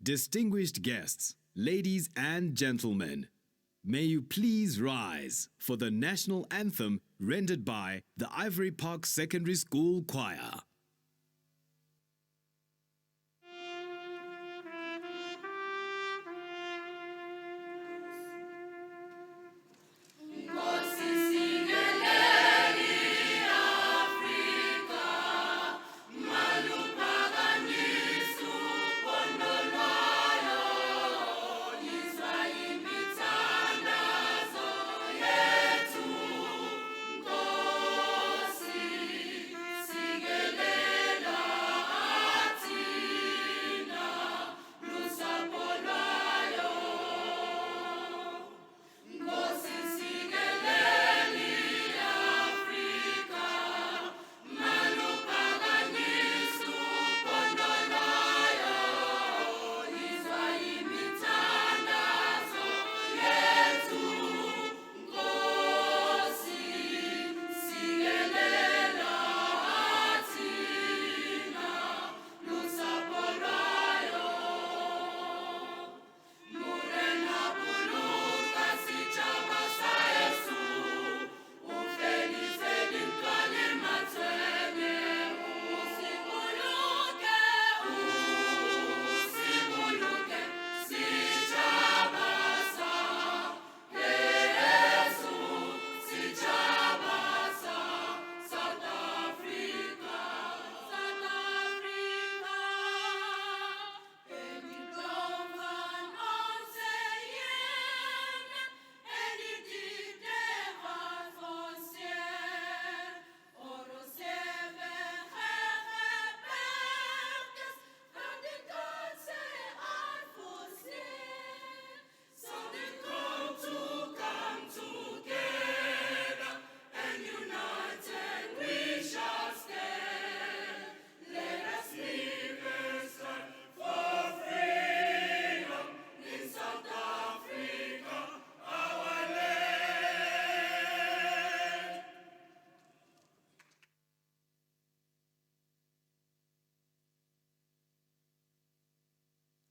Distinguished guests, ladies and gentlemen, may you please rise for the national anthem rendered by the Ivory Park Secondary School Choir.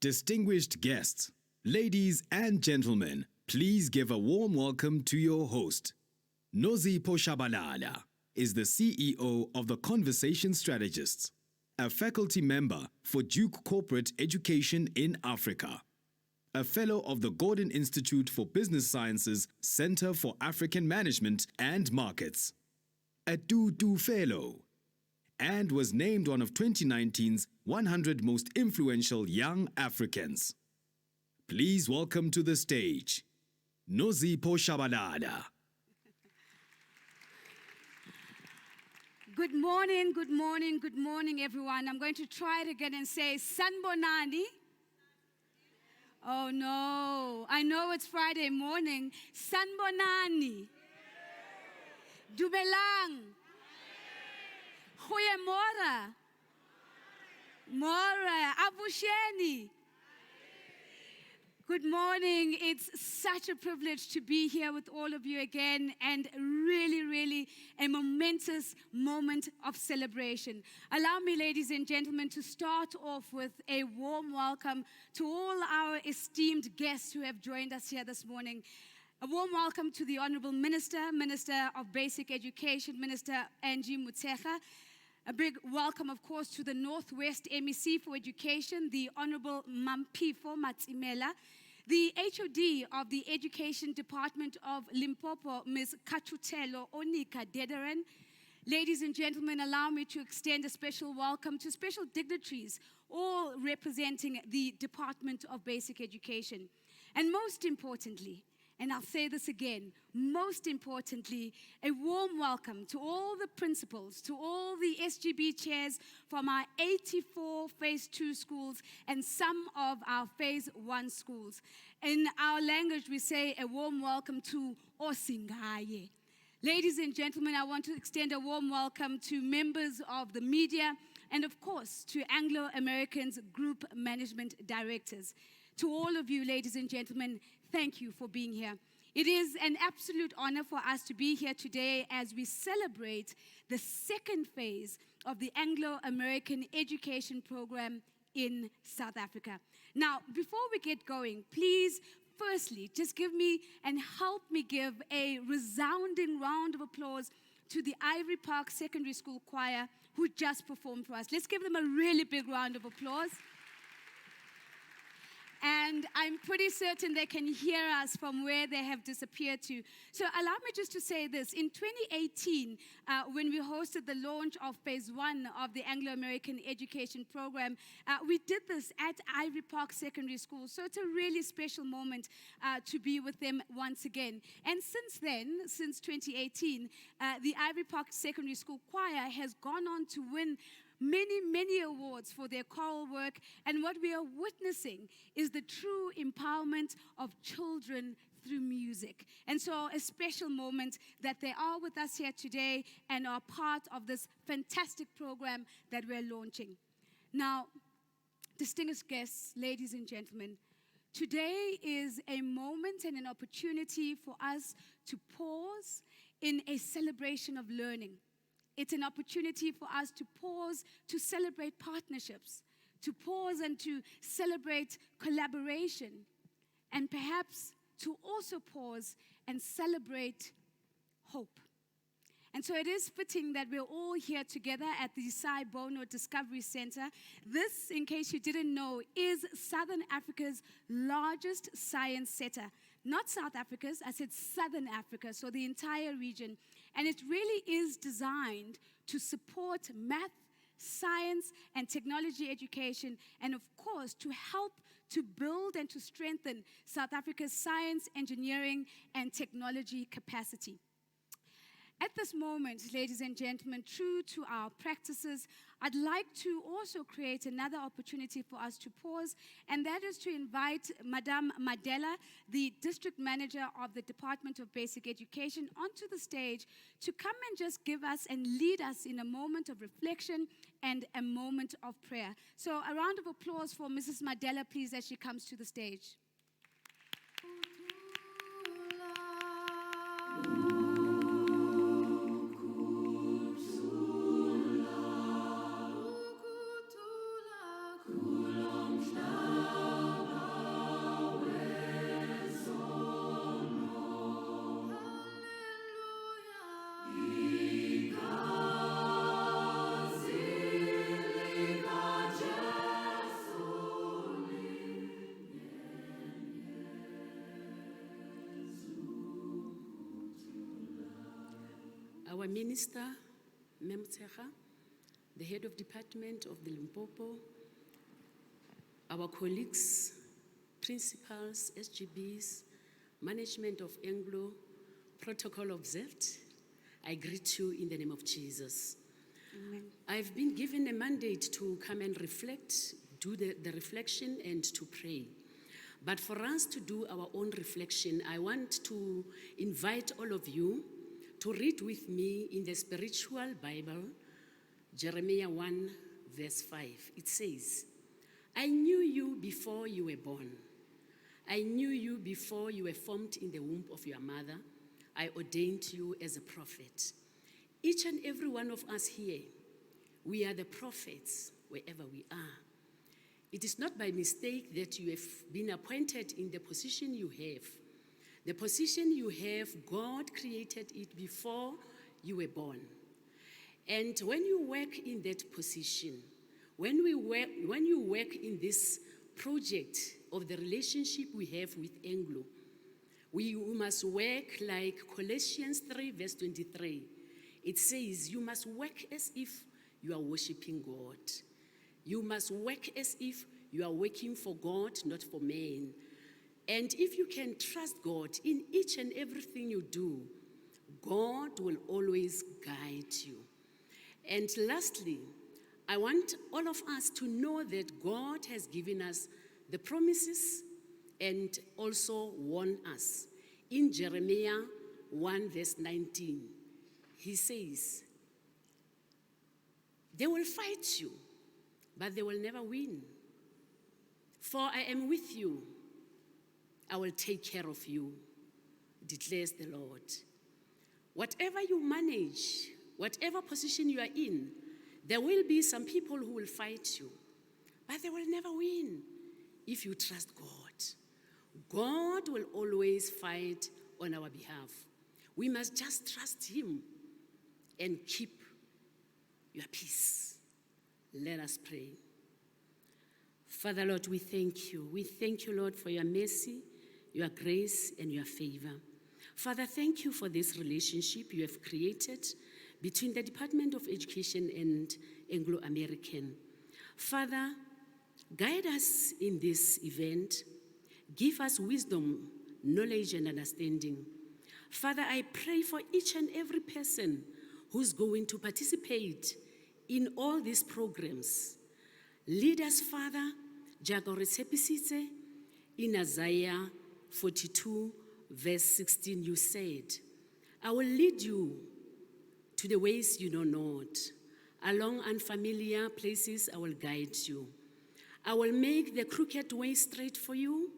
Distinguished guests, ladies and gentlemen, please give a warm welcome to your host. Nozipho Shabalala is the CEO of the Conversation Strategists, a faculty member for Duke Corporate Education in Africa, a fellow of the Gordon Institute for Business Sciences Center for African Management and Markets, a Tutu Fellow, and was named one of 2019's 100 Most Influential Young Africans. Please welcome to the stage, Nozipho Shabalala. Good morning, good morning, good morning, everyone. I'm going to try it again and say, Sanbonani. Oh no, I know it's Friday morning. Sanbonani. Dubelang. Goeiemorgen. Mora. Abusheni. Good morning. It's such a privilege to be here with all of you again, and really a momentous moment of celebration. Allow me, ladies and gentlemen, to start off with a warm welcome to all our esteemed guests who have joined us here this morning. A warm welcome to the Honorable Minister of Basic Education, Minister Angie Motshekga. A big welcome, of course, to the Northwest MEC for Education, the Honorable Mampifo Matsimela, the HOD of the Education Department of Limpopo, Ms. Kachutelo Onika Dederen. Ladies and gentlemen, allow me to extend a special welcome to special dignitaries, all representing the Department of Basic Education. And most importantly, and I'll say this again, most importantly, a warm welcome to all the principals, to all the SGB chairs from our 84 Phase 2 schools and some of our Phase 1 schools. In our language, we say a warm welcome to Osingaye. Ladies and gentlemen, I want to extend a warm welcome to members of the media and, of course, to Anglo American's Group Management Directors. To all of you, ladies and gentlemen, thank you for being here. It is an absolute honor for us to be here today as we celebrate the second phase of the Anglo American education program in South Africa. Now, before we get going, please, firstly, just give me and help me give a resounding round of applause to the Ivory Park Secondary School Choir who just performed for us. Let's give them a really big round of applause. And I'm pretty certain they can hear us from where they have disappeared to. So allow me just to say this. In 2018, when we hosted the launch of phase 1 of the Anglo American education program, we did this at Ivory Park Secondary School. So it's a really special moment to be with them once again. And since then, since 2018, the Ivory Park Secondary School Choir has gone on to win many awards for their choral work, and what we are witnessing is the true empowerment of children through music. And so a special moment that they are with us here today and are part of this fantastic program that we're launching. Now, distinguished guests, ladies and gentlemen, today is a moment and an opportunity for us to pause in a celebration of learning. It's an opportunity for us to pause to celebrate partnerships, to pause and to celebrate collaboration, and perhaps to also pause and celebrate hope. And so it is fitting that we're all here together at the SciBono Discovery Center. This, in case you didn't know, is Southern Africa's largest science center. Not South Africa's, I said Southern Africa, so the entire region. And it really is designed to support math, science, and technology education, and of course, to help to build and to strengthen South Africa's science, engineering, and technology capacity. At this moment, ladies and gentlemen, true to our practices, I'd like to also create another opportunity for us to pause, and that is to invite Madame Madela, the District Manager of the Department of Basic Education, onto the stage to come and just give us and lead us in a moment of reflection and a moment of prayer. So a round of applause for Mrs. Madela, please, as she comes to the stage. Our Minister, Memtseha, the Head of Department of the Limpopo, our colleagues, principals, SGBs, management of Anglo, protocol observed, I greet you in the name of Jesus. Amen. I've been given a mandate to come and reflect, do the reflection and to pray. But for us to do our own reflection, I want to invite all of you to read with me in the spiritual Bible, Jeremiah 1, verse 5. It says, I knew you before you were born. I knew you before you were formed in the womb of your mother. I ordained you as a prophet. Each and every one of us here, we are the prophets wherever we are. It is not by mistake that you have been appointed in the position you have. The position you have, God created it before you were born. And when you work in that position, when you work in this project of the relationship we have with Anglo, we must work like Colossians 3, verse 23. It says, you must work as if you are worshiping God. You must work as if you are working for God, not for men. And if you can trust God in each and everything you do, God will always guide you. And lastly, I want all of us to know that God has given us the promises and also warned us. In Jeremiah 1, verse 19, he says, they will fight you, but they will never win. For I am with you. I will take care of you, declares the Lord. Whatever you manage, whatever position you are in, there will be some people who will fight you. but they will never win if you trust God. God will always fight on our behalf. We must just trust Him and keep your peace. Let us pray. Father, Lord, we thank you. We thank you, Lord, for your mercy, your grace, and your favor. Father, thank you for this relationship you have created between the Department of Education and Anglo American. Father, guide us in this event. Give us wisdom, knowledge, and understanding. Father, I pray for each and every person who's going to participate in all these programs. Lead us, Father, jaaka re tshepisitse in Isaiah 42, verse 16, you said, I will lead you to the ways you know not. Along unfamiliar places, I will guide you. I will make the crooked way straight for you,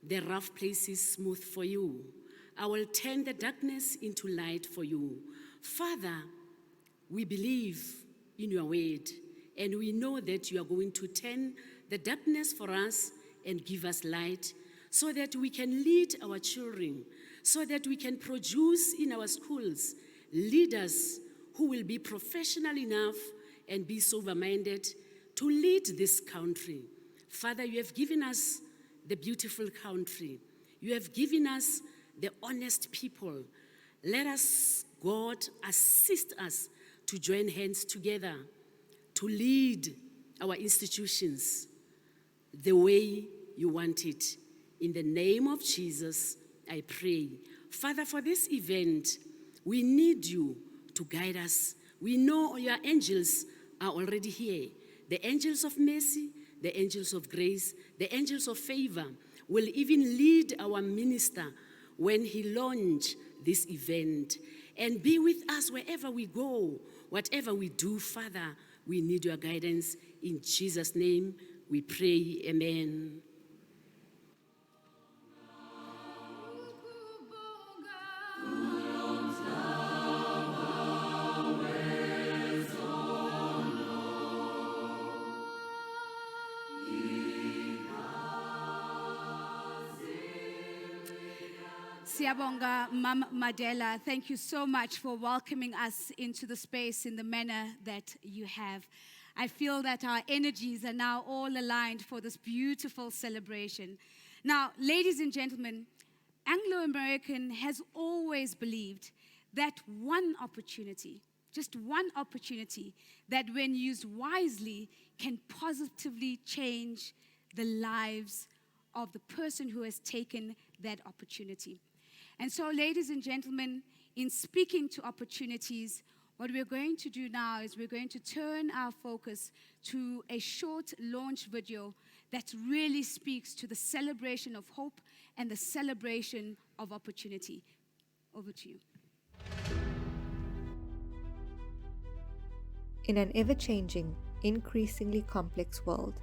the rough places smooth for you. I will turn the darkness into light for you. Father, we believe in your word, and we know that you are going to turn the darkness for us and give us light so that we can lead our children, so that we can produce in our schools leaders who will be professional enough and be sober-minded to lead this country. Father, you have given us the beautiful country. You have given us the honest people. Let us, God, assist us to join hands together to lead our institutions the way you want it. In the name of Jesus, I pray. Father, for this event, we need you to guide us. We know your angels are already here. The angels of mercy, the angels of grace, the angels of favor will even lead our minister when he launches this event and be with us wherever we go, whatever we do. Father, we need your guidance. In Jesus' name we pray, amen. Siyabonga, Mama Madela. Thank you so much for welcoming us into the space in the manner that you have. I feel that our energies are now all aligned for this beautiful celebration. Now, ladies and gentlemen, Anglo American has always believed that one opportunity, just one opportunity, that when used wisely can positively change the lives of the person who has taken that opportunity. And so, ladies and gentlemen, in speaking to opportunities, what we're going to do now is we're going to turn our focus to a short launch video that really speaks to the celebration of hope and the celebration of opportunity. Over to you. In an ever-changing, increasingly complex world,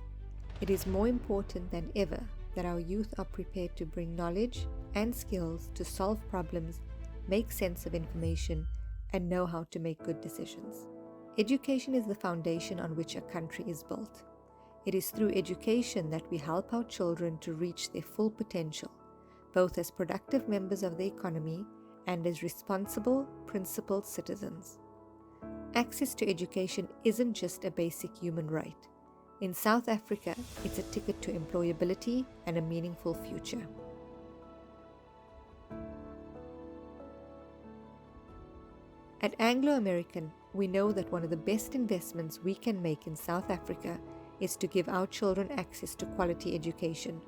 it is more important than ever that our youth are prepared to bring knowledge and skills to solve problems, make sense of information, and know how to make good decisions. Education is the foundation on which a country is built. It is through education that we help our children to reach their full potential, both as productive members of the economy and as responsible, principled citizens. Access to education isn't just a basic human right. In South Africa, it's a ticket to employability and a meaningful future. At Anglo American, we know that one of the best investments we can make in South Africa is to give our children access to quality education.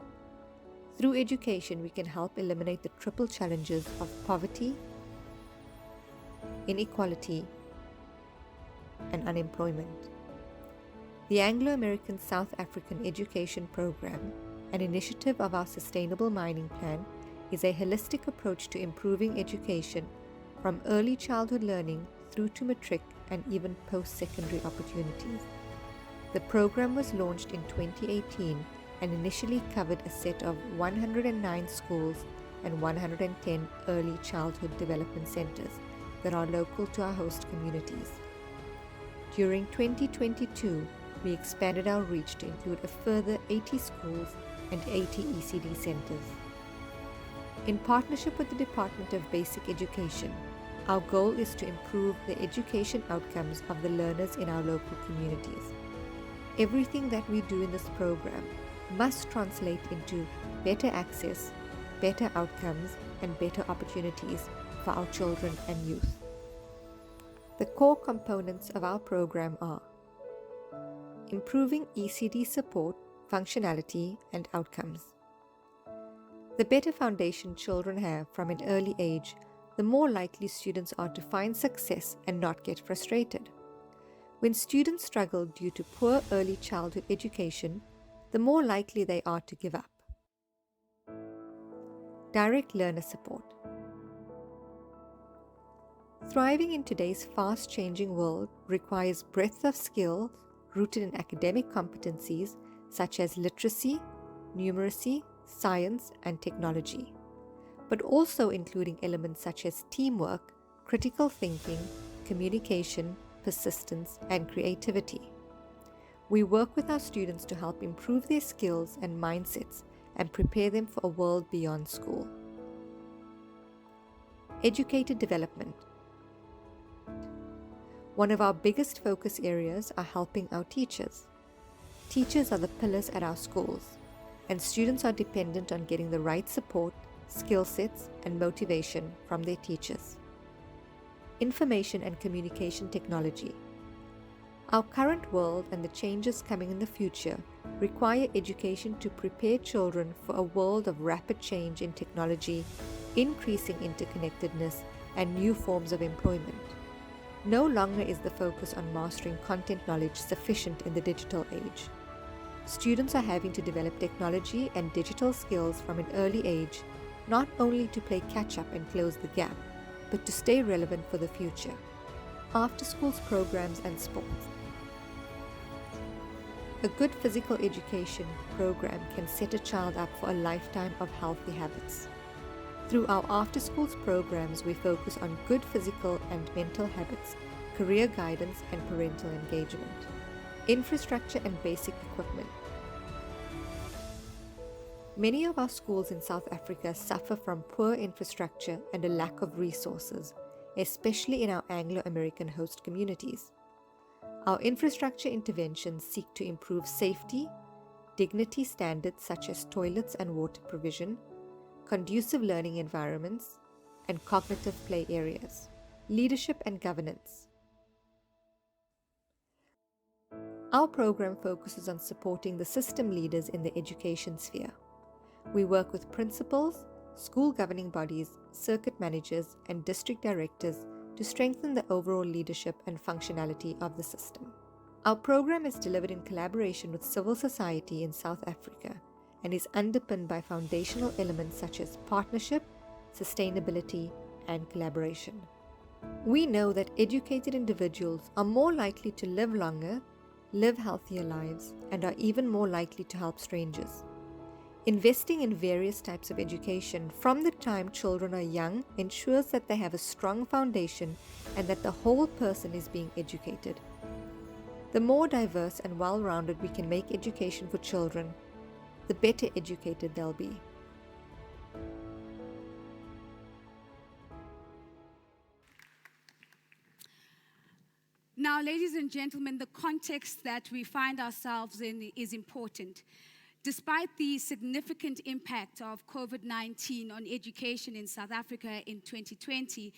Through education, we can help eliminate the triple challenges of poverty, inequality, and unemployment. The Anglo American South African Education Program, an initiative of our Sustainable Mining Plan, is a holistic approach to improving education from early childhood learning through to matric and even post-secondary opportunities. The program was launched in 2018 and initially covered a set of 109 schools and 110 early childhood development centers that are local to our host communities. During 2022, we expanded our reach to include a further 80 schools and 80 ECD centers. In partnership with the Department of Basic Education, our goal is to improve the education outcomes of the learners in our local communities. Everything that we do in this program must translate into better access, better outcomes, and better opportunities for our children and youth. The core components of our program are improving ECD support, functionality, and outcomes. The better foundation children have from an early age, the more likely students are to find success and not get frustrated. When students struggle due to poor early childhood education, the more likely they are to give up. Direct learner support. Thriving in today's fast-changing world requires breadth of skills rooted in academic competencies such as literacy, numeracy, science, and technology, but also including elements such as teamwork, critical thinking, communication, persistence, and creativity. We work with our students to help improve their skills and mindsets and prepare them for a world beyond school. Educator development. One of our biggest focus areas are helping our teachers. Teachers are the pillars at our schools, and students are dependent on getting the right support, skill sets, and motivation from their teachers. Information and communication technology. Our current world and the changes coming in the future require education to prepare children for a world of rapid change in technology, increasing interconnectedness, and new forms of employment. No longer is the focus on mastering content knowledge sufficient in the digital age. Students are having to develop technology and digital skills from an early age, not only to play catch-up and close the gap, but to stay relevant for the future. After-schools programs and sports. A good physical education program can set a child up for a lifetime of healthy habits. Through our after-schools programs, we focus on good physical and mental habits, career guidance, and parental engagement. Infrastructure and basic equipment. Many of our schools in South Africa suffer from poor infrastructure and a lack of resources, especially in our Anglo American host communities. Our infrastructure interventions seek to improve safety, dignity standards such as toilets and water provision, conducive learning environments, and cognitive play areas. Leadership and governance. Our program focuses on supporting the system leaders in the education sphere. We work with principals, school governing bodies, circuit managers, and district directors to strengthen the overall leadership and functionality of the system. Our program is delivered in collaboration with civil society in South Africa and is underpinned by foundational elements such as partnership, sustainability, and collaboration. We know that educated individuals are more likely to live longer, live healthier lives, and are even more likely to help strangers. Investing in various types of education from the time children are young ensures that they have a strong foundation and that the whole person is being educated. The more diverse and well-rounded we can make education for children, the better educated they'll be. Now, ladies and gentlemen, the context that we find ourselves in is important. Despite the significant impact of COVID-19 on education in South Africa in 2020,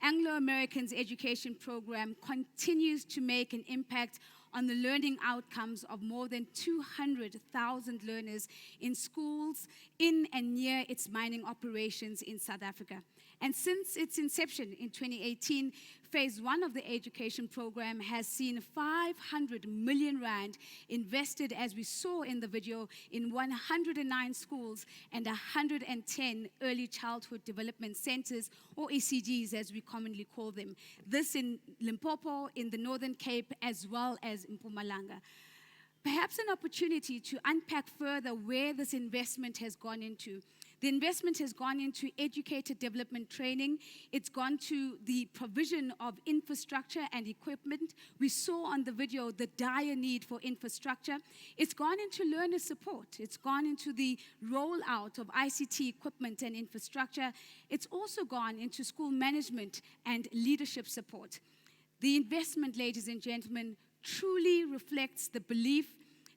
Anglo American's education program continues to make an impact on the learning outcomes of more than 200,000 learners in schools in and near its mining operations in South Africa. And since its inception in 2018, Phase 1 of the education program has seen 500 million rand invested, as we saw in the video, in 109 schools and 110 early childhood development centers, or ECDs as we commonly call them. This in Limpopo, in the Northern Cape, as well as in Mpumalanga. Perhaps an opportunity to unpack further where this investment has gone into. The investment has gone into educator development training. It's gone to the provision of infrastructure and equipment. We saw on the video the dire need for infrastructure. It's gone into learner support. It's gone into the rollout of ICT equipment and infrastructure. It's also gone into school management and leadership support. The investment, ladies and gentlemen, truly reflects the belief,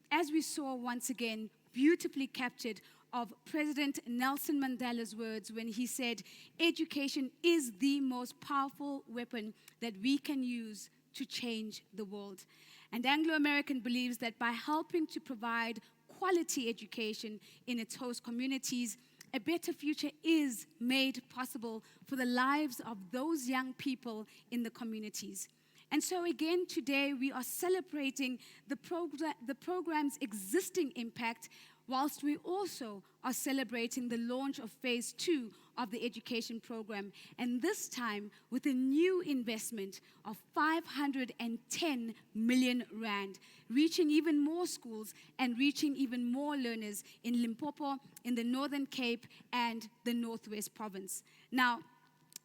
as we saw once again, beautifully captured, of President Nelson Mandela's words when he said, education is the most powerful weapon that we can use to change the world. And Anglo American believes that by helping to provide quality education in its host communities, a better future is made possible for the lives of those young people in the communities. And so again, today we are celebrating the program's existing impact, whilst we also are celebrating the launch of phase 2 of the education program, and this time with a new investment of 510 million rand, reaching even more schools and reaching even more learners in Limpopo, in the Northern Cape, and the Northwest Province. Now,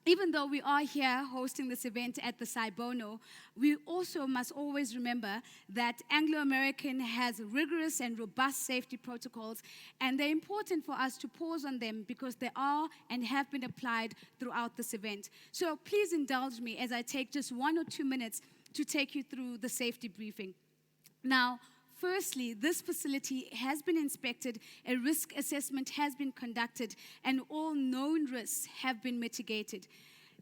even though we are here hosting this event at the SciBono, we also must always remember that Anglo American has rigorous and robust safety protocols, and they're important for us to pause on them because they are and have been applied throughout this event. So please indulge me as I take just 1 or 2 minutes to take you through the safety briefing. Now, firstly, this facility has been inspected, a risk assessment has been conducted, and all known risks have been mitigated.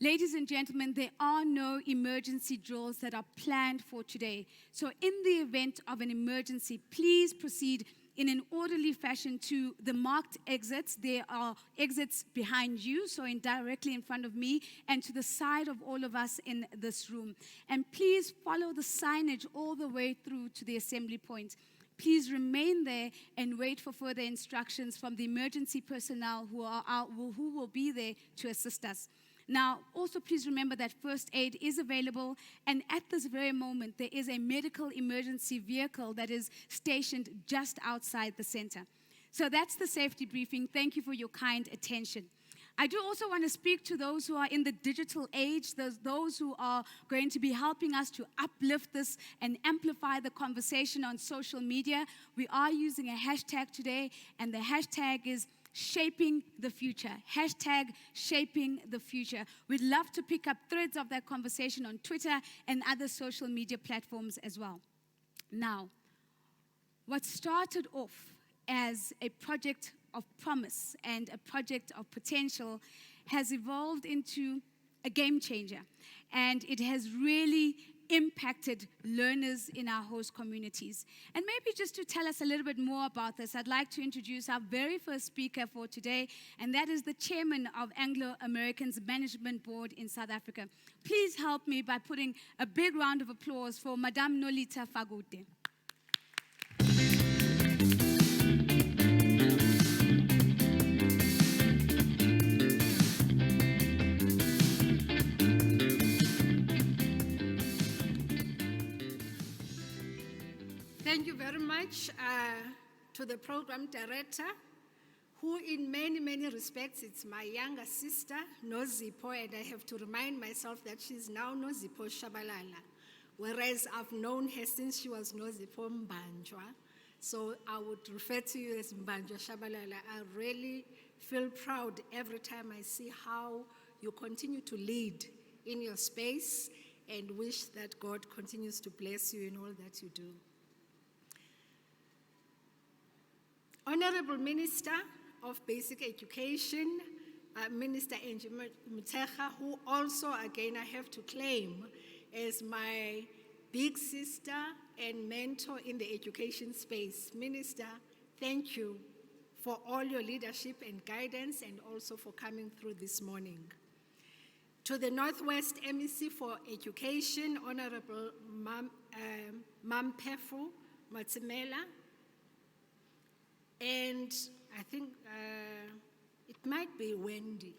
Ladies and gentlemen, there are no emergency drills that are planned for today. So in the event of an emergency, please proceed in an orderly fashion to the marked exits. There are exits behind you, so directly in front of me, and to the side of all of us in this room. And please follow the signage all the way through to the assembly point. Please remain there and wait for further instructions from the emergency personnel who will be there to assist us. Now, also please remember that first aid is available, and at this very moment, there is a medical emergency vehicle that is stationed just outside the center. So that's the safety briefing. Thank you for your kind attention. I do also want to speak to those who are in the digital age, those who are going to be helping us to uplift this and amplify the conversation on social media. We are using a hashtag today, and the hashtag is Shaping the Future. Hashtag Shaping the Future. We'd love to pick up threads of that conversation on Twitter and other social media platforms as well. Now, what started off as a project of promise and a project of potential has evolved into a game changer, and it has really impacted learners in our host communities. And maybe just to tell us a little bit more about this, I'd like to introduce our very first speaker for today, and that is the chairman of Anglo American's Management Board in South Africa. Please help me by putting a big round of applause for Madame Nolita Fagute. Thank you very much to the program director, who in many, many respects, it's my younger sister, Nozipho, and I have to remind myself that she's now Nozipho Shabalala, whereas I've known her since she was Nozipho Mbanjwa. So I would refer to you as Mbanjwa Shabalala. I really feel proud every time I see how you continue to lead in your space, and wish that God continues to bless you in all that you do. Honorable Minister of Basic Education, Minister Angie Motshekga, who also, again, I have to claim as my big sister and mentor in the education space. Minister, thank you for all your leadership and guidance, and also for coming through this morning. To the Northwest MEC for Education, Honorable Mampefu Matsimela, and I think it might be Wendy.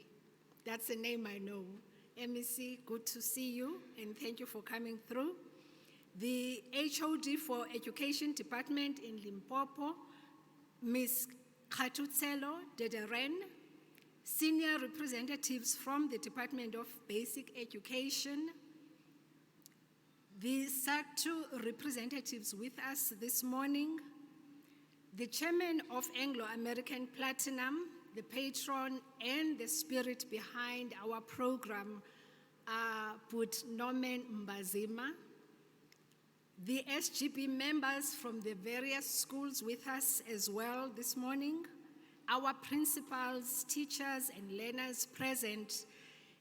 That's a name I know. MEC, good to see you, and thank you for coming through. The HOD for Education Department in Limpopo, Ms. Khatutselo Dederen, senior representatives from the Department of Basic Education, the SACTU representatives with us this morning, the chairman of Anglo American Platinum, the patron and the spirit behind our program, But Norman Mbazima, the SGB members from the various schools with us as well this morning, our principals, teachers, and learners present,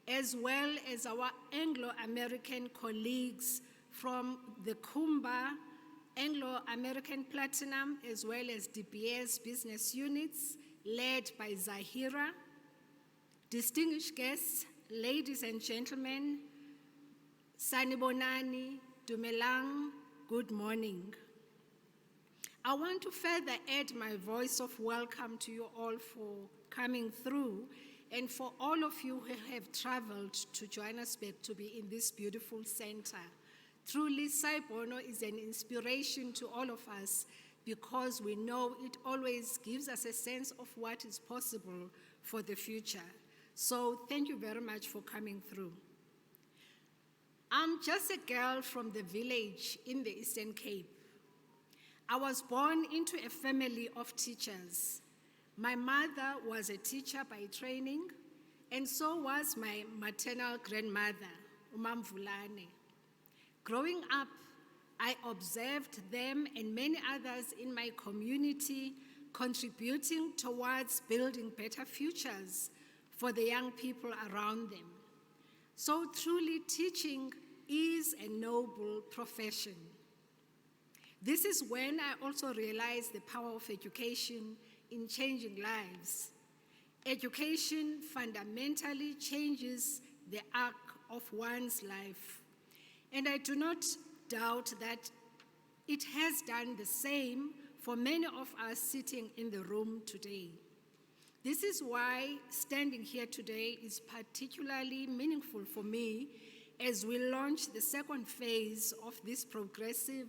as well as our Anglo American colleagues from the Kumba, Anglo American Platinum, as well as DBS business units, led by Zahira. Distinguished guests, ladies and gentlemen, Sanibonani, Dumelang, good morning. I want to further add my voice of welcome to you all for coming through and for all of you who have traveled to Johannesburg to be in this beautiful center. Truly, SciBono is an inspiration to all of us because we know it always gives us a sense of what is possible for the future. So thank you very much for coming through. I'm just a girl from the village in the Eastern Cape. I was born into a family of teachers. My mother was a teacher by training, and so was my maternal grandmother, Umamvulane. Growing up, I observed them and many others in my community contributing towards building better futures for the young people around them. So truly, teaching is a noble profession. This is when I also realized the power of education in changing lives. Education fundamentally changes the arc of one's life. And I do not doubt that it has done the same for many of us sitting in the room today. This is why standing here today is particularly meaningful for me as we launch the second phase of this progressive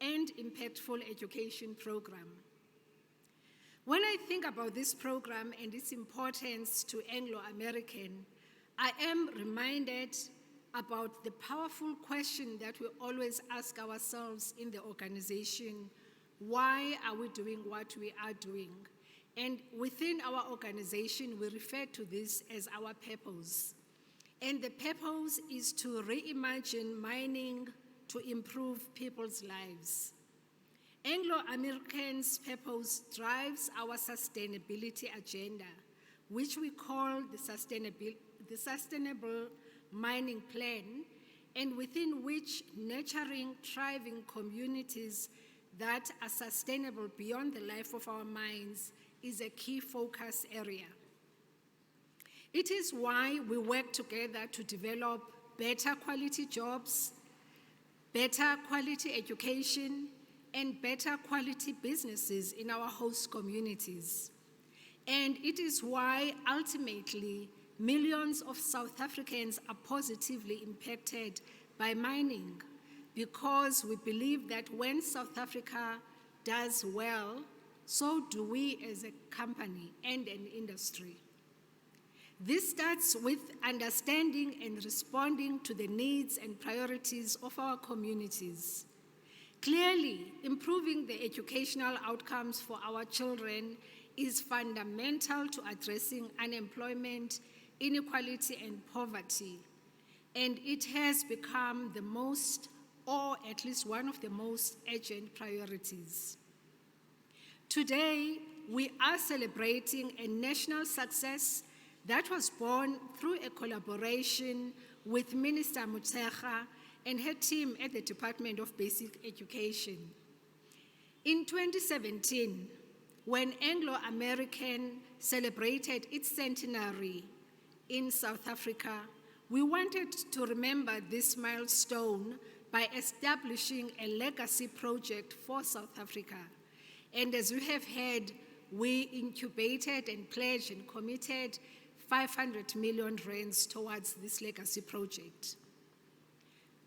and impactful education program. When I think about this program and its importance to Anglo American, I am reminded about the powerful question that we always ask ourselves in the organization: why are we doing what we are doing? And within our organization, we refer to this as our purpose. And the purpose is to reimagine mining to improve people's lives. Anglo American's purpose drives our sustainability agenda, which we call the Sustainable Mining Plan, and within which nurturing, thriving communities that are sustainable beyond the life of our mines is a key focus area. It is why we work together to develop better quality jobs, better quality education, and better quality businesses in our host communities. And it is why ultimately millions of South Africans are positively impacted by mining, because we believe that when South Africa does well, so do we as a company and an industry. This starts with understanding and responding to the needs and priorities of our communities. Clearly, improving the educational outcomes for our children is fundamental to addressing unemployment, inequality, and poverty. And it has become the most, or at least one of the most urgent priorities. Today, we are celebrating a national success that was born through a collaboration with Minister Mutshekga and her team at the Department of Basic Education. In 2017, when Anglo American celebrated its centenary in South Africa, we wanted to remember this milestone by establishing a legacy project for South Africa. And as you have heard, we incubated and pledged and committed 500 million rands towards this legacy project.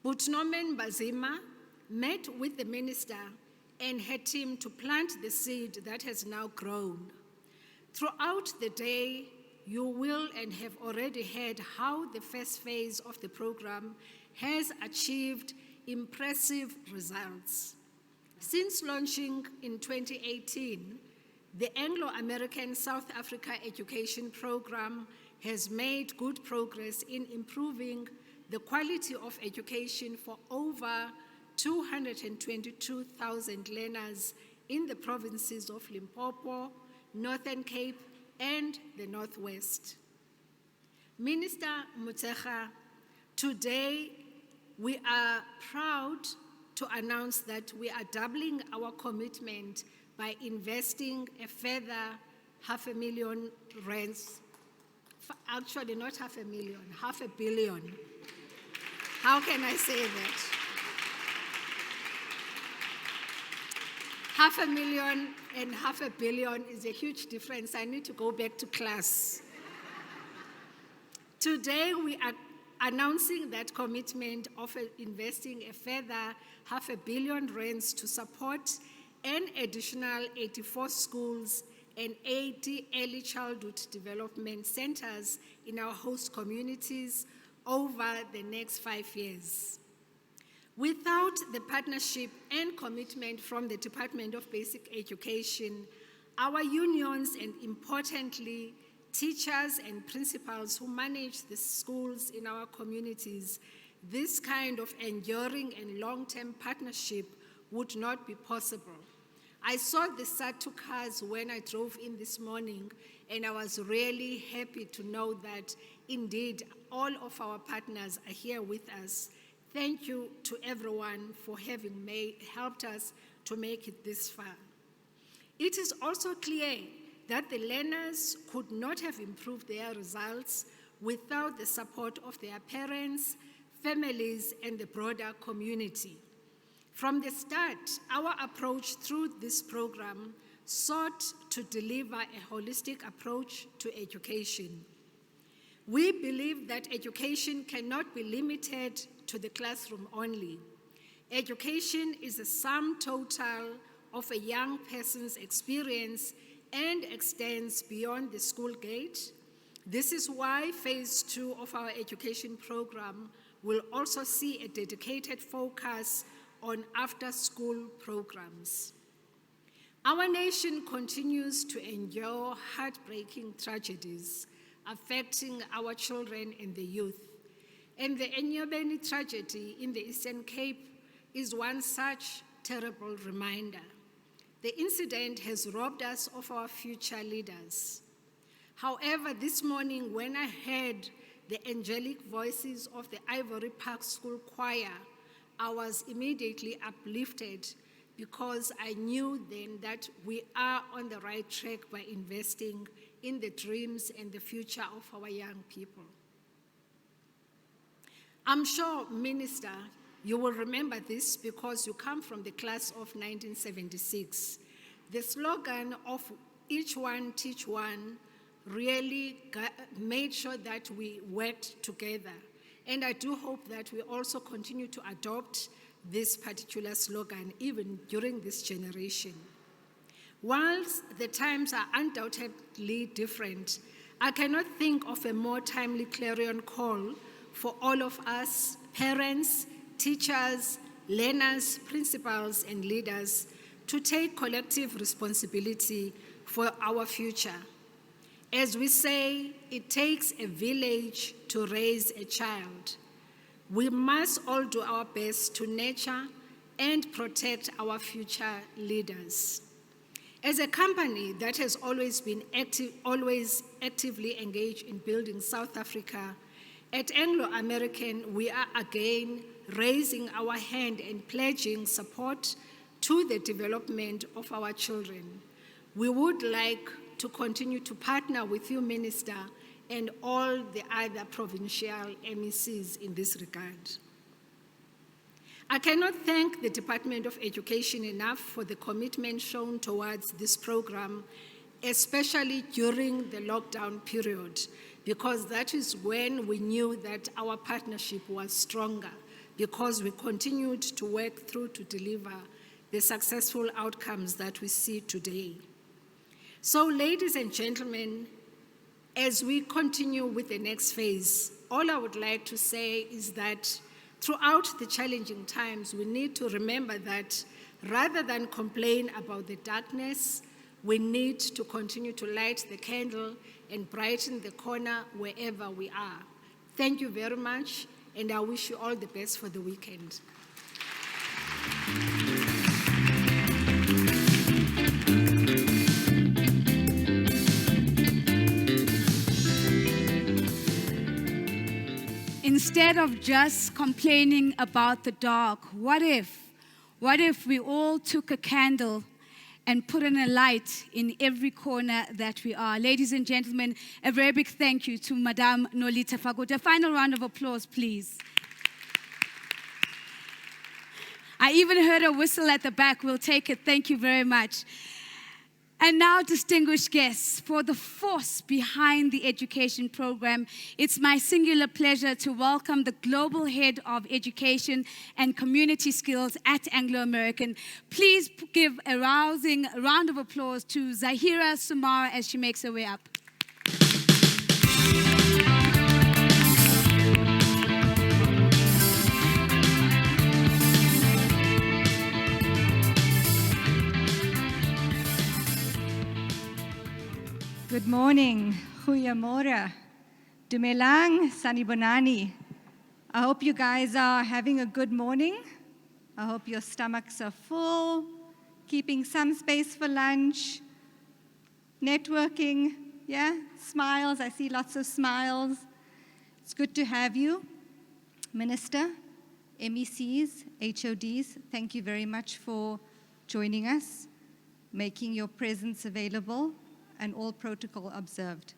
But Norman Mbazima met with the minister and her team to plant the seed that has now grown. Throughout the day, you will and have already heard how the first phase of the program has achieved impressive results. Since launching in 2018, the Anglo American South Africa education program has made good progress in improving the quality of education for over 222,000 learners in the provinces of Limpopo, Northern Cape, and the Northwest. Minister Motshekga, today we are proud to announce that we are doubling our commitment by investing a further R500,000, actually not 500,000, R500 million. How can I say that? $500,000 and R500 million is a huge difference. I need to go back to class. Today, we are announcing that commitment of investing a further R500 million to support an additional 84 schools and 80 early childhood development centers in our host communities over the next 5 years. Without the partnership and commitment from the Department of Basic Education, our unions, and importantly, teachers and principals who manage the schools in our communities, this kind of enduring and long-term partnership would not be possible. I saw the SATU cars when I drove in this morning, and I was really happy to know that indeed all of our partners are here with us. Thank you to everyone for having helped us to make it this far. It is also clear that the learners could not have improved their results without the support of their parents, families, and the broader community. From the start, our approach through this program sought to deliver a holistic approach to education. We believe that education cannot be limited to the classroom only. Education is a sum total of a young person's experience and extends beyond the school gate. This is why phase 2 of our education program will also see a dedicated focus on after-school programs. Our nation continues to endure heartbreaking tragedies affecting our children and the youth. And the Enyobeni tragedy in the Eastern Cape is one such terrible reminder. The incident has robbed us of our future leaders. However, this morning when I heard the angelic voices of the Ivory Park School Choir, I was immediately uplifted because I knew then that we are on the right track by investing in the dreams and the future of our young people. I'm sure, Minister, you will remember this because you come from the class of 1976. The slogan of each one, teach one really made sure that we worked together. And I do hope that we also continue to adopt this particular slogan even during this generation. Whilst the times are undoubtedly different, I cannot think of a more timely clarion call for all of us, parents, teachers, learners, principals, and leaders, to take collective responsibility for our future. As we say, it takes a village to raise a child. We must all do our best to nurture and protect our future leaders. As a company that has always been actively engaged in building South Africa, at Anglo American, we are again raising our hand and pledging support to the development of our children. We would like to continue to partner with you, Minister, and all the other provincial MECs in this regard. I cannot thank the Department of Education enough for the commitment shown towards this program, especially during the lockdown period, because that is when we knew that our partnership was stronger, because we continued to work through to deliver the successful outcomes that we see today. So, ladies and gentlemen, as we continue with the next phase, all I would like to say is that throughout the challenging times, we need to remember that rather than complain about the darkness, we need to continue to light the candle and brighten the corner wherever we are. Thank you very much, and I wish you all the best for the weekend. Instead of just complaining about the dark, what if we all took a candle and put in a light in every corner that we are? Ladies and gentlemen, a very big thank you to Madame Nolita Fagut. A final round of applause, please. I even heard a whistle at the back. We'll take it. Thank you very much. And now, distinguished guests, for the force behind the education program, it's my singular pleasure to welcome the Global Head of Education and Community Skills at Anglo American. Please give a rousing round of applause to Zahira Sumar as she makes her way up. Good morning, goeiemorgen, dumelang, sanibonani. I hope you guys are having a good morning. I hope your stomachs are full, keeping some space for lunch, networking, yeah, smiles, I see lots of smiles. It's good to have you. Minister, MECs, HODs, thank you very much for joining us, making your presence available, and all protocol observed.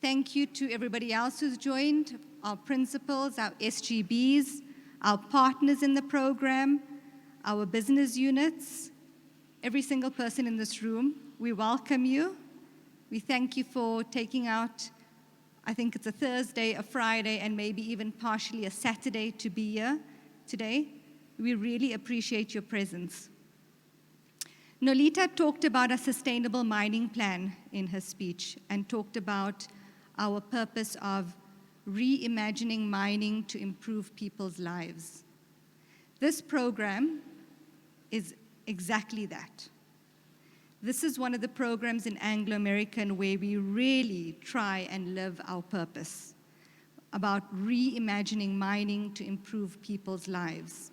Thank you to everybody else who's joined, our principals, our SGBs, our partners in the program, our business units, every single person in this room. We welcome you. We thank you for taking out, I think it's a Thursday, a Friday, and maybe even partially a Saturday to be here today. We really appreciate your presence. Nolita talked about a sustainable mining plan in her speech and talked about our purpose of reimagining mining to improve people's lives. This program is exactly that. This is one of the programs in Anglo American where we really try and live our purpose about reimagining mining to improve people's lives.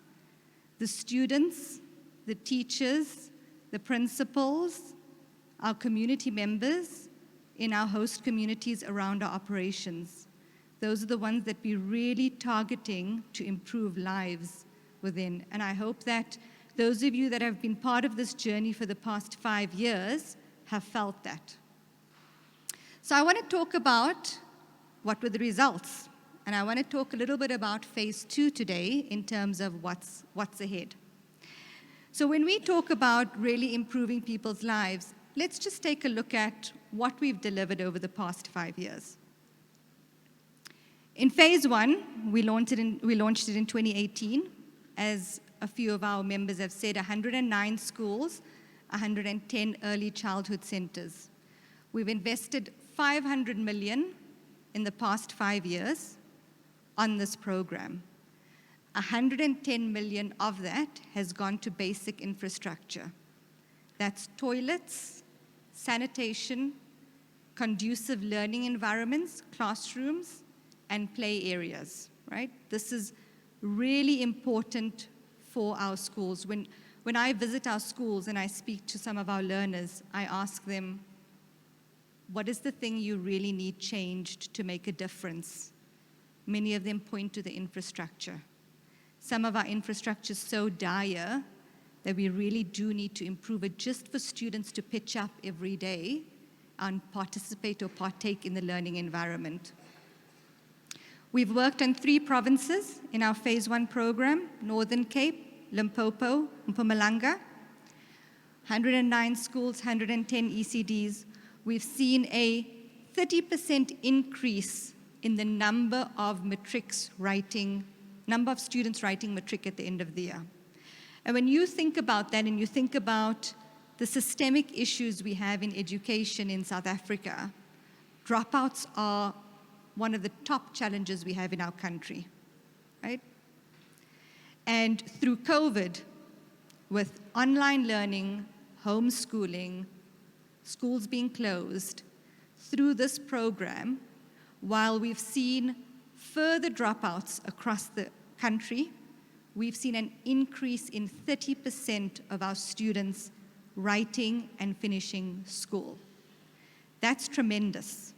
The students, the teachers, the principals, our community members in our host communities around our operations. Those are the ones that we're really targeting to improve lives within. And I hope that those of you that have been part of this journey for the past 5 years have felt that. So I want to talk about what were the results. And I want to talk a little bit about phase 2 today in terms of what's ahead. So when we talk about really improving people's lives, let's just take a look at what we've delivered over the past 5 years. In phase 1, we launched it in 2018. As a few of our members have said, 109 schools, 110 early childhood centers. We've invested 500 million in the past 5 years on this program. 110 million of that has gone to basic infrastructure. That's toilets, sanitation, conducive learning environments, classrooms, and play areas, right? This is really important for our schools. When I visit our schools and I speak to some of our learners, I ask them, what is the thing you really need changed to make a difference? Many of them point to the infrastructure. Some of our infrastructure is so dire that we really do need to improve it just for students to pitch up every day and participate or partake in the learning environment. We've worked in 3 provinces in our phase 1 program: Northern Cape, Limpopo, Mpumalanga. 109 schools, 110 ECDs. We've seen a 30% increase in the number of students writing matric at the end of the year. And when you think about that and you think about the systemic issues we have in education in South Africa, dropouts are one of the top challenges we have in our country, right? And through COVID, with online learning, homeschooling, schools being closed, through this program, while we've seen further dropouts across the country, we've seen an increase in 30% of our students writing and finishing school. That's tremendous.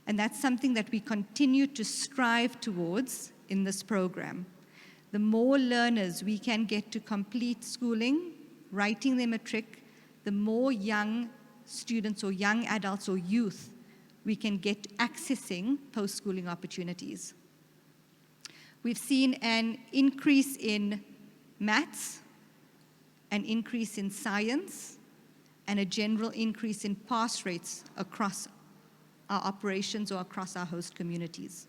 And that's something that we continue to strive towards in this program. The more learners we can get to complete schooling, writing their matric, the more young students or young adults or youth we can get accessing post-schooling opportunities. We've seen an increase in maths, an increase in science, and a general increase in pass rates across our operations or across our host communities.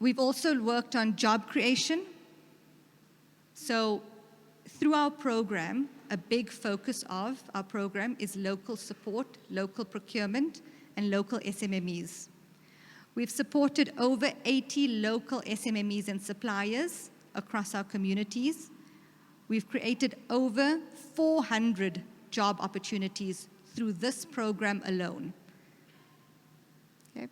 We've also worked on job creation. So through our program, a big focus of our program is local support, local procurement, and local SMMEs. We've supported over 80 local SMMEs and suppliers across our communities. We've created over 400 job opportunities through this program alone. Okay?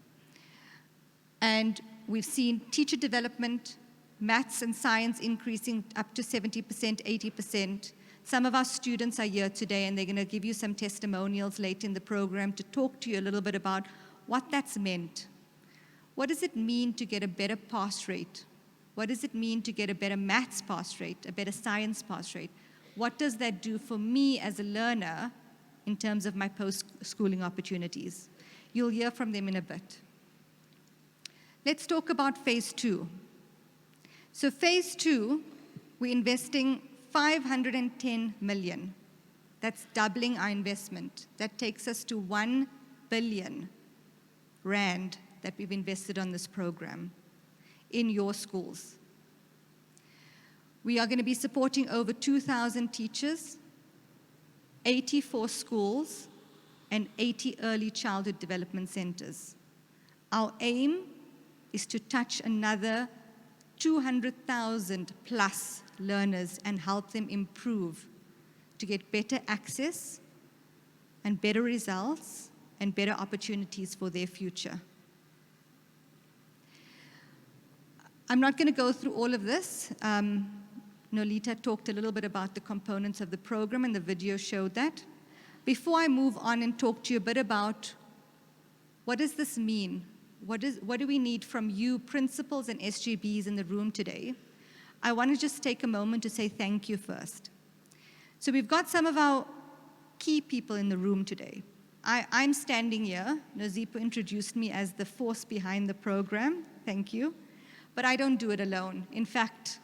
And we've seen teacher development, maths and science increasing up to 70%, 80%. Some of our students are here today, and they're going to give you some testimonials late in the program to talk to you a little bit about what that's meant. What does it mean to get a better pass rate? What does it mean to get a better maths pass rate, a better science pass rate? What does that do for me as a learner in terms of my post-schooling opportunities? You'll hear from them in a bit. Let's talk about phase 2. So phase 2, we're investing 510 million. That's doubling our investment. That takes us to 1 billion rand that we've invested on this program in your schools. We are going to be supporting over 2,000 teachers, 84 schools, and 80 early childhood development centers. Our aim is to touch another 200,000 plus learners and help them improve to get better access and better results and better opportunities for their future. I'm not going to go through all of this. Nolita talked a little bit about the components of the program, and the video showed that. Before I move on and talk to you a bit about what does this mean, what do we need from you, principals and SGBs in the room today, I want to just take a moment to say thank you first. So we've got some of our key people in the room today. I'm standing here. Nozipho introduced me as the force behind the program. Thank you. But I don't do it alone. In fact,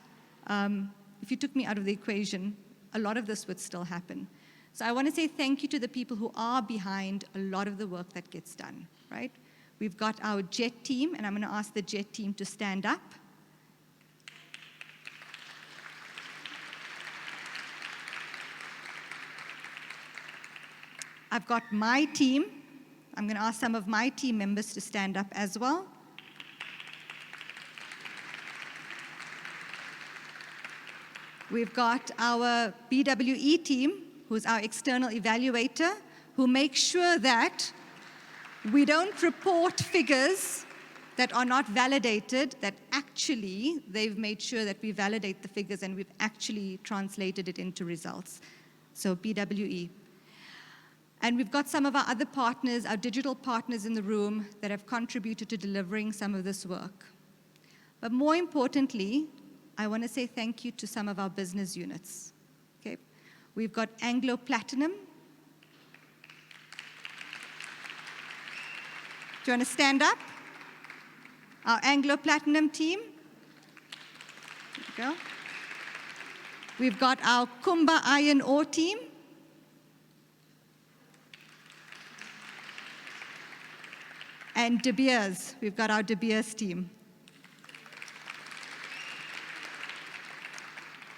if you took me out of the equation, a lot of this would still happen. So I want to say thank you to the people who are behind a lot of the work that gets done, right? We've got our JET team, and I'm going to ask the JET team to stand up. I've got my team. I'm going to ask some of my team members to stand up as well. We've got our BWE team, who's our external evaluator, who makes sure that we don't report figures that are not validated, that actually they've made sure that we validate the figures and we've actually translated it into results. So BWE. And we've got some of our other partners, our digital partners in the room that have contributed to delivering some of this work. But more importantly, I want to say thank you to some of our business units. Okay? We've got Anglo Platinum. Do you want to stand up? Our Anglo Platinum team. There we go. We've got our Kumba Iron Ore team. And De Beers. We've got our De Beers team.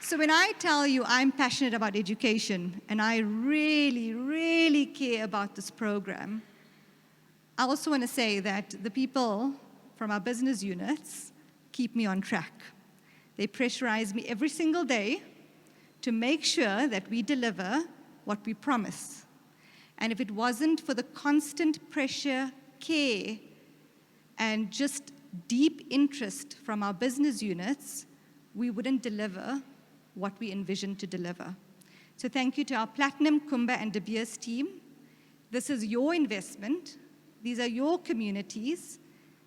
So when I tell you I'm passionate about education and I really, really care about this program, I also want to say that the people from our business units keep me on track. They pressurize me every single day to make sure that we deliver what we promise. And if it wasn't for the constant pressure, care, and just deep interest from our business units, we wouldn't deliver what we envisioned to deliver. So thank you to our Platinum, Kumba, and De Beers team. This is your investment. These are your communities.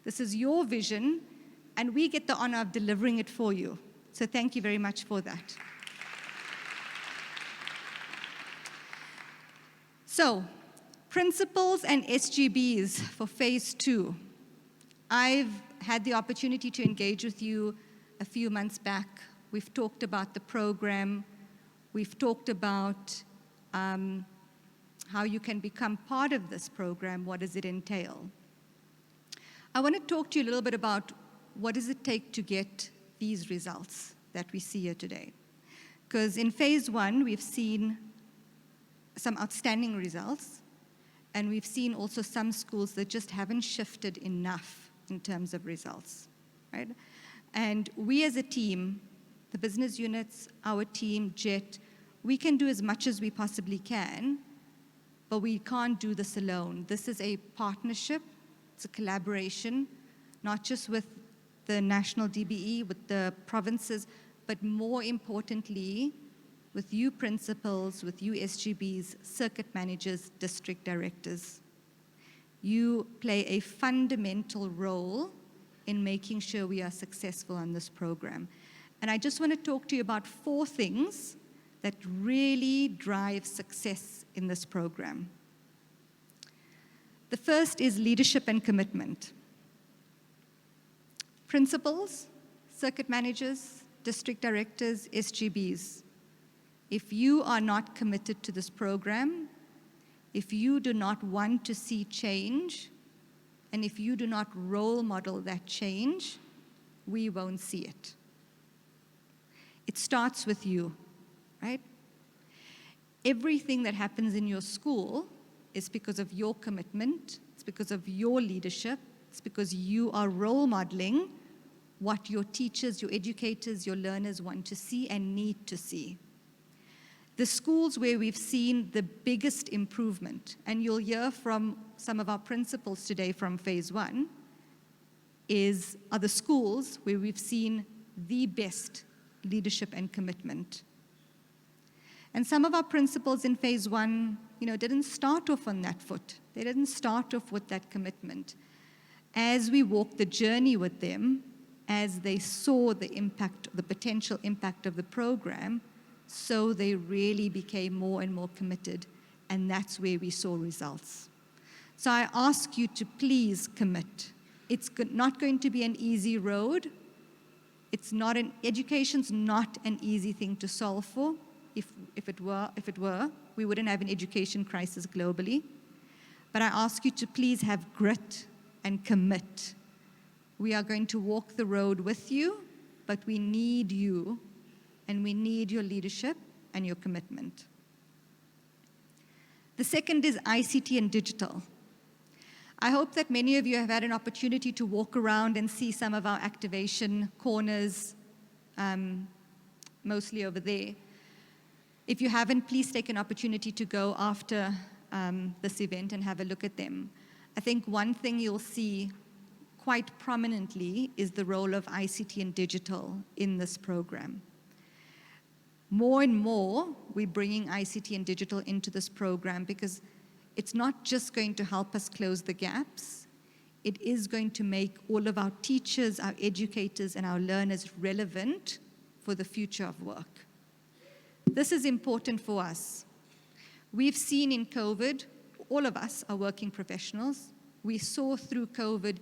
This is your vision, and we get the honor of delivering it for you. So thank you very much for that. So, principles and SGBs for phase 2. I've had the opportunity to engage with you a few months back. We've talked about the program. We've talked about how you can become part of this program. What does it entail? I want to talk to you a little bit about what does it take to get these results that we see here today. Because in phase 1, we've seen some outstanding results, and we've seen also some schools that just haven't shifted enough in terms of results, right? And we as a team, the business units, our team, JET, we can do as much as we possibly can, but we can't do this alone. This is a partnership, it's a collaboration, not just with the national DBE, with the provinces, but more importantly, with you principals, with you SGBs, circuit managers, district directors. You play a fundamental role in making sure we are successful on this program. And I just want to talk to you about 4 things that really drive success in this program. The first is leadership and commitment. Principals, circuit managers, district directors, SGBs, if you are not committed to this program, if you do not want to see change, and if you do not role model that change, we won't see it. It starts with you, right? Everything that happens in your school is because of your commitment, it's because of your leadership, it's because you are role modeling what your teachers, your educators, your learners want to see and need to see. The schools where we've seen the biggest improvement, and you'll hear from some of our principals today from phase 1, are the schools where we've seen the best leadership and commitment. And some of our principals in phase 1, didn't start off on that foot. They didn't start off with that commitment. As we walked the journey with them, as they saw the impact, the potential impact of the program, so they really became more and more committed, and that's where we saw results. So I ask you to please commit. It's not going to be an easy road. Education's not an easy thing to solve for. If it were, we wouldn't have an education crisis globally. But I ask you to please have grit and commit. We are going to walk the road with you, but we need you, and we need your leadership and your commitment. The second is ICT and digital. I hope that many of you have had an opportunity to walk around and see some of our activation corners, mostly over there. If you haven't, please take an opportunity to go after this event and have a look at them. I think one thing you'll see quite prominently is the role of ICT and digital in this program. More and more, we're bringing ICT and digital into this program because it's not just going to help us close the gaps, it is going to make all of our teachers, our educators, and our learners relevant for the future of work. This is important for us. We've seen in COVID, all of us are working professionals. We saw through COVID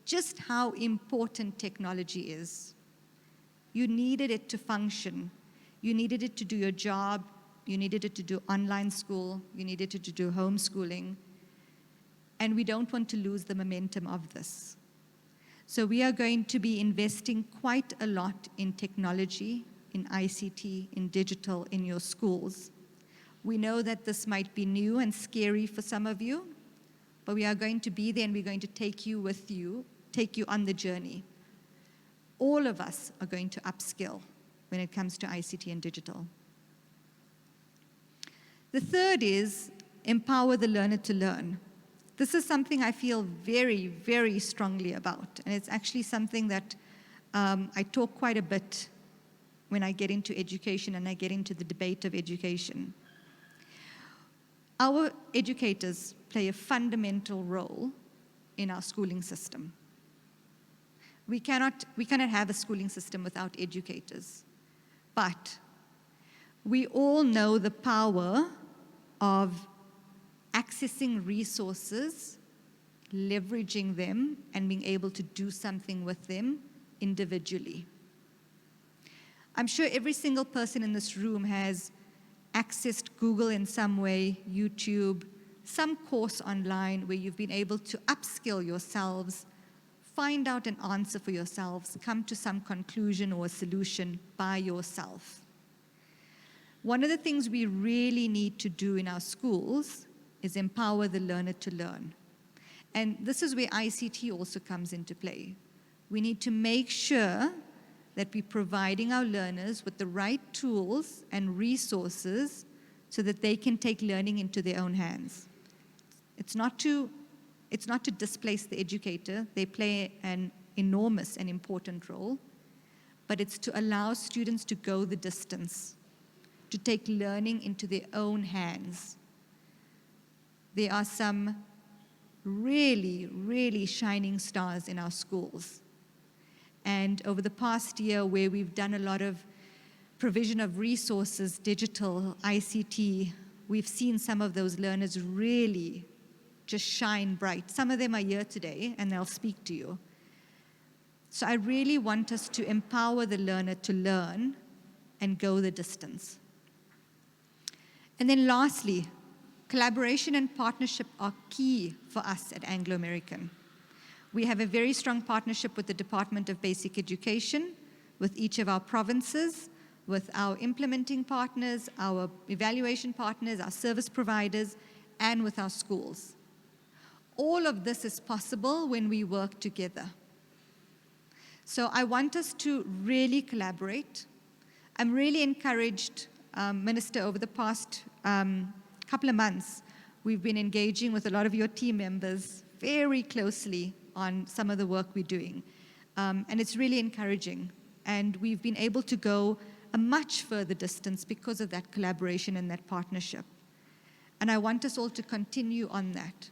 just how important technology is. You needed it to function. You needed it to do your job. You needed it to do online school. You needed it to do homeschooling. And we don't want to lose the momentum of this. So we are going to be investing quite a lot in technology, in ICT, in digital, in your schools. We know that this might be new and scary for some of you, but we are going to be there and we're going to take you with you, take you on the journey. All of us are going to upskill when it comes to ICT and digital. The third is empower the learner to learn. This is something I feel very, very strongly about, and it's actually something that I talk quite a bit when I get into education and I get into the debate of education. Our educators play a fundamental role in our schooling system. We cannot have a schooling system without educators. But we all know the power of accessing resources, leveraging them, and being able to do something with them individually. I'm sure every single person in this room has accessed Google in some way, YouTube, some course online where you've been able to upskill yourselves, find out an answer for yourselves, come to some conclusion or a solution by yourself. One of the things we really need to do in our schools is empower the learner to learn. And this is where ICT also comes into play. We need to make sure that we're providing our learners with the right tools and resources so that they can take learning into their own hands. It's not to displace the educator. They play an enormous and important role, but it's to allow students to go the distance, to take learning into their own hands. There are some really, really shining stars in our schools. And over the past year, where we've done a lot of provision of resources, digital, ICT, we've seen some of those learners really just shine bright. Some of them are here today, and they'll speak to you. So I really want us to empower the learner to learn and go the distance. And then lastly, collaboration and partnership are key for us at Anglo American. We have a very strong partnership with the Department of Basic Education, with each of our provinces, with our implementing partners, our evaluation partners, our service providers, and with our schools. All of this is possible when we work together. So I want us to really collaborate. I'm really encouraged, Minister, over the past couple of months, we've been engaging with a lot of your team members very closely on some of the work we're doing. And it's really encouraging. And we've been able to go a much further distance because of that collaboration and that partnership. And I want us all to continue on that.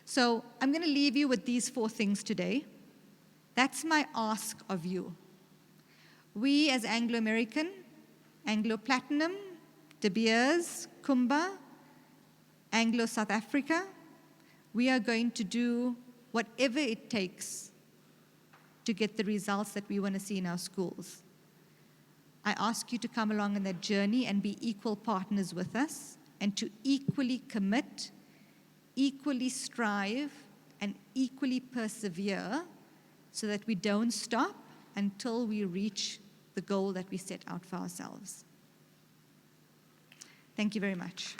So I'm going to leave you with these 4 things today. That's my ask of you. We as Anglo American, Anglo Platinum, De Beers, Kumba, Anglo South Africa, we are going to do whatever it takes to get the results that we want to see in our schools. I ask you to come along on that journey and be equal partners with us, and to equally commit, equally strive, and equally persevere so that we don't stop until we reach the goal that we set out for ourselves. Thank you very much.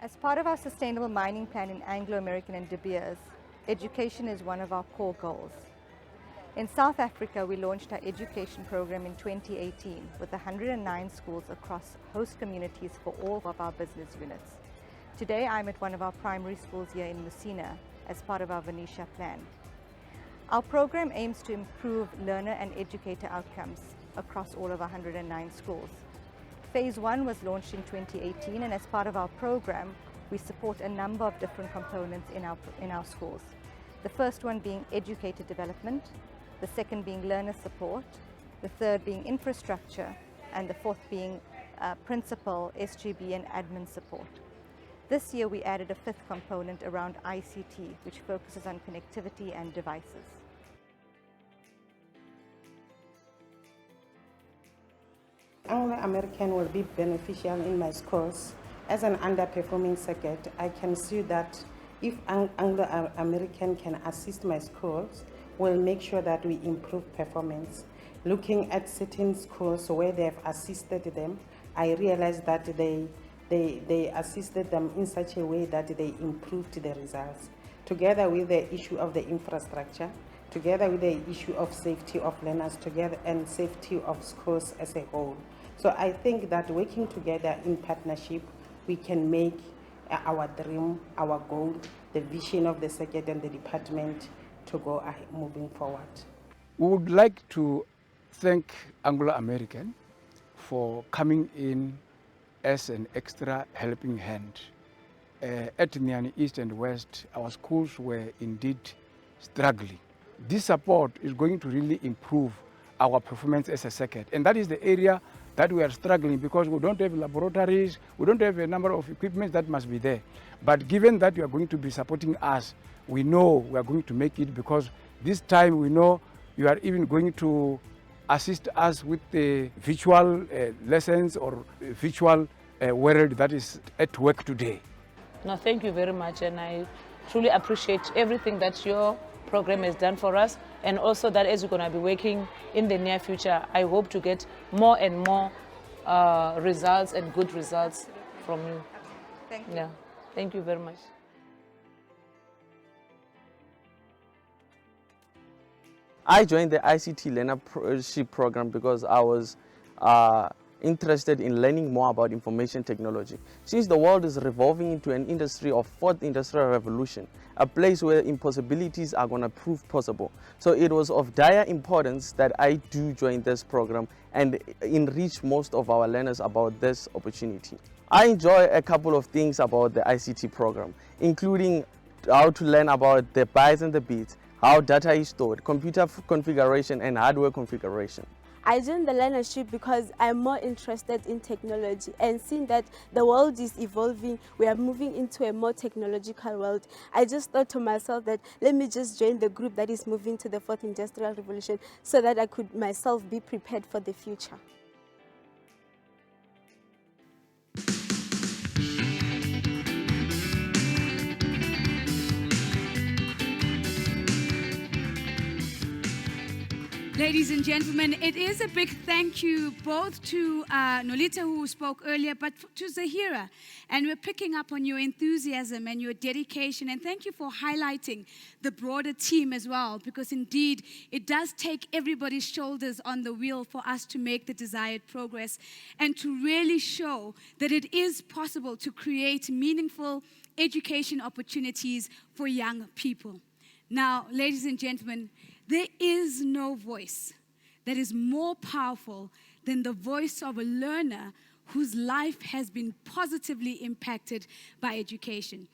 As part of our sustainable mining plan in Anglo American and De Beers, education is one of our core goals. In South Africa, we launched our education program in 2018 with 109 schools across host communities for all of our business units. Today, I'm at one of our primary schools here in Musina as part of our Venetia plan. Our program aims to improve learner and educator outcomes across all of our 109 schools. Phase 1 was launched in 2018, and as part of our program, we support a number of different components in our schools. The first one being educator development, the second being learner support, the third being infrastructure, and the fourth being principal, SGB, and admin support. This year we added a 5th component around ICT, which focuses on connectivity and devices. Anglo American will be beneficial in my schools as an underperforming circuit, I can see that if Anglo American can assist my schools, we'll make sure that we improve performance. Looking at certain schools where they have assisted them, I realized that they assisted them in such a way that they improved the results. Together with the issue of the infrastructure, together with the issue of safety of learners, together and safety of schools as a whole. So I think that working together in partnership, we can make our dream, our goal, the vision of the circuit and the department to go moving forward. We would like to thank Anglo American for coming in as an extra helping hand. At Niani East and West, our schools were indeed struggling. This support is going to really improve our performance as a circuit, and that is the area that we are struggling because we don't have laboratories, we don't have a number of equipment that must be there. But given that you are going to be supporting us, we know we are going to make it, because this time we know you are even going to assist us with the virtual lessons or virtual world that is at work today. No, thank you very much, and I truly appreciate everything that your program has done for us, and also that as we're going to be working in the near future, I hope to get more and more results and good results from you. Thank you. Yeah, thank you very much. I joined the ICT learnership program because I was interested in learning more about information technology. Since the world is revolving into an industry of fourth industrial revolution, a place where impossibilities are going to prove possible. So it was of dire importance that I do join this program and enrich most of our learners about this opportunity. I enjoy a couple of things about the ICT program, including how to learn about the bytes and the bits, how data is stored, computer configuration and hardware configuration. I joined the learnership because I'm more interested in technology, and seeing that the world is evolving, we are moving into a more technological world. I just thought to myself that let me just join the group that is moving to the fourth industrial revolution so that I could myself be prepared for the future. Ladies and gentlemen, it is a big thank you both to Nolita, who spoke earlier, but to Zahira. And we're picking up on your enthusiasm and your dedication. And thank you for highlighting the broader team as well, because indeed it does take everybody's shoulders on the wheel for us to make the desired progress and to really show that it is possible to create meaningful education opportunities for young people. Now, ladies and gentlemen, there is no voice that is more powerful than the voice of a learner whose life has been positively impacted by education.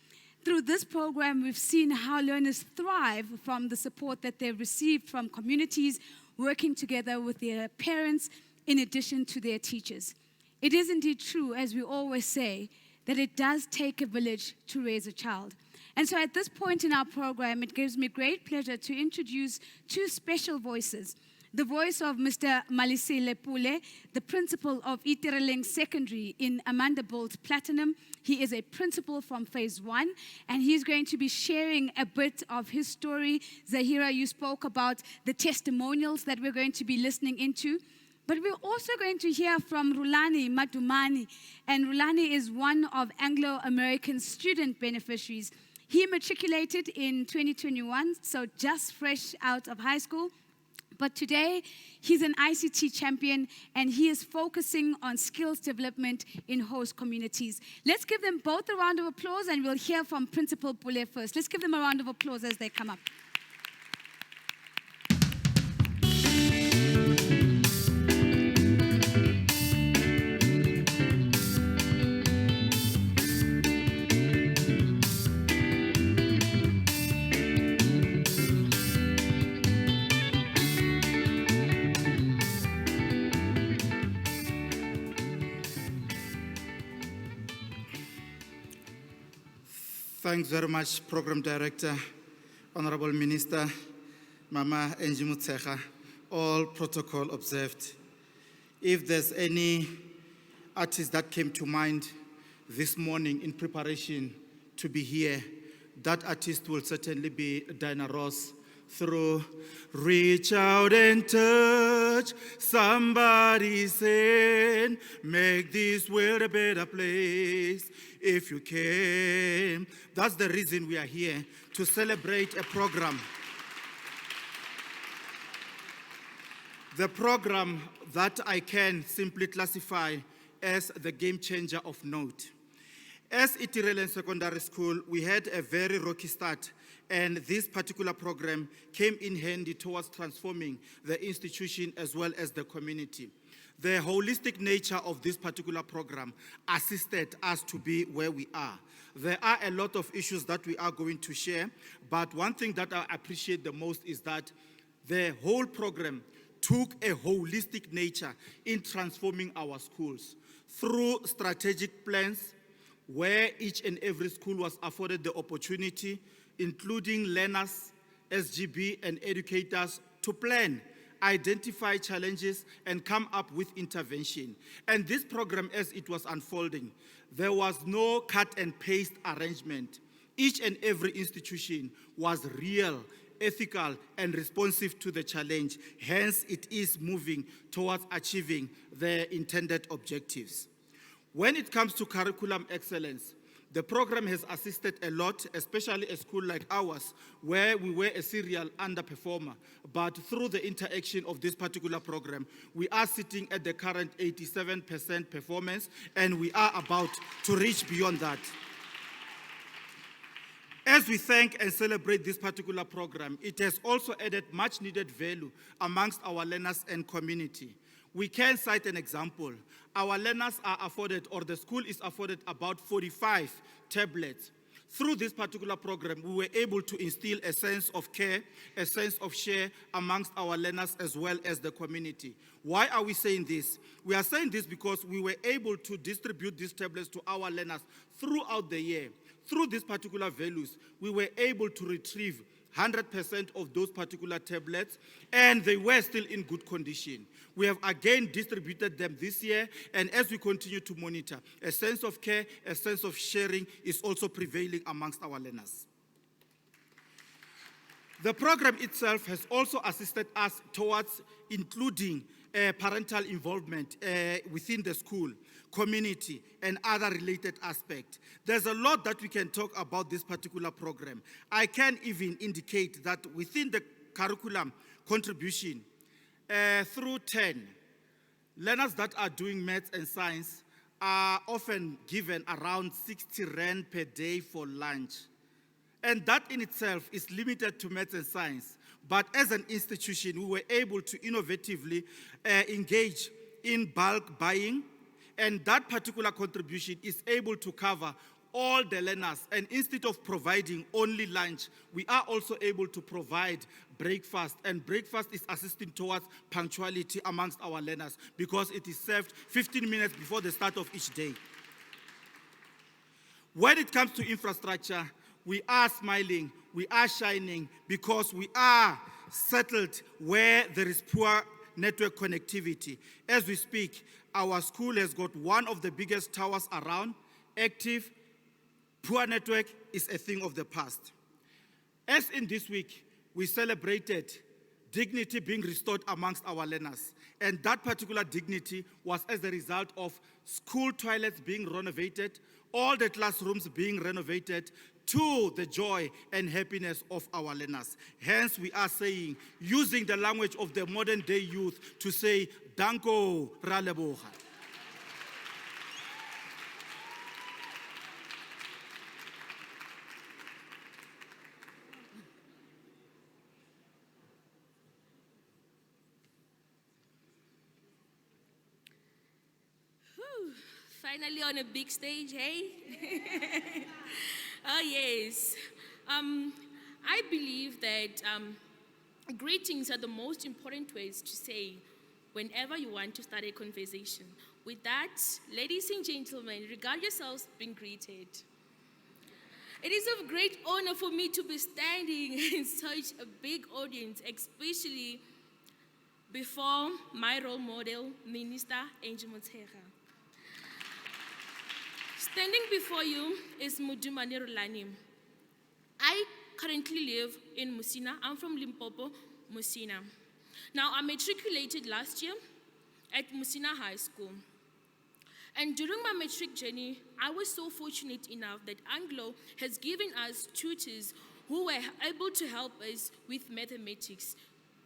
Through this program, we've seen how learners thrive from the support that they've received from communities, working together with their parents in addition to their teachers. It is indeed true, as we always say, that it does take a village to raise a child. And so at this point in our program, it gives me great pleasure to introduce two special voices. The voice of Mr. Malisile Pule, the principal of Itereleng Secondary in Amandelbult Platinum. He is a principal from Phase 1, and he's going to be sharing a bit of his story. Zahira, you spoke about the testimonials that we're going to be listening into. But we're also going to hear from Rulani Madumani, and Rulani is one of Anglo American student beneficiaries. He matriculated in 2021, so just fresh out of high school. But today, he's an ICT champion, and he is focusing on skills development in host communities. Let's give them both a round of applause, and we'll hear from Principal Pule first. Let's give them a round of applause as they come up. Thanks very much, Program Director, Honorable Minister, Mama Angie Mutsecha, all protocol observed. If there's any artist that came to mind, this morning in preparation to be here. That artist will certainly be Diana Ross through Reach Out and Touch Somebody's Hand, make this world a better place if you can. That's the reason we are here, to celebrate a program. The program that I can simply classify as the game changer of note. As Itirelen Secondary School, we had a very rocky start, and this particular program came in handy towards transforming the institution as well as the community. The holistic nature of this particular program assisted us to be where we are. There are a lot of issues that we are going to share, but one thing that I appreciate the most is that the whole program took a holistic nature in transforming our schools through strategic plans where each and every school was afforded the opportunity, including learners, SGB, and educators, to plan, identify challenges, and come up with intervention. And this program, as it was unfolding, there was no cut and paste arrangement. Each and every institution was real, ethical, and responsive to the challenge. Hence, it is moving towards achieving the intended objectives. When it comes to curriculum excellence, the program has assisted a lot, especially a school like ours, where we were a serial underperformer. But through the interaction of this particular program, we are sitting at the current 87% performance, and we are about to reach beyond that. As we thank and celebrate this particular program, it has also added much needed value amongst our learners and community. We can cite an example. Our learners are afforded, or the school is afforded, about 45 tablets. Through this particular program, we were able to instill a sense of care, a sense of share amongst our learners as well as the community. Why are we saying this? We are saying this because we were able to distribute these tablets to our learners throughout the year. Through these particular values, we were able to retrieve 100% of those particular tablets, and they were still in good condition. We have again distributed them this year, and as we continue to monitor, a sense of care, a sense of sharing is also prevailing amongst our learners. The program itself has also assisted us towards including parental involvement within the school, community, and other related aspects. There's a lot that we can talk about this particular program. I can even indicate that within the curriculum contribution, through 10, learners that are doing maths and science are often given around 60 Rand per day for lunch. And that in itself is limited to maths and science. But as an institution, we were able to innovatively engage in bulk buying, and that particular contribution is able to cover all the learners. And instead of providing only lunch, we are also able to provide breakfast, and breakfast is assisting towards punctuality amongst our learners because it is served 15 minutes before the start of each day. When it comes to infrastructure, we are smiling, we are shining, because we are settled where there is poor network connectivity. As we speak, our school has got one of the biggest towers around, active. Poor network is a thing of the past. As in this week, we celebrated dignity being restored amongst our learners. And that particular dignity was as a result of school toilets being renovated, all the classrooms being renovated, to the joy and happiness of our learners. Hence, we are saying, using the language of the modern day youth, to say, Danko ra leboga. Finally on a big stage, hey? Oh, yes. I believe that greetings are the most important ways to say whenever you want to start a conversation. With that, ladies and gentlemen, regard yourselves being greeted. It is of great honor for me to be standing in such a big audience, especially before my role model, Minister Angelo American. Standing before you is Mudumani Rulani. I currently live in Musina. I'm from Limpopo, Musina. Now, I matriculated last year at Musina High School. And during my matric journey, I was so fortunate enough that Anglo has given us tutors who were able to help us with mathematics.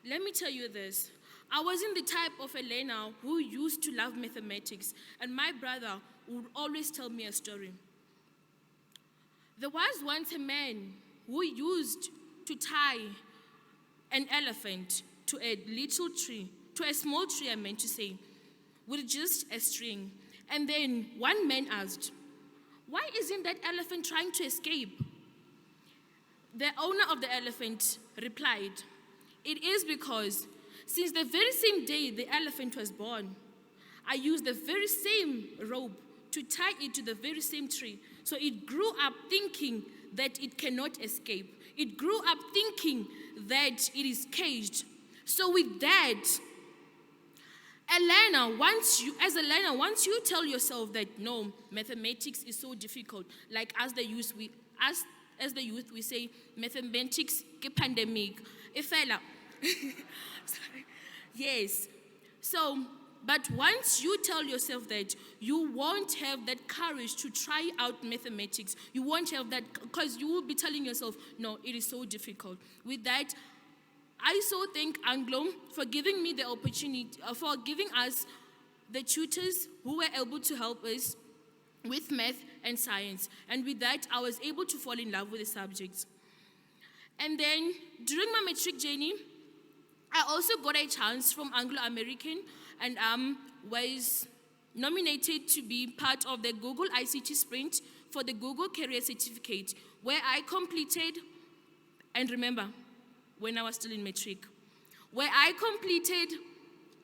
Let me tell you this. I wasn't the type of a learner who used to love mathematics, and my brother would always tell me a story. There was once a man who used to tie an elephant to a little tree, to a small tree, I meant to say, with just a string. And then one man asked, "Why isn't that elephant trying to escape?" The owner of the elephant replied, "It is because since the very same day the elephant was born, I used the very same rope to tie it to the very same tree. So it grew up thinking that it cannot escape. It grew up thinking that it is caged. So with that, as a learner, once you tell yourself that no, mathematics is so difficult, like as the youth we say, mathematics ke pandemic. Ifela. Sorry. Yes. So, but once you tell yourself that, you won't have that courage to try out mathematics. You won't have that, because you will be telling yourself, no, it is so difficult. With that, I so thank Anglo for giving me the opportunity, for giving us the tutors who were able to help us with math and science. And with that, I was able to fall in love with the subjects. And then, during my matric journey, I also got a chance from Anglo American and was nominated to be part of the Google ICT Sprint for the Google Career Certificate, where I completed, and remember, when I was still in matric, where I completed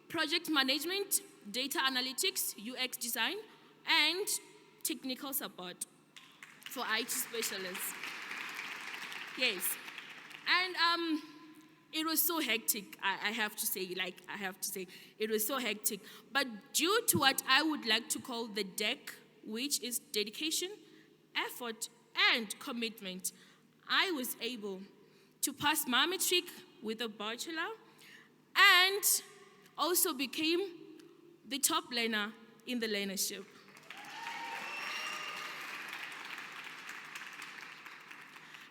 project management, data analytics, UX design, and technical support for IT specialists. Yes. And it was so hectic, I have to say, it was so hectic. But due to what I would like to call the DEC, which is dedication, effort, and commitment, I was able to pass my matric with a bachelor and also became the top learner in the learnership.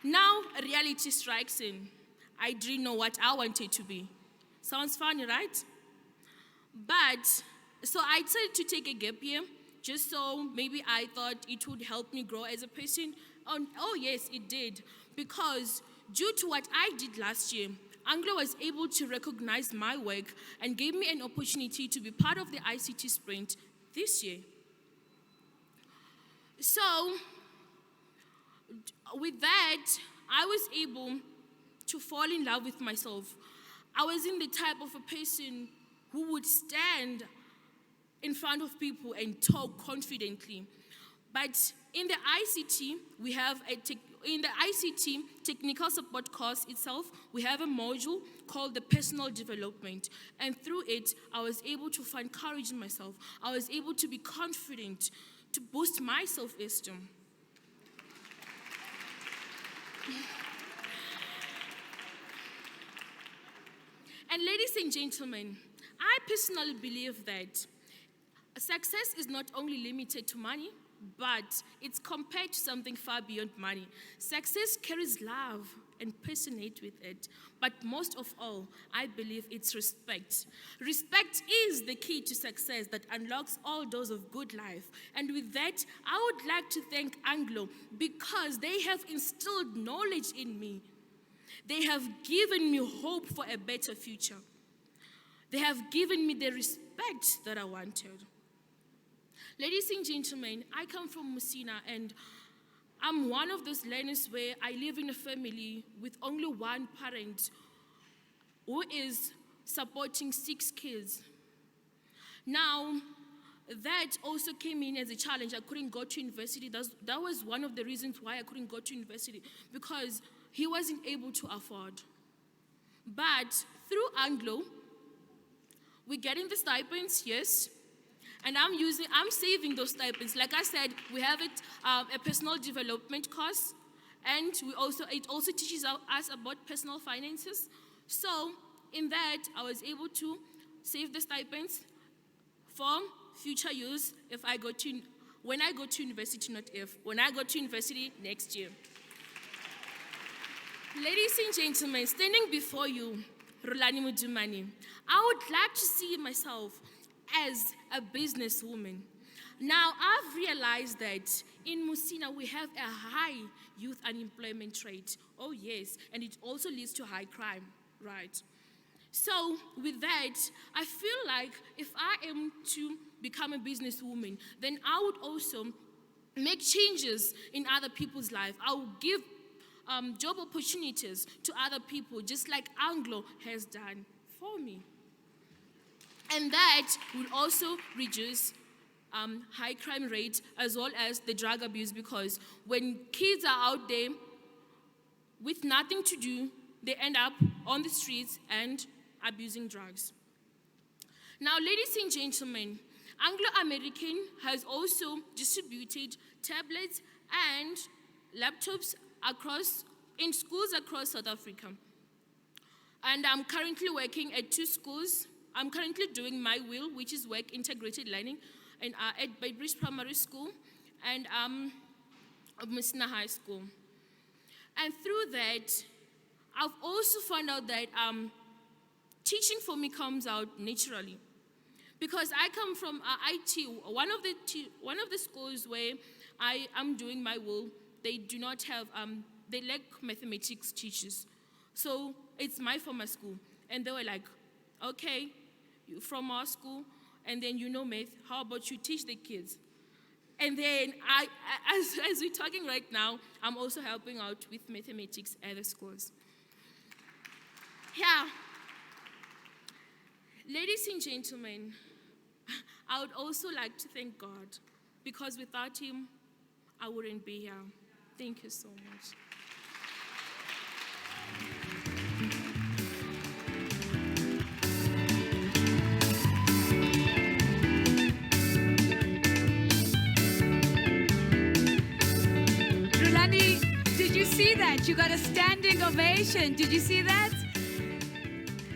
Now, reality strikes in. I didn't know what I wanted to be. Sounds funny, right? But, so I decided to take a gap year, just so maybe I thought it would help me grow as a person. Oh yes, it did. Because due to what I did last year, Anglo was able to recognize my work and gave me an opportunity to be part of the ICT Sprint this year. So, with that, I was able to fall in love with myself. I wasn't the type of a person who would stand in front of people and talk confidently. But in the ICT, we have in the ICT technical support course itself, we have a module called the personal development. And through it, I was able to find courage in myself. I was able to be confident, to boost my self-esteem. And ladies and gentlemen, I personally believe that success is not only limited to money, but it's compared to something far beyond money. Success carries love and personate with it. But most of all, I believe it's respect. Respect is the key to success that unlocks all doors of good life. And with that, I would like to thank Anglo because they have instilled knowledge in me. They have given me hope for a better future. They have given me the respect that I wanted. Ladies and gentlemen, I come from Musina, and I'm one of those learners where I live in a family with only one parent who is supporting 6 kids. Now, that also came in as a challenge. I couldn't go to university. That was one of the reasons why I couldn't go to university, because he wasn't able to afford. But through Anglo, we're getting the stipends, yes. And I'm saving those stipends. Like I said, we have it, a personal development course, and it also teaches us about personal finances. So in that, I was able to save the stipends for future use when I go to university, when I go to university next year. Ladies and gentlemen, standing before you, Rulani Mudumani, I would like to see myself as a businesswoman. Now, I've realized that in Musina, we have a high youth unemployment rate. Oh yes, and it also leads to high crime, right? So with that, I feel like if I am to become a businesswoman, then I would also make changes in other people's lives. I will give job opportunities to other people, just like Anglo has done for me. And that will also reduce high crime rate as well as the drug abuse, because when kids are out there with nothing to do, they end up on the streets and abusing drugs. Now, ladies and gentlemen, Anglo American has also distributed tablets and laptops in schools across South Africa. And I'm currently working at 2 schools. I'm currently doing my will, which is work integrated learning, and at Beitbridge Primary School and Musina High School. And through that, I've also found out that teaching for me comes out naturally, because I come from IT. One of the schools where I am doing my will, they do not have, they lack mathematics teachers. So it's my former school, and they were like, okay, you from our school, and then you know math, how about you teach the kids? And then as we're talking right now, I'm also helping out with mathematics at the schools. Yeah. Ladies and gentlemen, I would also like to thank God, because without him, I wouldn't be here. Thank you so much. Rulani, did you see that? You got a standing ovation. Did you see that?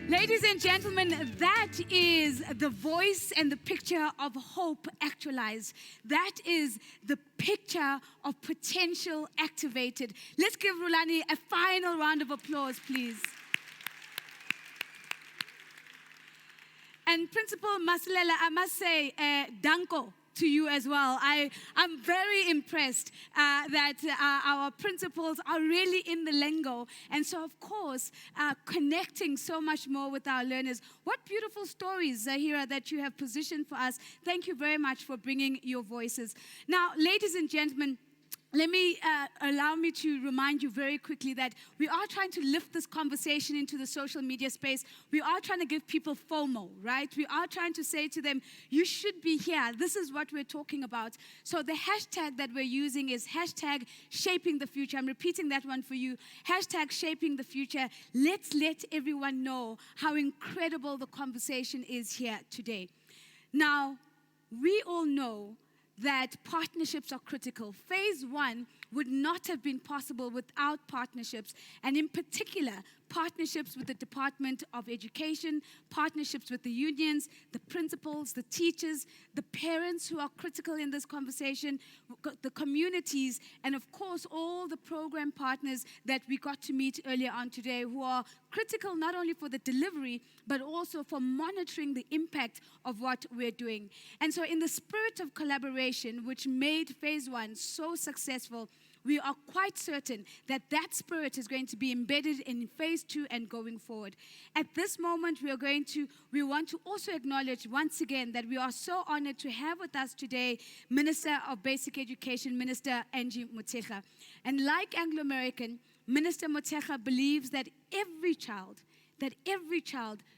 Ladies and gentlemen, that is the voice and the picture of hope actualized. That is the picture of potential activated. Let's give Rulani a final round of applause, please. And Principal Masilela, I must say, danko to you as well. I'm very impressed that our principals are really in the lingo. And so, of course, connecting so much more with our learners. What beautiful stories, Zahira, that you have positioned for us. Thank you very much for bringing your voices. Now, ladies and gentlemen, allow me to remind you very quickly that we are trying to lift this conversation into the social media space. We are trying to give people FOMO, right? We are trying to say to them, you should be here. This is what we're talking about. So the hashtag that we're using is hashtag shaping the future. I'm repeating that one for you. Hashtag shaping the future. Let's let everyone know how incredible the conversation is here today. Now, we all know that partnerships are critical. Phase 1 would not have been possible without partnerships, and in particular, partnerships with the Department of Education, partnerships with the unions, the principals, the teachers, the parents who are critical in this conversation, the communities, and of course, all the program partners that we got to meet earlier on today, who are critical not only for the delivery, but also for monitoring the impact of what we're doing. And so in the spirit of collaboration, which made Phase 1 so successful, we are quite certain that that spirit is going to be embedded in Phase 2 and going forward. At this moment, we want to also acknowledge once again that we are so honored to have with us today Minister of Basic Education, Minister Angie Motshekga. And like Anglo American, Minister Motshekga believes that every child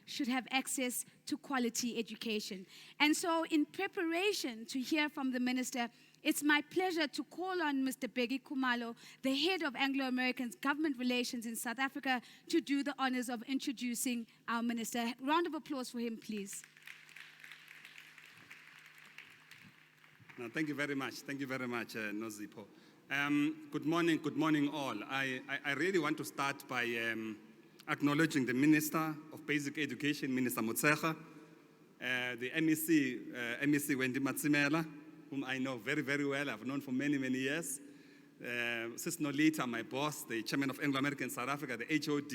should have access to quality education. And so in preparation to hear from the Minister, it's my pleasure to call on Mr. Bheki Khumalo, the head of Anglo American's Government Relations in South Africa, to do the honors of introducing our minister. Round of applause for him, please. No, thank you very much. Thank you very much, Nozipho. Good morning all. I really want to start by acknowledging the Minister of Basic Education, Minister Motshekga, the MEC Wendy Matsimela, whom I know very, very well. I've known for many, many years. Sis Nolita, my boss, the chairman of Anglo American South Africa, the HOD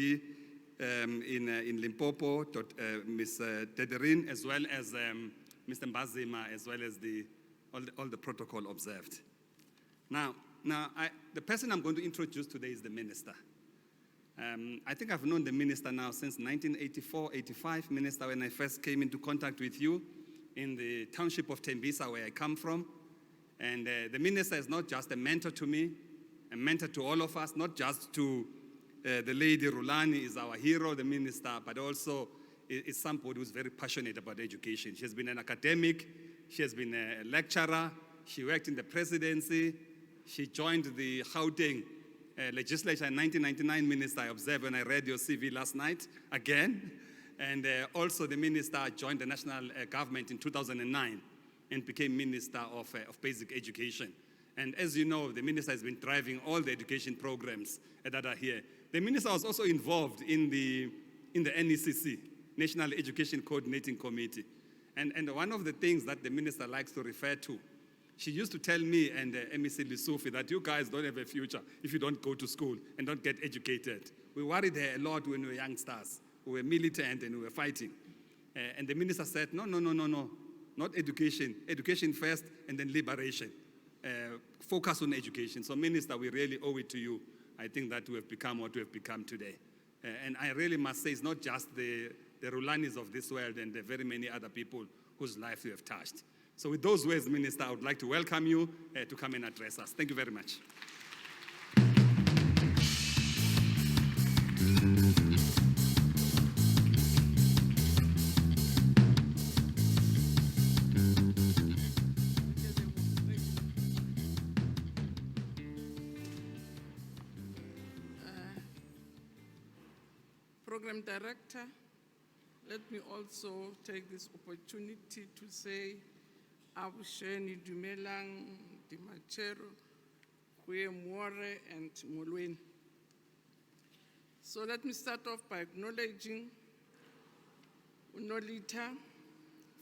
in Limpopo, Ms. Dederin, as well as Mr. Mbazima, as well as all the protocol observed. Now the person I'm going to introduce today is the minister. I think I've known the minister now since 1984, 85, minister, when I first came into contact with you in the township of Tembisa, where I come from. And the minister is not just a mentor to me, a mentor to all of us, not just to the lady Rulani is our hero, the minister, but also is somebody who's very passionate about education. She has been an academic, she has been a lecturer, she worked in the presidency, she joined the Gauteng legislature in 1999, minister, I observed when I read your CV last night, again. And also the minister joined the national government in 2009 and became Minister of Basic Education. And as you know, the minister has been driving all the education programs that are here. The minister was also involved in the NECC, National Education Coordinating Committee. And one of the things that the minister likes to refer to, she used to tell me and MEC Lisufi that you guys don't have a future if you don't go to school and don't get educated. We worried her a lot when we were youngsters. We were militant and we were fighting. And the minister said, no, not education. Education first and then liberation. Focus on education. So minister, we really owe it to you. I think that we have become what we have become today. And I really must say it's not just the Rulanis of this world and the very many other people whose lives you have touched. So with those words, Minister, I would like to welcome you to come and address us. Thank you very much. Program Director, let me also take this opportunity to say Abusheni Dumelang, Dimachero, Huemore, and Molweni. So let me start off by acknowledging Nolita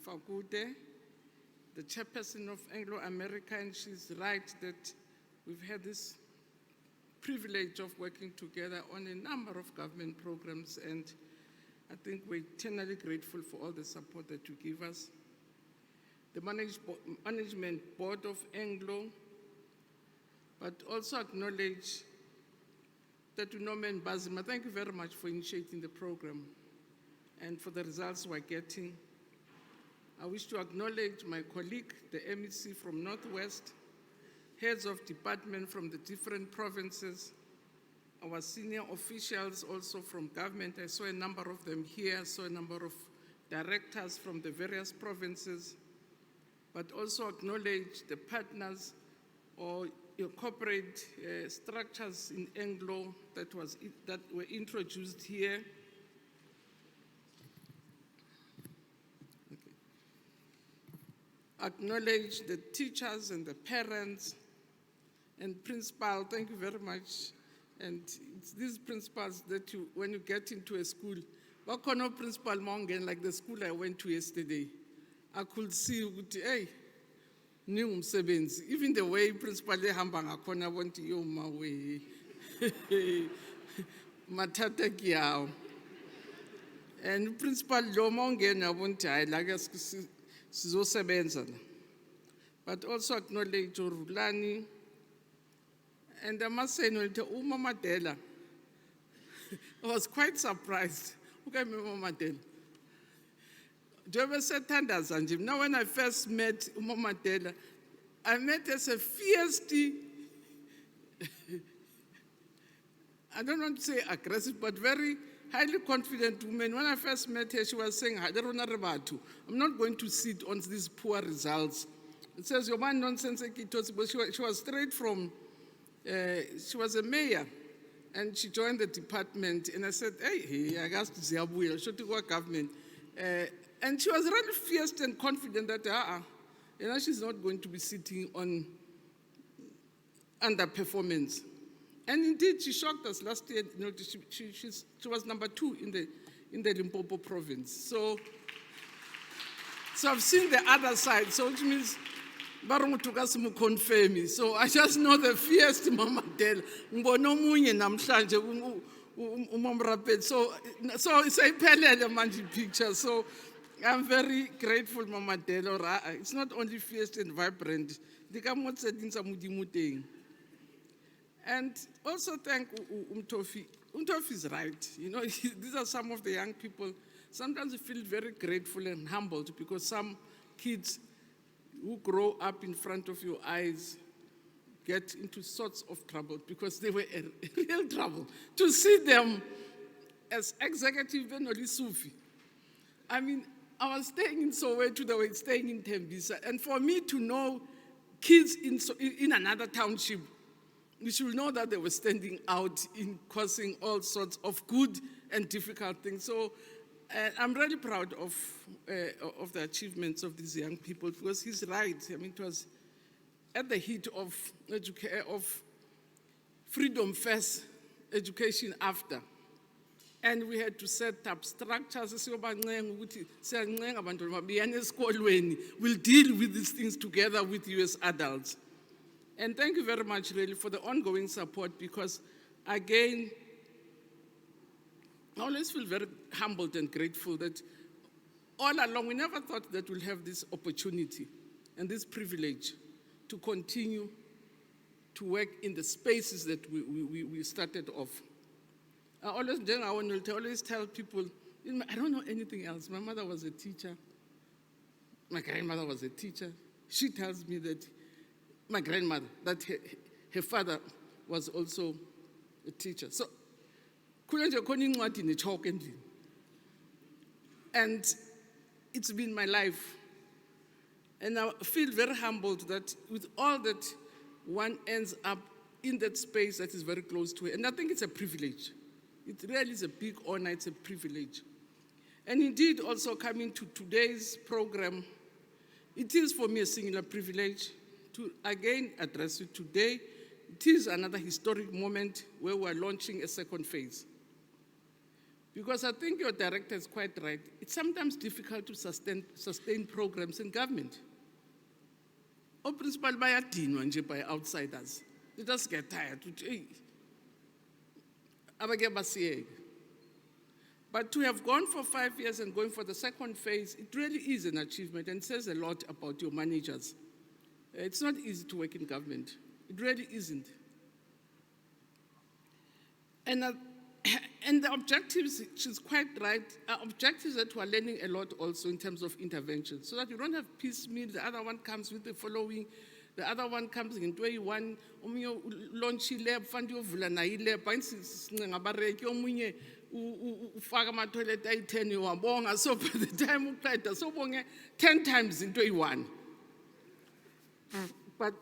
Fakude, the chairperson of Anglo American, and she's right that we've had this privilege of working together on a number of government programs, and I think we're eternally grateful for all the support that you give us. The management board of Anglo, but also acknowledge that Norman Bazima, thank you very much for initiating the program and for the results we're getting. I wish to acknowledge my colleague, the MEC from Northwest, heads of department from the different provinces, our senior officials also from government. I saw a number of them here. I saw a number of directors from the various provinces, but also acknowledge the partners or your corporate structures in Anglo that were introduced here. Okay. Acknowledge the teachers and the parents and principal, thank you very much. And it's these principals that you, when you get into a school, Bakono principal Mongen, like the school I went to yesterday, I could see, hey, new umsebenzi. Even the way principal hambanga kona want you my way. Matata kiao. And principal Lomongen I want I like us sizosebenza. But also acknowledge Rulani. And I must say, Uma Mandela, I was quite surprised. Okay, Uma Mandela. Do you ever say Tanda Zanjim? Now, when I first met Uma Mandela, I met as a feisty, I don't want to say aggressive, but very highly confident woman. When I first met her, she was saying, I'm not going to sit on these poor results. It says, your man nonsense, but she was straight from, she was a mayor, and she joined the department, and I said, hey, I got to Ziabuya, should to work government. And she was really fierce and confident that, she's not going to be sitting on underperformance. And indeed, she shocked us last year. She was number 2 in the Limpopo province. So I've seen the other side, so which means confirm. So I just know the fierce Mama Del. So it's a parallel manji picture. So I'm very grateful, Mama Del. It's not only fierce and vibrant. And also thank Umtofi. Umtofi is right. These are some of the young people. Sometimes you feel very grateful and humbled because some kids who grow up in front of your eyes get into sorts of trouble because they were in real trouble. To see them as executive and only Sufi. I mean, I was staying in Soweto, they were staying in Tembisa, and for me to know kids in another township, we should know that they were standing out in causing all sorts of good and difficult things. So I'm really proud of the achievements of these young people because he's right. I mean, it was at the heat of freedom first, education after. And we had to set up structures. We'll deal with these things together with you as adults. And thank you very much, really, for the ongoing support because, again, I always feel very humbled and grateful that all along we never thought that we'll have this opportunity and this privilege to continue to work in the spaces that we started off. I always tell people, I don't know anything else. My mother was a teacher. My grandmother was a teacher. She tells me that my grandmother, that her father was also a teacher. So, and it's been my life. And I feel very humbled that with all that, one ends up in that space that is very close to it. And I think it's a privilege. It really is a big honor, it's a privilege. And indeed, also coming to today's program, it is for me a singular privilege to again address you today. It is another historic moment where we're launching a second phase. Because I think your director is quite right. It's sometimes difficult to sustain programs in government. Or principal by outsiders. They just get tired. But to have gone for 5 years and going for the second phase, it really is an achievement and says a lot about your managers. It's not easy to work in government. It really isn't. And the objectives, she's quite right, are objectives that we're learning a lot also in terms of intervention, so that you don't have piecemeal, the other one comes with the following, the other one comes in 21, launch lab, fund your vulana lab, ufaka ama-toilet ayi-10 wabonga, so by the time uqeda so bonge 10 times in 21. But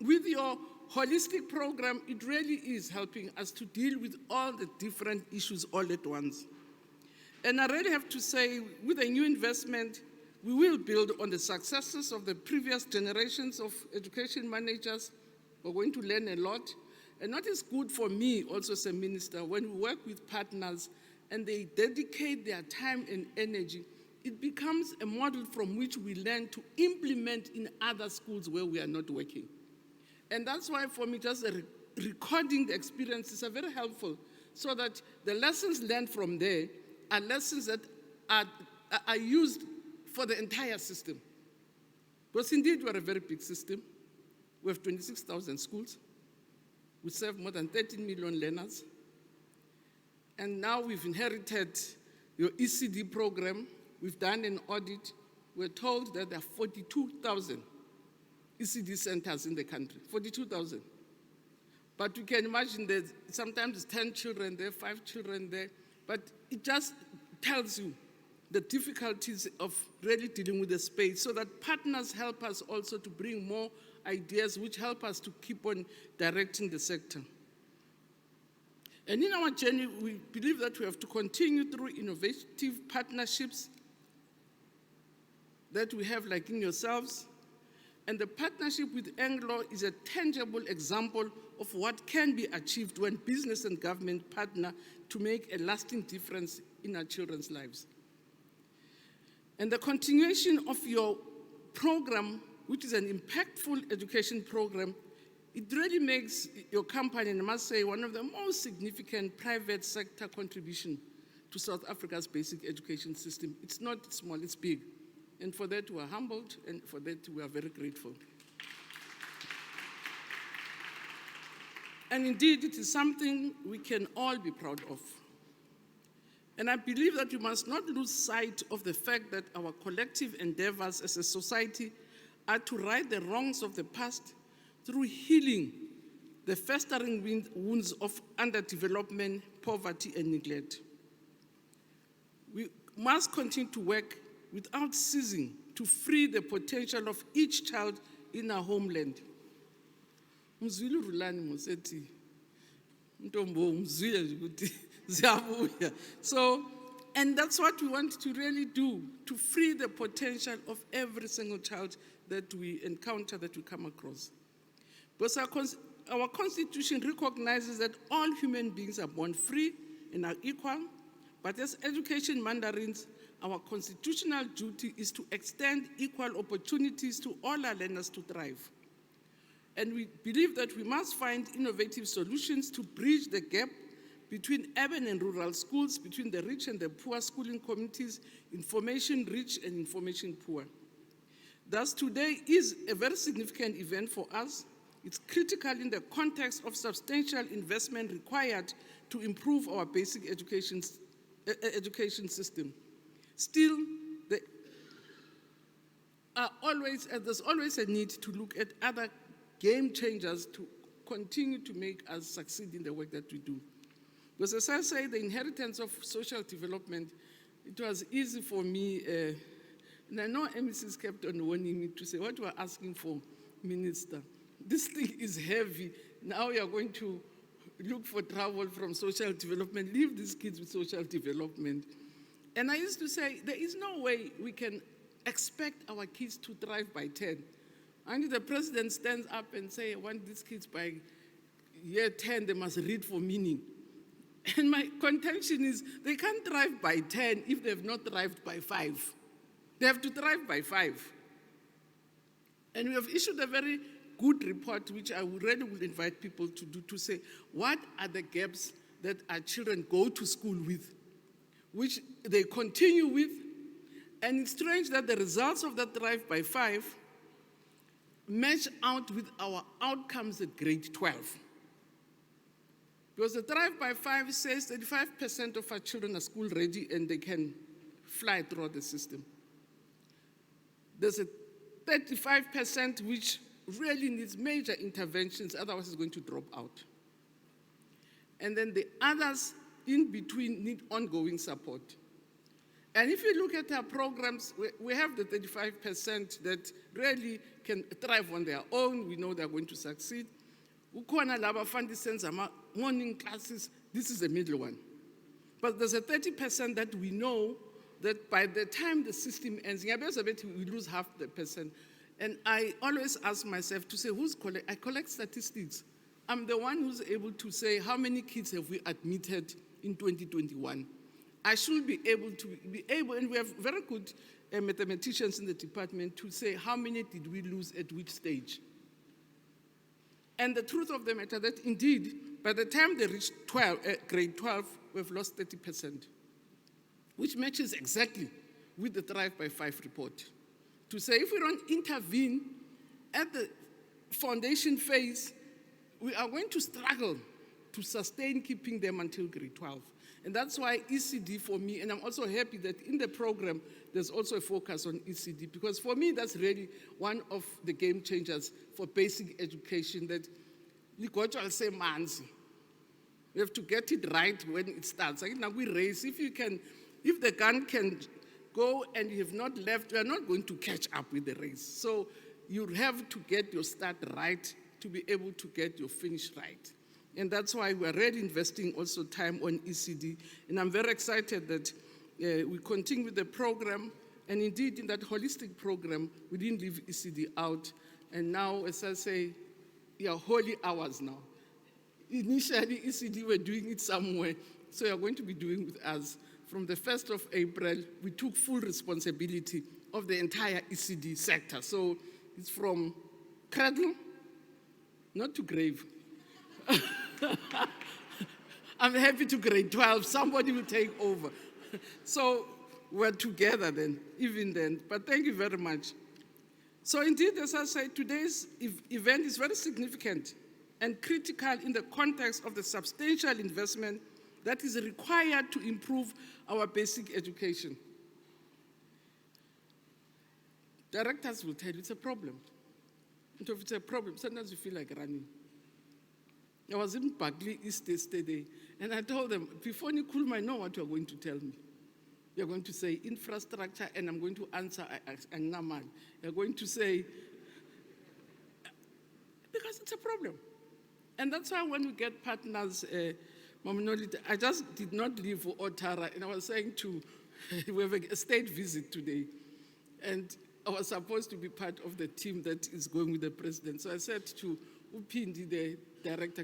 with your holistic program, it really is helping us to deal with all the different issues all at once. And I really have to say, with a new investment, we will build on the successes of the previous generations of education managers. We're going to learn a lot. And what is good for me also as a minister, when we work with partners and they dedicate their time and energy, it becomes a model from which we learn to implement in other schools where we are not working. And that's why for me, just recording the experiences are very helpful, so that the lessons learned from there are lessons that are used for the entire system. Because indeed, we're a very big system. We have 26,000 schools. We serve more than 13 million learners. And now we've inherited your ECD program. We've done an audit. We're told that there are 42,000 ECD centers in the country, 42,000. But you can imagine that sometimes it's 10 children there, 5 children there, but it just tells you the difficulties of really dealing with the space, so that partners help us also to bring more ideas which help us to keep on directing the sector. And in our journey, we believe that we have to continue through innovative partnerships that we have, like in yourselves, And the partnership with Anglo is a tangible example of what can be achieved when business and government partner to make a lasting difference in our children's lives. And the continuation of your program, which is an impactful education program, it really makes your company, and I must say, one of the most significant private sector contribution to South Africa's basic education system. It's not small, it's big. And for that, we are humbled, and for that, we are very grateful. And indeed, it is something we can all be proud of. And I believe that we must not lose sight of the fact that our collective endeavors as a society are to right the wrongs of the past through healing the festering wounds of underdevelopment, poverty, and neglect. We must continue to work without ceasing to free the potential of each child in our homeland. Mzwili Rulani Mosetti, Ntombo, mzwile ukuthi ziyabuya. So, and that's what we want to really do, to free the potential of every single child that we encounter, that we come across. Because our Constitution recognizes that all human beings are born free and are equal, but as education mandarins, our constitutional duty is to extend equal opportunities to all our learners to thrive. And we believe that we must find innovative solutions to bridge the gap between urban and rural schools, between the rich and the poor schooling communities, information rich and information poor. Thus, today is a very significant event for us. It's critical in the context of substantial investment required to improve our basic education system. Still, there's always a need to look at other game changers to continue to make us succeed in the work that we do. Because as I say, the inheritance of social development, it was easy for me, and I know MECs kept on warning me to say, what we're asking for, Minister, this thing is heavy. Now you're going to look for trouble from social development, leave these kids with social development. And I used to say, there is no way we can expect our kids to thrive by 10. And the president stands up and says, I want these kids by year 10, they must read for meaning. And my contention is, they can't thrive by 10 if they've not thrived by 5. They have to thrive by 5. And we have issued a very good report, which I really would invite people to do, to say, what are the gaps that our children go to school with, which they continue with? And it's strange that the results of that Thrive by 5 match out with our outcomes at grade 12. Because the Thrive by 5 says that 5% of our children are school ready and they can fly throughout the system. There's a 35% which really needs major interventions, otherwise it's going to drop out. And then the others in between need ongoing support. And if you look at our programs, we have the 35% that really can thrive on their own. We know they're going to succeed. Ukhona laba fundi senza morning classes, this is the middle one. But there's a 30% that we know that by the time the system ends, we lose half the percent. And I always ask myself to say, I collect statistics. I'm the one who's able to say, how many kids have we admitted in 2021? I should be able, and we have very good mathematicians in the department to say, how many did we lose at which stage? And the truth of the matter that indeed, by the time they reach grade 12, we've lost 30%, which matches exactly with the Thrive by 5 report. To say if we don't intervene at the foundation phase, we are going to struggle to sustain keeping them until grade 12. And that's why ECD for me, and I'm also happy that in the program, there's also a focus on ECD, because for me, that's really one of the game changers for basic education, that I'll say manzi. We have to get it right when it starts. Now we race, if the gun can go and you have not left, you are not going to catch up with the race. So you have to get your start right to be able to get your finish right. And that's why we're really investing also time on ECD. And I'm very excited that we continue with the program. And indeed, in that holistic program, we didn't leave ECD out. And now, as I say, holy hours now. Initially, ECD were doing it somewhere, so you're going to be doing with us. From the 1st of April, we took full responsibility of the entire ECD sector. So it's from cradle, not to grave. I'm happy to grade 12. Somebody will take over. So we're together then, even then. But thank you very much. So indeed, as I said, today's event is very significant and critical in the context of the substantial investment that is required to improve our basic education. Directors will tell you it's a problem. And if it's a problem, sometimes you feel like running. I was in Bagley East yesterday, and I told them, before Nikulma, I know what you're going to tell me. You're going to say infrastructure, and I'm going to answer Angnaman. You're going to say, because it's a problem. And that's why when we get partners, I just did not leave for Otara, and I was saying we have a state visit today, and I was supposed to be part of the team that is going with the president. So I said to Upindi, the director,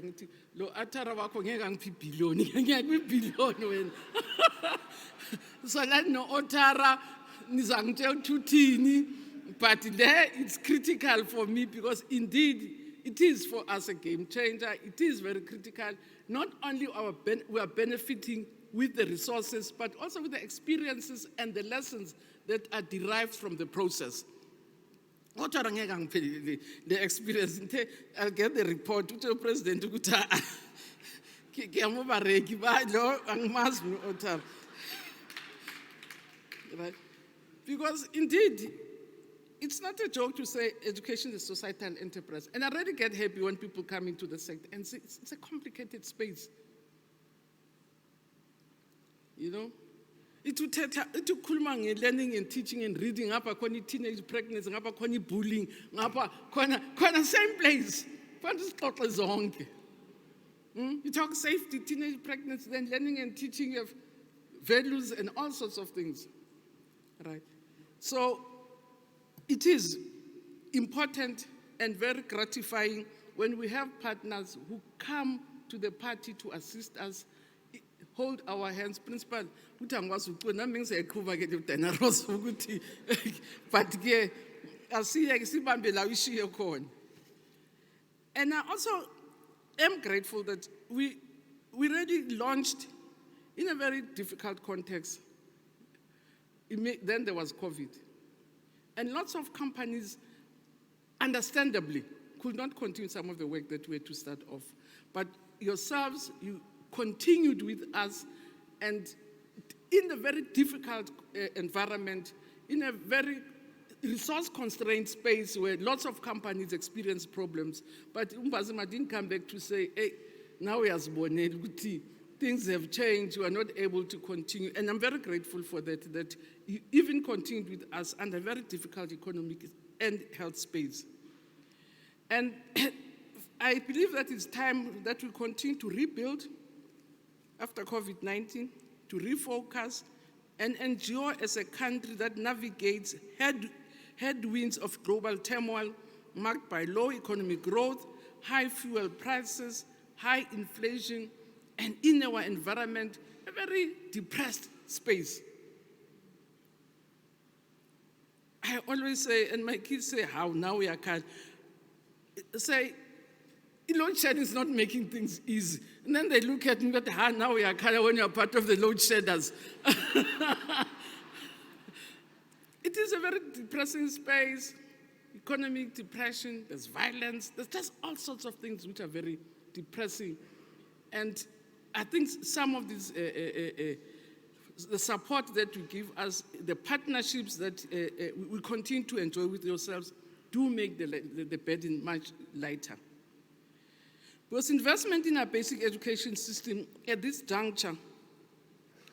lo Otara wako ngeke angiphi billion. So let no Otara nizangitshela uthini, but there it's critical for me because indeed it is for us a game changer. It is very critical. Not only we are benefiting with the resources, but also with the experiences and the lessons that are derived from the process. The experience, I'll get the report to the president. Right? Because indeed, it's not a joke to say education is a societal enterprise. And I really get happy when people come into the sector and say it's a complicated space. You know? It will learning and teaching and reading, teenage pregnancy, bullying, same place. You talk safety, teenage pregnancy, then learning and teaching of values and all sorts of things. Right? So it is important and very gratifying when we have partners who come to the party to assist us, hold our hands. Principal, but I and I also am grateful that we really launched in a very difficult context. Then there was COVID. And lots of companies, understandably, could not continue some of the work that we had to start off. But yourselves, you continued with us, and in a very difficult environment, in a very resource-constrained space where lots of companies experience problems. But Umbazima didn't come back to say, hey, now we are SciBono, things have changed, you are not able to continue. And I'm very grateful for that you even continued with us under a very difficult economic and health space. And I believe that it's time that we continue to rebuild after COVID-19, to refocus and endure as a country that navigates headwinds of global turmoil marked by low economic growth, high fuel prices, high inflation, and in our environment, a very depressed space. I always say, and my kids say, how now we are kind, say, load shedding is not making things easy. And then they look at me, but how now we are kind when you're part of the load shedders. It is a very depressing space, economic depression, there's violence, there's just all sorts of things which are very depressing. And I think some of these, the support that you give us, the partnerships that we continue to enjoy with yourselves, do make the burden much lighter. Because investment in our basic education system at this juncture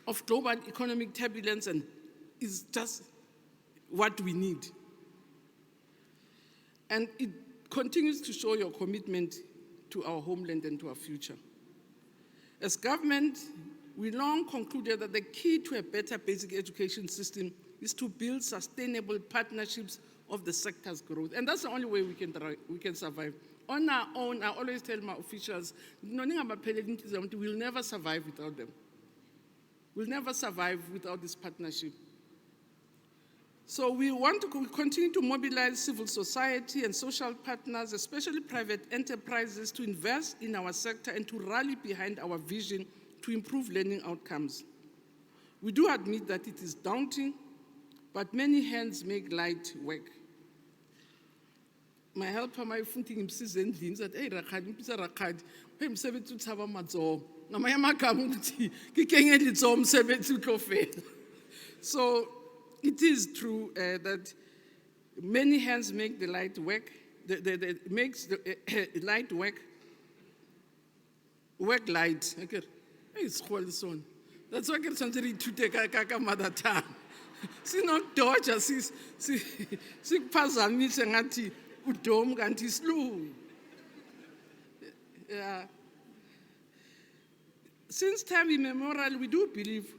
of global economic turbulence is just what we need. And it continues to show your commitment to our homeland and to our future. As government, we long concluded that the key to a better basic education system is to build sustainable partnerships of the sector's growth. And that's the only way we can survive. On our own, I always tell my officials, we'll never survive without them. We'll never survive without this partnership. So we want to continue to mobilize civil society and social partners, especially private enterprises, to invest in our sector and to rally behind our vision to improve learning outcomes. We do admit that it is daunting, but many hands make light work. My helper, my thinking, imsize endlini that hey Rakhadi, impisa Rakhadi, umsebenzi uthaba amadzomo. Ngamanye amagama ukuthi ngikenge lidzomo umsebenzi uhlofela. So it is true that many hands make the light work. Makes the light work. Work light. Okay. It's called son. That's why I get something to take a mother tongue. See not dodger, see phazamisa ngathi udom kanti slow. Yeah. Since time immemorial, we do believe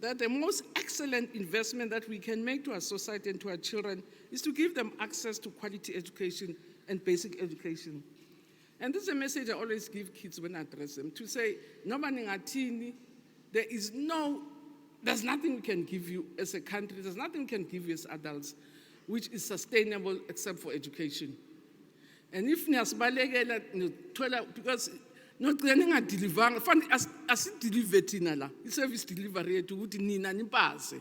that the most excellent investment that we can make to our society and to our children is to give them access to quality education and basic education. And this is a message I always give kids when I address them, to say, there's nothing we can give you as a country, there's nothing we can give you as adults, which is sustainable except for education. And if because not delivering, as it delivered service delivery to nina nipase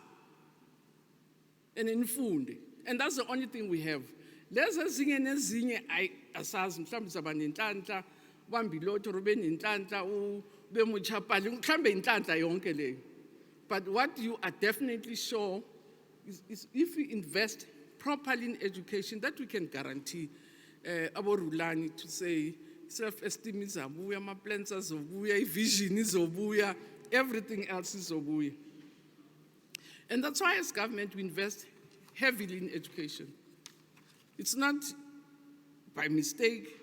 and infunde. And that's the only thing we have. There's a thing and a thing I assassin, some saban in Tanta, one below to Ruben in Tanta, Bemuchapal, Clambe in Tanta yonkele. But what you are definitely sure is if we invest properly in education, that we can guarantee our Rulani to say, self-esteem is abuya, my plans are abuya, vision is abuya, everything else is abuya. And that's why as government we invest heavily in education. It's not by mistake,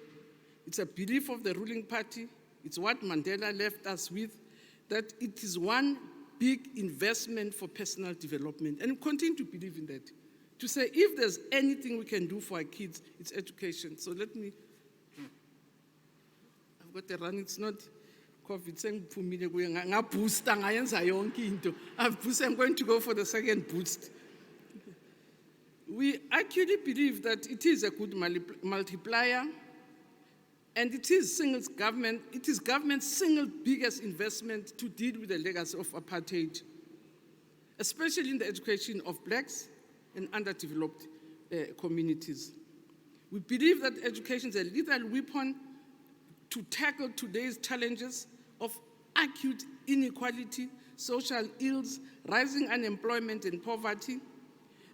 it's a belief of the ruling party, it's what Mandela left us with, that it is one big investment for personal development. And we continue to believe in that. To say if there's anything we can do for our kids, it's education. So let me, I've got a run, it's not COVID, I'm going to go for the second boost. We actually believe that it is a good multiplier, and it is government's single biggest investment to deal with the legacy of apartheid, especially in the education of blacks and underdeveloped communities. We believe that education is a lethal weapon to tackle today's challenges of acute inequality, social ills, rising unemployment and poverty.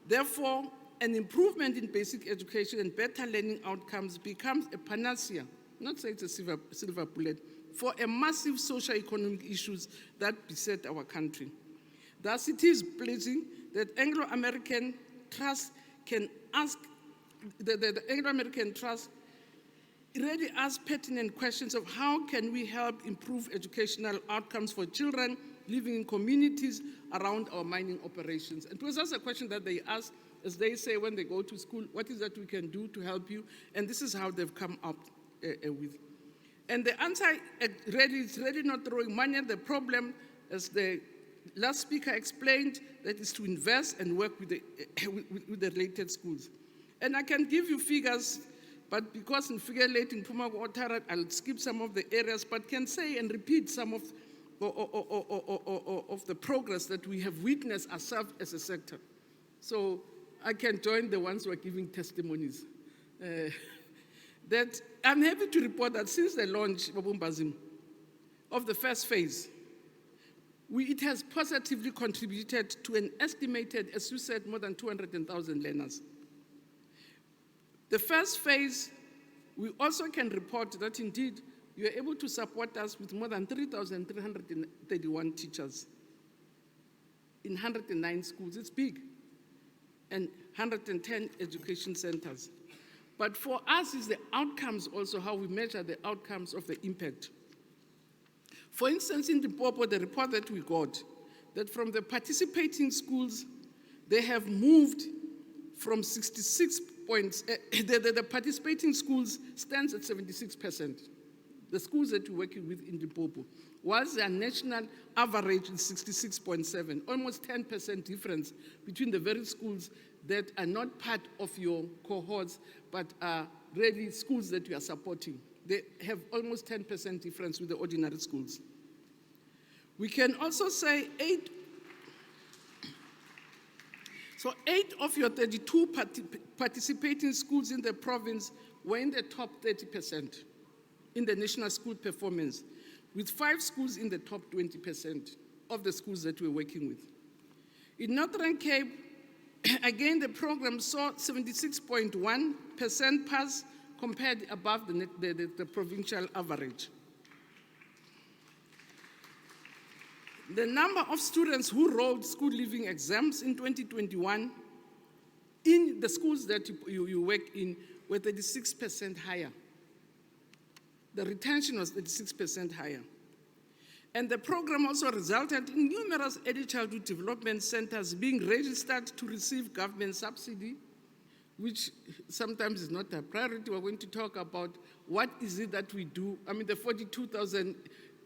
Therefore, an improvement in basic education and better learning outcomes becomes a panacea, not say it's a silver bullet, for a massive socio-economic issues that beset our country. Thus, it is pleasing that Anglo American Trust can ask, the Anglo American Trust really ask pertinent questions of how can we help improve educational outcomes for children living in communities around our mining operations. And it was also a question that they asked, as they say when they go to school, what is that we can do to help you? And this is how they've come up with. And the answer is really not throwing money at the problem, as the last speaker explained, that is to invest and work with the related schools. And I can give you figures, but because in figure late in Puma Water, I'll skip some of the areas, but can say and repeat some of the progress that we have witnessed ourselves as a sector. So I can join the ones who are giving testimonies. That I'm happy to report that since the launch of the first phase, it has positively contributed to an estimated, as you said, more than 200,000 learners. The first phase, we also can report that indeed you are able to support us with more than 3,331 teachers in 109 schools. It's big. And 110 education centers. But for us, it's the outcomes also, how we measure the outcomes of the impact. For instance, in Limpopo, the report that we got, that from the participating schools, they have moved from 66% points, the participating schools stands at 76%. The schools that we're working with in Limpopo, whilst their national average is 66.7, almost 10% difference between the very schools that are not part of your cohorts, but are really schools that you are supporting. They have almost 10% difference with the ordinary schools. We can also say 8 of your 32 participating schools in the province were in the top 30% in the national school performance, with 5 schools in the top 20% of the schools that we're working with. In Northern Cape, again, the program saw 76.1% pass, compared above the provincial average. The number of students who wrote school leaving exams in 2021 in the schools that you work in were 36% higher. The retention was 36% higher. And the program also resulted in numerous early childhood development centers being registered to receive government subsidy, which sometimes is not a priority. We're going to talk about what is it that we do. I mean, the 42,000,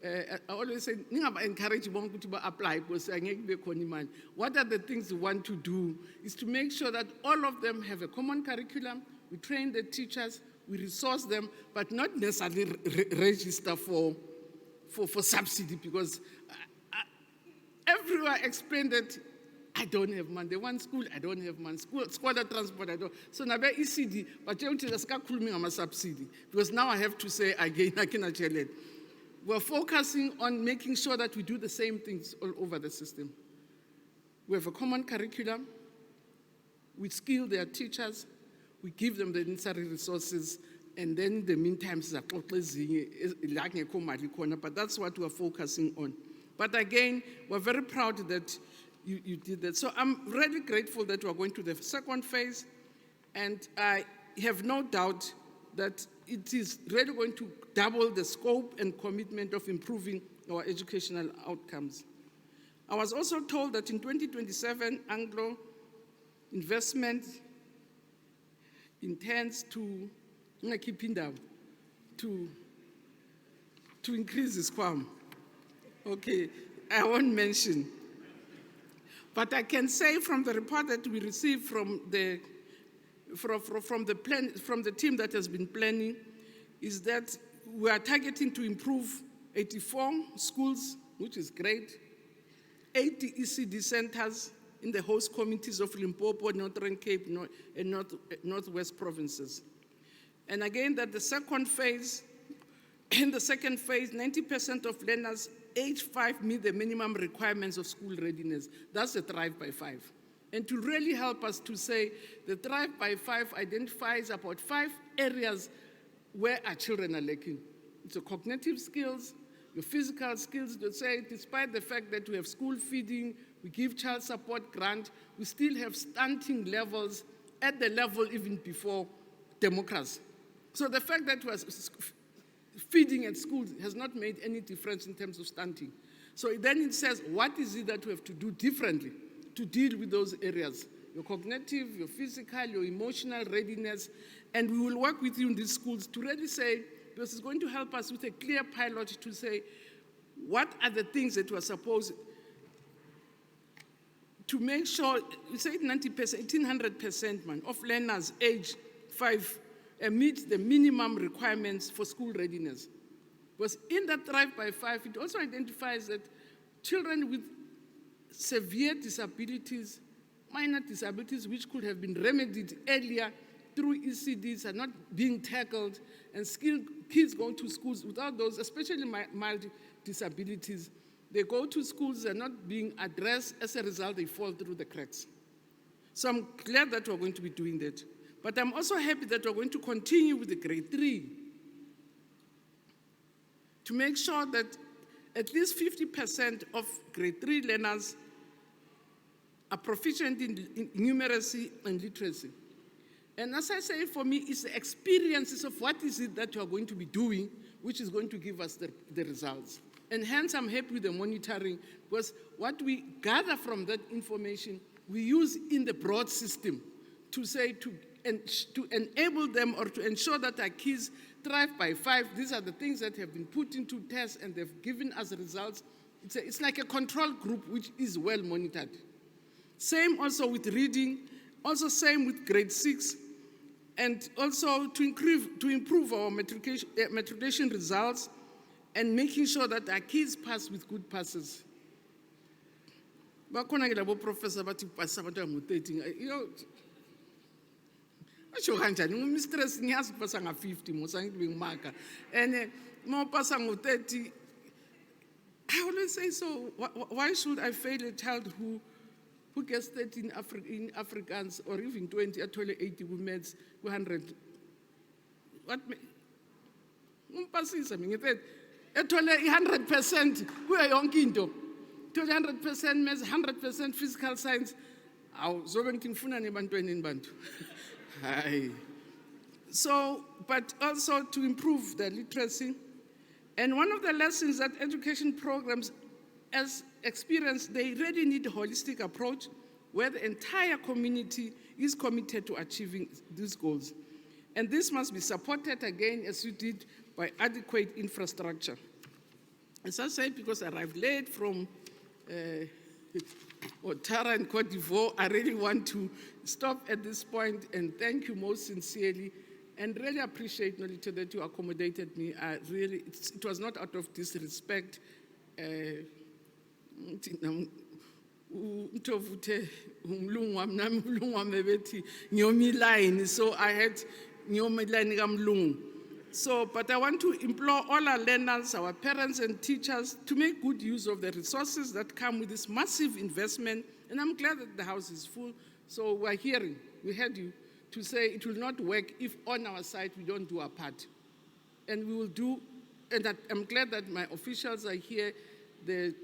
I always say, encourage people to apply because what are the things we want to do is to make sure that all of them have a common curriculum. We train the teachers, we resource them, but not necessarily register for subsidy, because everyone explained that I don't have money. They want school, I don't have money. Squatter transport, I don't. So now ECD, but you just can't call me on a subsidy, because now I have to say again, I cannot tell it. We're focusing on making sure that we do the same things all over the system. We have a common curriculum. We skill their teachers. We give them the necessary resources. And then in the meantime, but that's what we're focusing on. But again, we're very proud that you did that. So I'm really grateful that we're going to the second phase. And I have no doubt that it is really going to double the scope and commitment of improving our educational outcomes. I was also told that in 2027, Anglo Investment intends to increase this quam. Okay, I won't mention. But I can say from the report that we received from the team that has been planning, is that we are targeting to improve 84 schools, which is great, 80 ECD centers in the host communities of Limpopo, Northern Cape, and Northwest provinces. And again, that the second phase, in the second phase, 90% of learners age 5 meet the minimum requirements of school readiness. That's the Thrive by 5. And to really help us to say, the Thrive by 5 identifies about 5 areas where our children are lacking. It's the cognitive skills, your physical skills. To say, despite the fact that we have school feeding, we give child support grant, we still have stunting levels at the level even before democracy. So the fact that we're feeding at schools has not made any difference in terms of stunting. So then it says, what is it that we have to do differently to deal with those areas? Your cognitive, your physical, your emotional readiness. And we will work with you in these schools to really say, because it's going to help us with a clear pilot to say, what are the things that we're supposed to make sure, you say 90%, 1,800% man, of learners age 5 meet the minimum requirements for school readiness. Because in that Thrive by 5, it also identifies that children with severe disabilities, minor disabilities, which could have been remedied earlier through ECDs, are not being tackled, and skilled kids go to schools without those, especially mild disabilities. They go to schools, they're not being addressed. As a result, they fall through the cracks. So I'm glad that we're going to be doing that. But I'm also happy that we're going to continue with the grade 3 to make sure that at least 50% of grade 3 learners are proficient in numeracy and literacy. And as I say, for me, it's the experiences of what is it that you are going to be doing, which is going to give us the results. And hence, I'm happy with the monitoring, because what we gather from that information, we use in the broad system to say, to to enable them or to ensure that our kids thrive by 5. These are the things that have been put into tests and they've given us results. It's like a control group which is well monitored. Same also with reading, also same with grade 6, and also to improve our matriculation results and making sure that our kids pass with good passes. Bakhona ke labo professor bathi pass abantu angu-13. Asho kanjani ngumstress ngiyazi pasa nga-50 mosangibe ngimaka and mo pasa ngo-30. I always say, so why should I fail a child who gets 30 in Afrikaans or even 20 at 80 with maths 100? What umpasisa mina ngithi ethole 100% kuyo yonke into. 100% maths, 100% physical science. Awu zobe ngithi ngifuna nebantweni bantu. Hayi. So, but also to improve the literacy. And one of the lessons that education programs has experienced, they really need a holistic approach where the entire community is committed to achieving these goals. And this must be supported again, as you did, by adequate infrastructure. As I said, because I arrived late from Otara and Cote d'Ivoire, I really want to stop at this point and thank you most sincerely and really appreciate Nolito that you accommodated me. It was not out of disrespect. So I had So, but I want to implore all our learners, our parents and teachers to make good use of the resources that come with this massive investment. And I'm glad that the house is full. So we heard you to say it will not work if on our side we don't do our part. And we will do, and I'm glad that my officials are here, the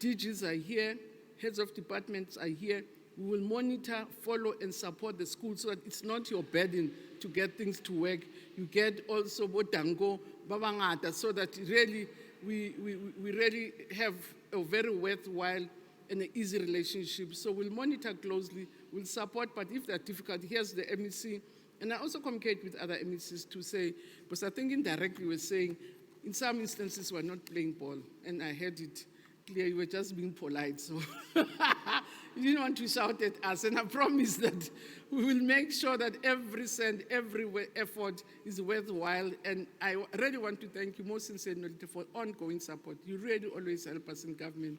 DGs are here, heads of departments are here. We will monitor, follow, and support the school so that it's not your burden to get things to work. You get also botango, babangata, so that really we really have a very worthwhile and an easy relationship. So we'll monitor closely, we'll support, but if they're difficult, here's the MEC. And I also communicate with other MECs to say, because I think indirectly we're saying, in some instances we're not playing ball, and I heard it clear, you were just being polite, so you didn't want to shout at us, and I promise that we will make sure that every cent, every effort is worthwhile, and I really want to thank you most sincerely for ongoing support. You really always help us in government.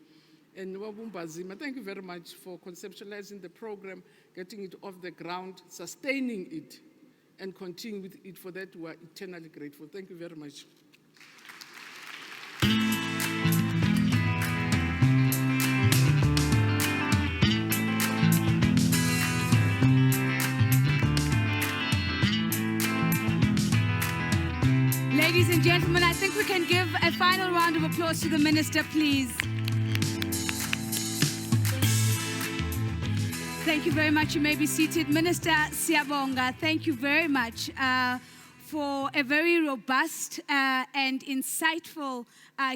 And Wabumbazima, thank you very much for conceptualizing the program, getting it off the ground, sustaining it, and continuing with it. For that, we are eternally grateful. Thank you very much. Ladies and gentlemen, I think we can give a final round of applause to the minister, please. Thank you very much. You may be seated. Minister SciBono, thank you very much for a very robust and insightful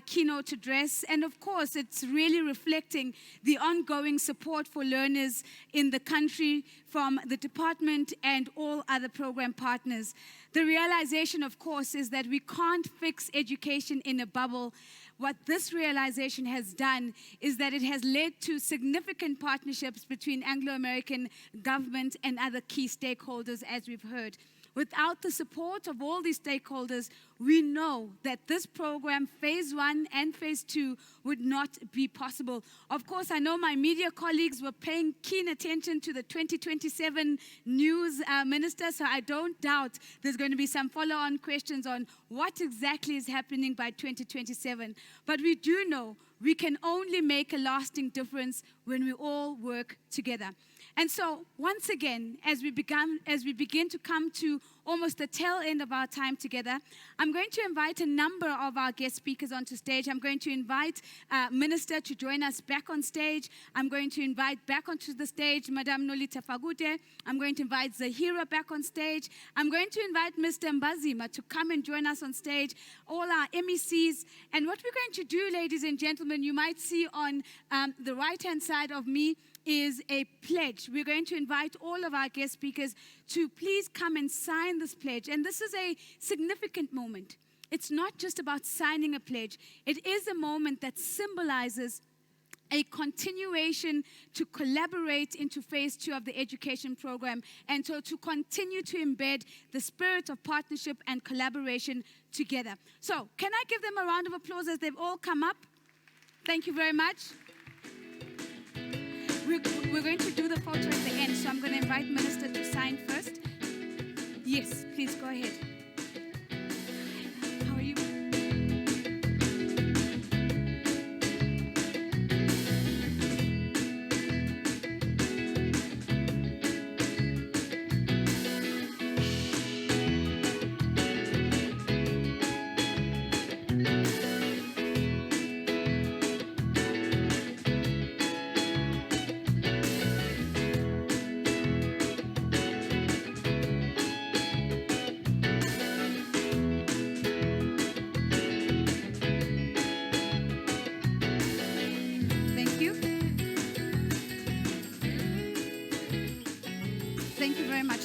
keynote address. And of course, it's really reflecting the ongoing support for learners in the country from the department and all other program partners. The realization, of course, is that we can't fix education in a bubble. What this realization has done is that it has led to significant partnerships between Anglo American government and other key stakeholders, as we've heard. Without the support of all these stakeholders, we know that this program, phase 1 and phase 2, would not be possible. Of course, I know my media colleagues were paying keen attention to the 2027 news, Minister, so I don't doubt there's going to be some follow-on questions on what exactly is happening by 2027. But we do know we can only make a lasting difference when we all work together. And so, once again, as we begin to come to almost the tail end of our time together, I'm going to invite a number of our guest speakers onto stage. I'm going to invite Minister to join us back on stage. I'm going to invite back onto the stage Madame Nolita Fagute. I'm going to invite Zahira back on stage. I'm going to invite Mr. Mbazima to come and join us on stage, all our MECs. And what we're going to do, ladies and gentlemen, you might see on the right-hand side of me, is a pledge. We're going to invite all of our guest speakers to please come and sign this pledge. And this is a significant moment. It's not just about signing a pledge. It is a moment that symbolizes a continuation to collaborate into phase 2 of the education program, and so to continue to embed the spirit of partnership and collaboration together. So, can I give them a round of applause as they've all come up? Thank you very much. We're going to do the photo at the end, so I'm going to invite Minister to sign first. Yes, please go ahead. How are you?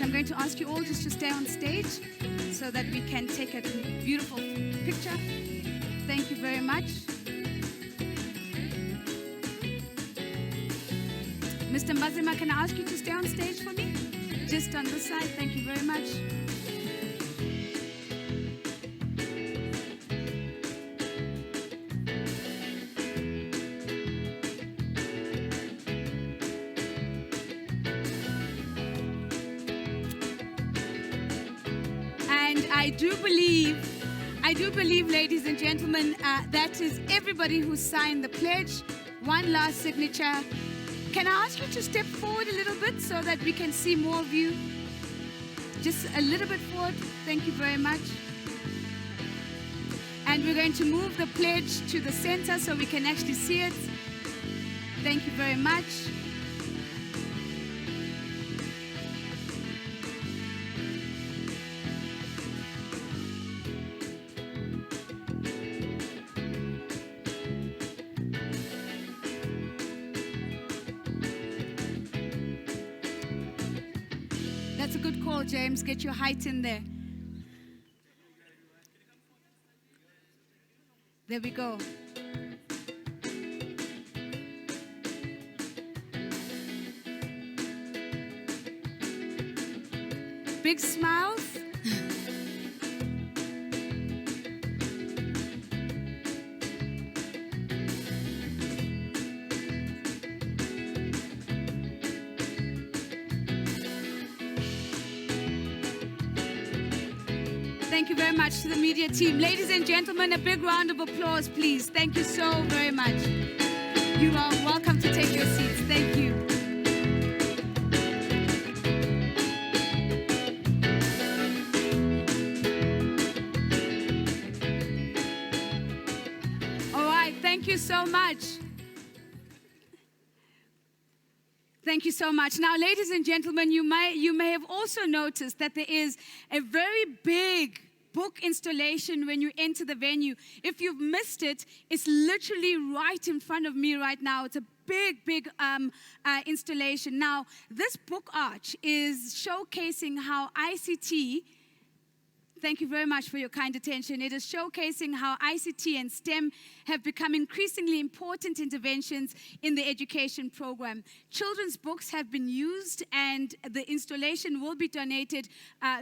I'm going to ask you all just to stay on stage so that we can take a beautiful picture. Thank you very much. Mr. Mbazima, can I ask you to stay on stage for me? Just on this side. Thank you very much. I do believe, ladies and gentlemen, that is everybody who signed the pledge. One last signature. Can I ask you to step forward a little bit so that we can see more of you? Just a little bit forward. Thank you very much. And we're going to move the pledge to the center so we can actually see it. Thank you very much. That's a good call, James. Get your height in there. There we go. Big smiles. Thank you very much to the media team. Ladies and gentlemen, a big round of applause, please. Thank you so very much. You are welcome to take your seats. Thank you. All right, thank you so much. Thank you so much. Now, ladies and gentlemen, you may have also noticed that there is a very big book installation when you enter the venue. If you've missed it, it's literally right in front of me right now. It's a big installation. Now, this book arch is showcasing how ICT, thank you very much for your kind attention. It is showcasing how ICT and STEM have become increasingly important interventions in the education program. Children's books have been used, and the installation will be donated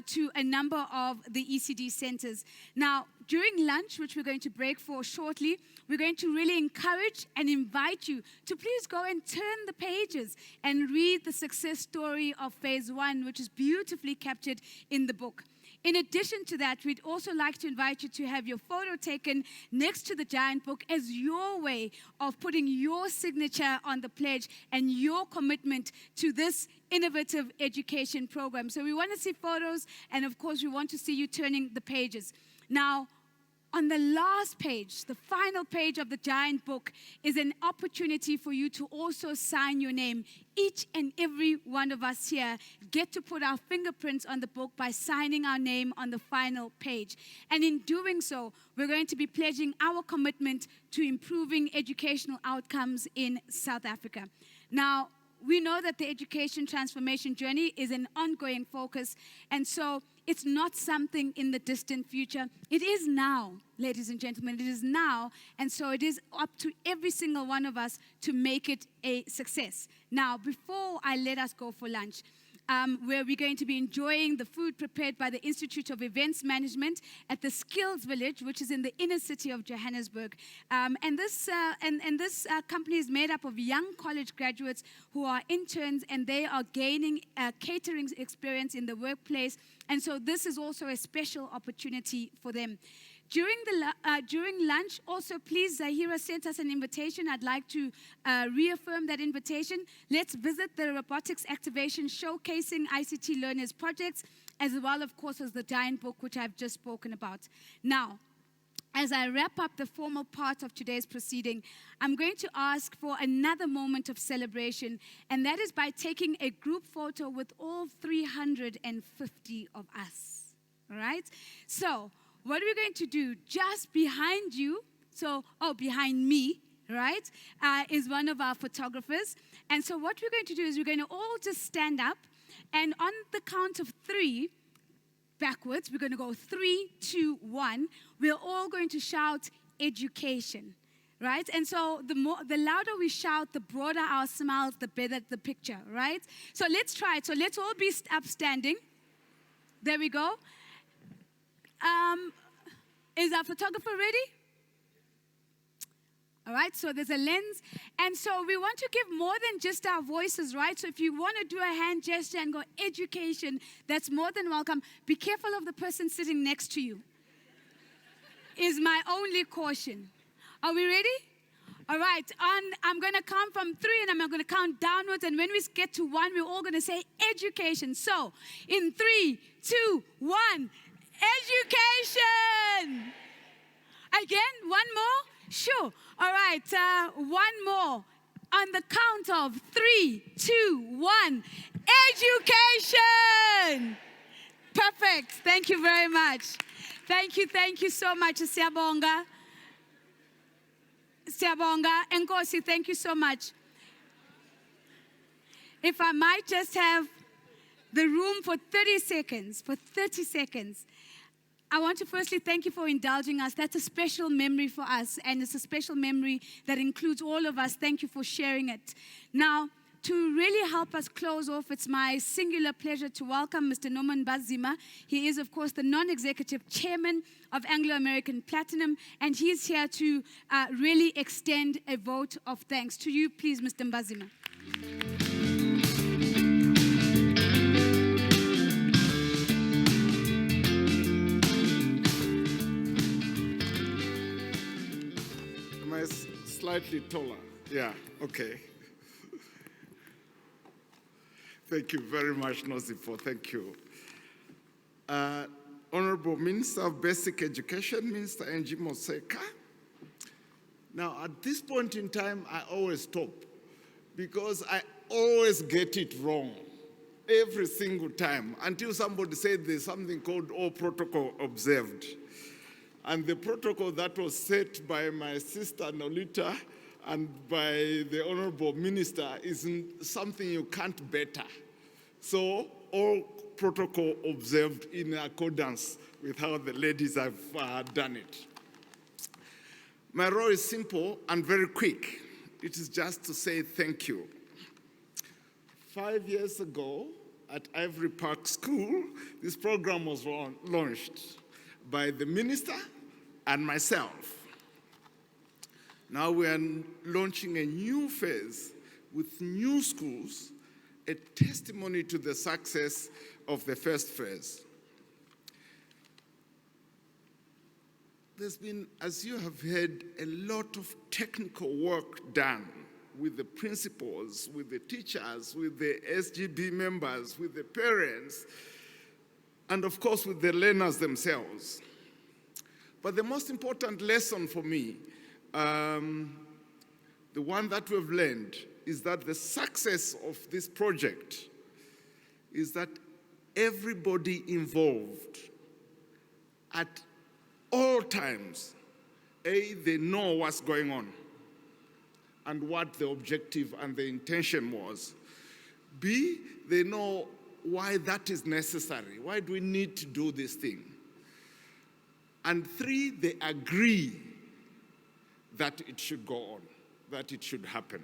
to a number of the ECD centers. Now, during lunch, which we're going to break for shortly, we're going to really encourage and invite you to please go and turn the pages and read the success story of phase 1, which is beautifully captured in the book. In addition to that, we'd also like to invite you to have your photo taken next to the giant book as your way of putting your signature on the pledge and your commitment to this innovative education program. So we want to see photos, and of course, we want to see you turning the pages. Now, on the last page, the final page of the giant book, is an opportunity for you to also sign your name. Each and every one of us here get to put our fingerprints on the book by signing our name on the final page. And in doing so, we're going to be pledging our commitment to improving educational outcomes in South Africa. Now, we know that the education transformation journey is an ongoing focus, and so it's not something in the distant future. It is now, ladies and gentlemen, it is now, and so it is up to every single one of us to make it a success. Now, before I let us go for lunch, where we're going to be enjoying the food prepared by the Institute of Events Management at the Skills Village, which is in the inner city of Johannesburg. And this company is made up of young college graduates who are interns, and they are gaining catering experience in the workplace. And so this is also a special opportunity for them. During lunch, also, please, Zahira sent us an invitation. I'd like to reaffirm that invitation. Let's visit the robotics activation showcasing ICT learners projects, as well, of course, as the giant book, which I've just spoken about. Now, as I wrap up the formal part of today's proceeding, I'm going to ask for another moment of celebration, and that is by taking a group photo with all 350 of us. All right? So, what are we going to do? Just behind you, behind me, right, is one of our photographers. And so what we're going to do is we're going to all just stand up, and on the count of 3, backwards, we're going to go 3, 2, 1. We're all going to shout education, right? And so the louder we shout, the broader our smiles, the better the picture, right? So let's try it. So let's all be upstanding. There we go. Is our photographer ready? All right, so there's a lens. And so we want to give more than just our voices, right? So if you want to do a hand gesture and go education, that's more than welcome. Be careful of the person sitting next to you, is my only caution. Are we ready? All right, I'm going to count from 3, and I'm going to count downwards. And when we get to 1, we're all going to say education. So in 3, 2, 1, education. Again, one more? Sure. All right, one more. On the count of 3, 2, 1, education. Perfect. Thank you very much. Thank you so much, Siyabonga. Siyabonga. Nkosi, thank you so much. If I might just have the room for 30 seconds, I want to firstly thank you for indulging us. That's a special memory for us, and it's a special memory that includes all of us. Thank you for sharing it. Now, to really help us close off, it's my singular pleasure to welcome Mr. Norman Bazima. He is, of course, the non-executive chairman of Anglo American Platinum, and he's here to really extend a vote of thanks. To you, please, Mr. Bazima. Slightly taller. Yeah, okay. Thank you very much, Nozipo. Thank you. Honorable Minister of Basic Education, Minister Angie Moseka. Now, at this point in time, I always stop because I always get it wrong every single time until somebody said there's something called all protocol observed. And the protocol that was set by my sister Nolita and by the Honorable Minister is something you can't better. So all protocol observed in accordance with how the ladies have done it. My role is simple and very quick. It is just to say thank you. 5 years ago at Ivory Park School, this program was launched by the minister and myself. Now we are launching a new phase with new schools, a testimony to the success of the first phase. There's been, as you have heard, a lot of technical work done with the principals, with the teachers, with the SGB members, with the parents, and of course with the learners themselves. But the most important lesson for me, the one that we've learned, is that the success of this project is that everybody involved at all times, they know what's going on. and what the objective and the intention was. B, they know why that is necessary. Why do we need to do this thing? And 3, they agree that it should go on, that it should happen.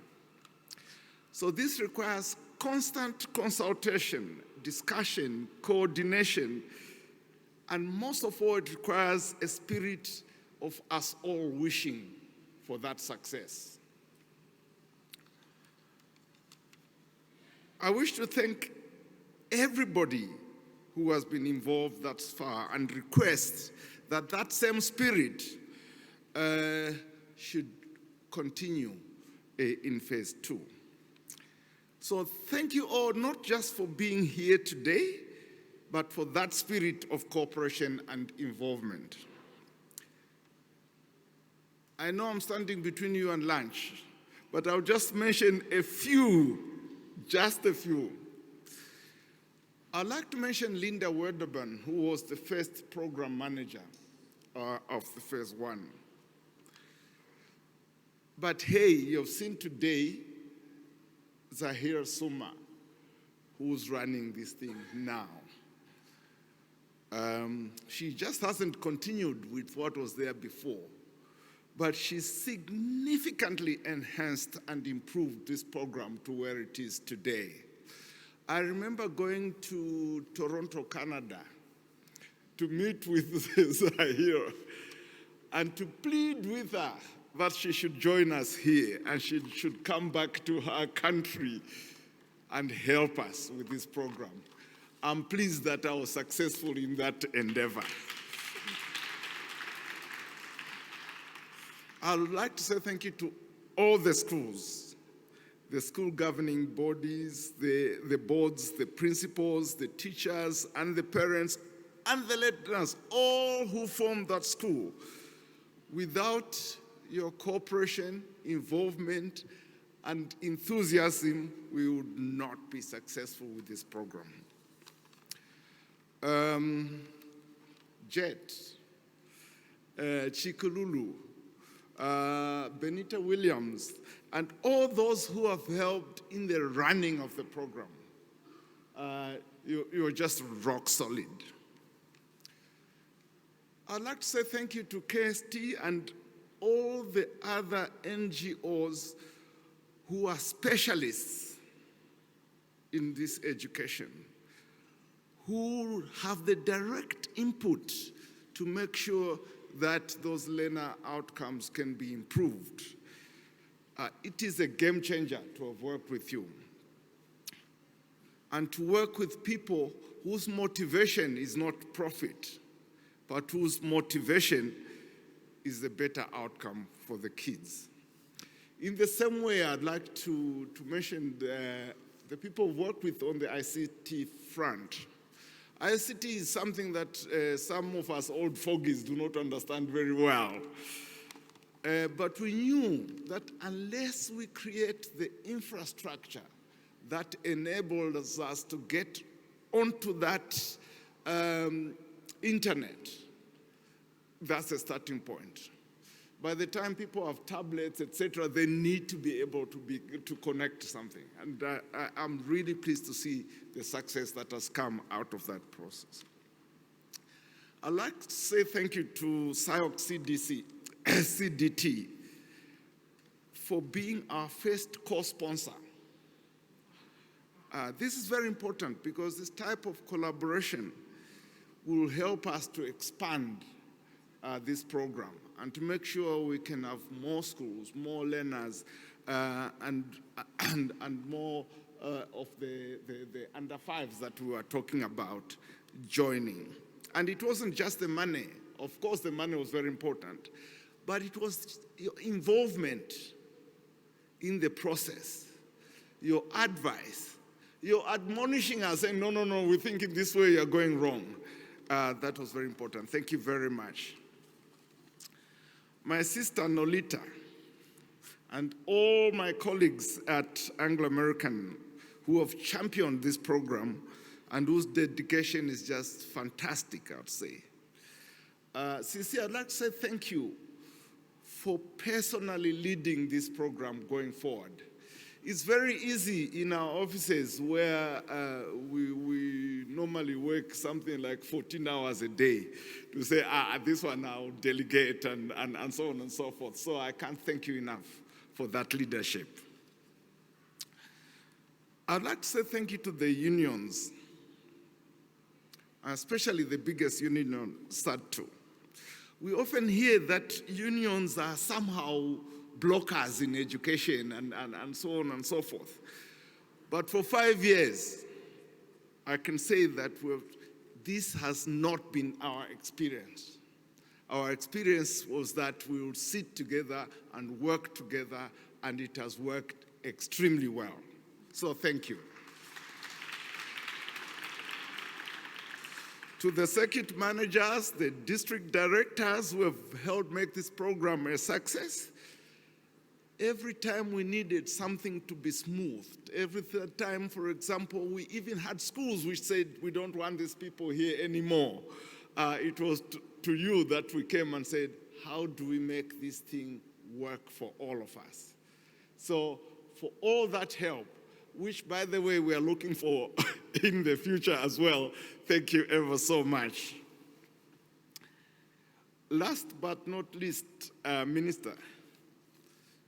So this requires constant consultation, discussion, coordination, and most of all, it requires a spirit of us all wishing for that success. I wish to thank everybody who has been involved thus far and request that that same spirit should continue in phase 2. So thank you all, not just for being here today, but for that spirit of cooperation and involvement. I know I'm standing between you and lunch, but I'll just mention a few, just a few. I'd like to mention Linda Werderban, who was the first program manager of the phase 1. But hey, you've seen today Zahir Suma, who's running this thing now. She just hasn't continued with what was there before, but she significantly enhanced and improved this program to where it is today. I remember going to Toronto, Canada, to meet with Zahir and to plead with her that she should join us here and she should come back to her country and help us with this program. I'm pleased that I was successful in that endeavor. I would like to say thank you to all the schools, the school governing bodies, the boards, the principals, the teachers, and the parents, and the learners, all who formed that school. Without your cooperation, involvement, and enthusiasm, we would not be successful with this program. Jet, Chikululu, Benita Williams, and all those who have helped in the running of the program. You're just rock solid. I'd like to say thank you to KST and all the other NGOs who are specialists in this education, who have the direct input to make sure that those learner outcomes can be improved. It is a game changer to have worked with you and to work with people whose motivation is not profit, but whose motivation is a better outcome for the kids. In the same way, I'd like to mention the people who work with on the ICT front. ICT is something that some of us old fogies do not understand very well. But we knew that unless we create the infrastructure that enables us to get onto that internet, that's a starting point. By the time people have tablets, etc., they need to be able to connect to something. And I'm really pleased to see the success that has come out of that process. I'd like to say thank you to SciOC CDT for being our first co-sponsor. This is very important because this type of collaboration will help us to expand this program and to make sure we can have more schools, more learners, and more of the under fives that we were talking about joining. And it wasn't just the money. Of course, the money was very important, but it was your involvement in the process, your advice, your admonishing us, saying, no, we think in this way you're going wrong. That was very important. Thank you very much. My sister Nolita and all my colleagues at Anglo American who have championed this program and whose dedication is just fantastic, I'd say. Sisi, I'd like to say thank you for personally leading this program going forward. It's very easy in our offices where we normally work something like 14 hours a day to say, this one I'll delegate and so on and so forth. So I can't thank you enough for that leadership. I'd like to say thank you to the unions, especially the biggest union, SADTO. We often hear that unions are somehow blockers in education and so on and so forth. But for 5 years, I can say that this has not been our experience. Our experience was that we would sit together and work together, and it has worked extremely well. So thank you. To the circuit managers, the district directors who have helped make this program a success, every time we needed something to be smoothed, every time, for example, we even had schools which said, we don't want these people here anymore. It was to you that we came and said, how do we make this thing work for all of us? So for all that help, which, by the way, we are looking for in the future as well, thank you ever so much. Last but not least, Minister,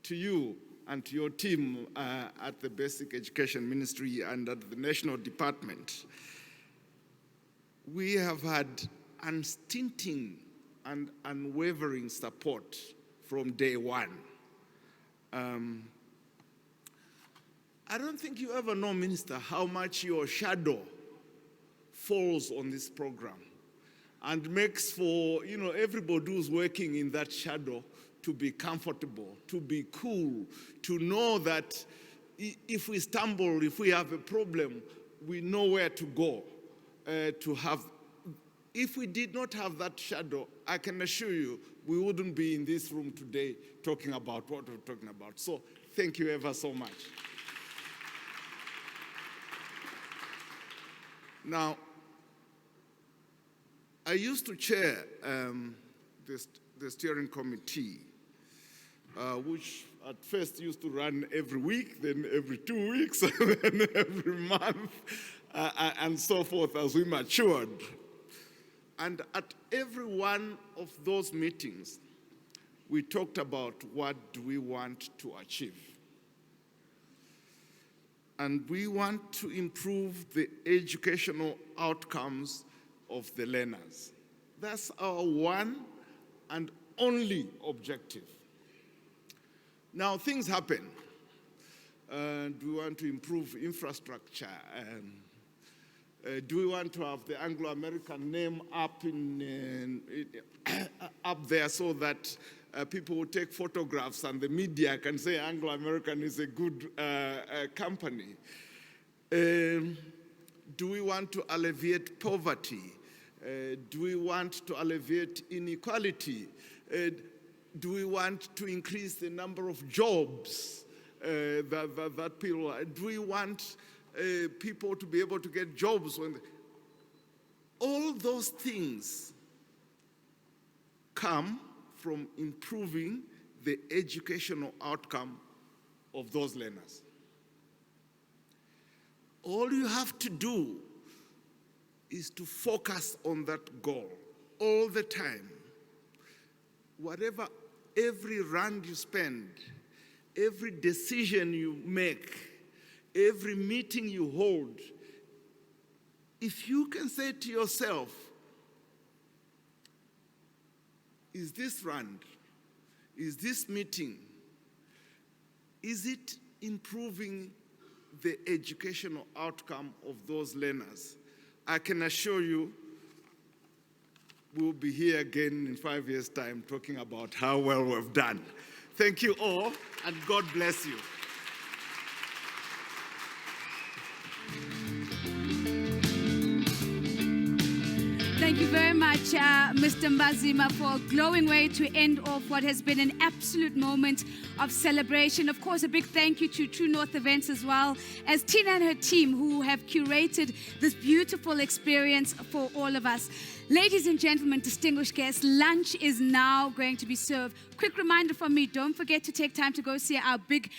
to you and to your team at the Basic Education Ministry and at the National Department, we have had unstinting and unwavering support from day one. I don't think you ever know, Minister, how much your shadow falls on this program and makes for, everybody who's working in that shadow to be comfortable, to be cool, to know that if we stumble, if we have a problem, we know where to go. If we did not have that shadow, I can assure you, we wouldn't be in this room today talking about what we're talking about. So thank you ever so much. Now, I used to chair the steering committee, which at first used to run every week, then every 2 weeks, and then every month, and so forth as we matured. And at every one of those meetings, we talked about what do we want to achieve. And we want to improve the educational outcomes of the learners. That's our one and only objective. Now, things happen. Do we want to improve infrastructure? Do we want to have the Anglo American name up up there so that people will take photographs and the media can say Anglo American is a good company? Do we want to alleviate poverty? Do we want to alleviate inequality? Do we want to increase the number of jobs that people? Do we want people to be able to get jobs? All those things come from improving the educational outcome of those learners. All you have to do is to focus on that goal all the time. Whatever, every rand you spend, every decision you make, every meeting you hold, if you can say to yourself, is this rand, is this meeting, is it improving the educational outcome of those learners? I can assure you we'll be here again in 5 years' time talking about how well we've done. Thank you all, and God bless you. Thank you very much, Mr. Mbazima, for a glowing way to end off what has been an absolute moment of celebration. Of course, a big thank you to True North Events as well as Tina and her team who have curated this beautiful experience for all of us. Ladies and gentlemen, distinguished guests, lunch is now going to be served. Quick reminder from me, don't forget to take time to go see our big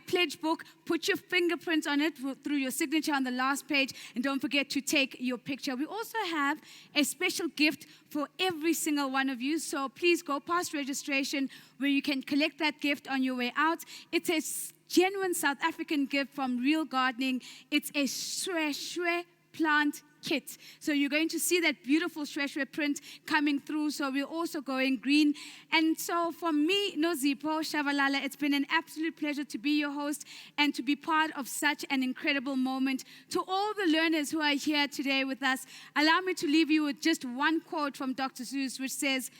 pledge book. Put your fingerprints on it through your signature on the last page, and don't forget to take your picture. We also have a special gift for every single one of you, so please go past registration where you can collect that gift on your way out. It's a genuine South African gift from Real Gardening. It's a shwe plant kit. So you're going to see that beautiful shwe print coming through. So we're also going green. And so for me, Nozipho Shabalala, it's been an absolute pleasure to be your host and to be part of such an incredible moment. To all the learners who are here today with us, allow me to leave you with just one quote from Dr. Seuss, which says,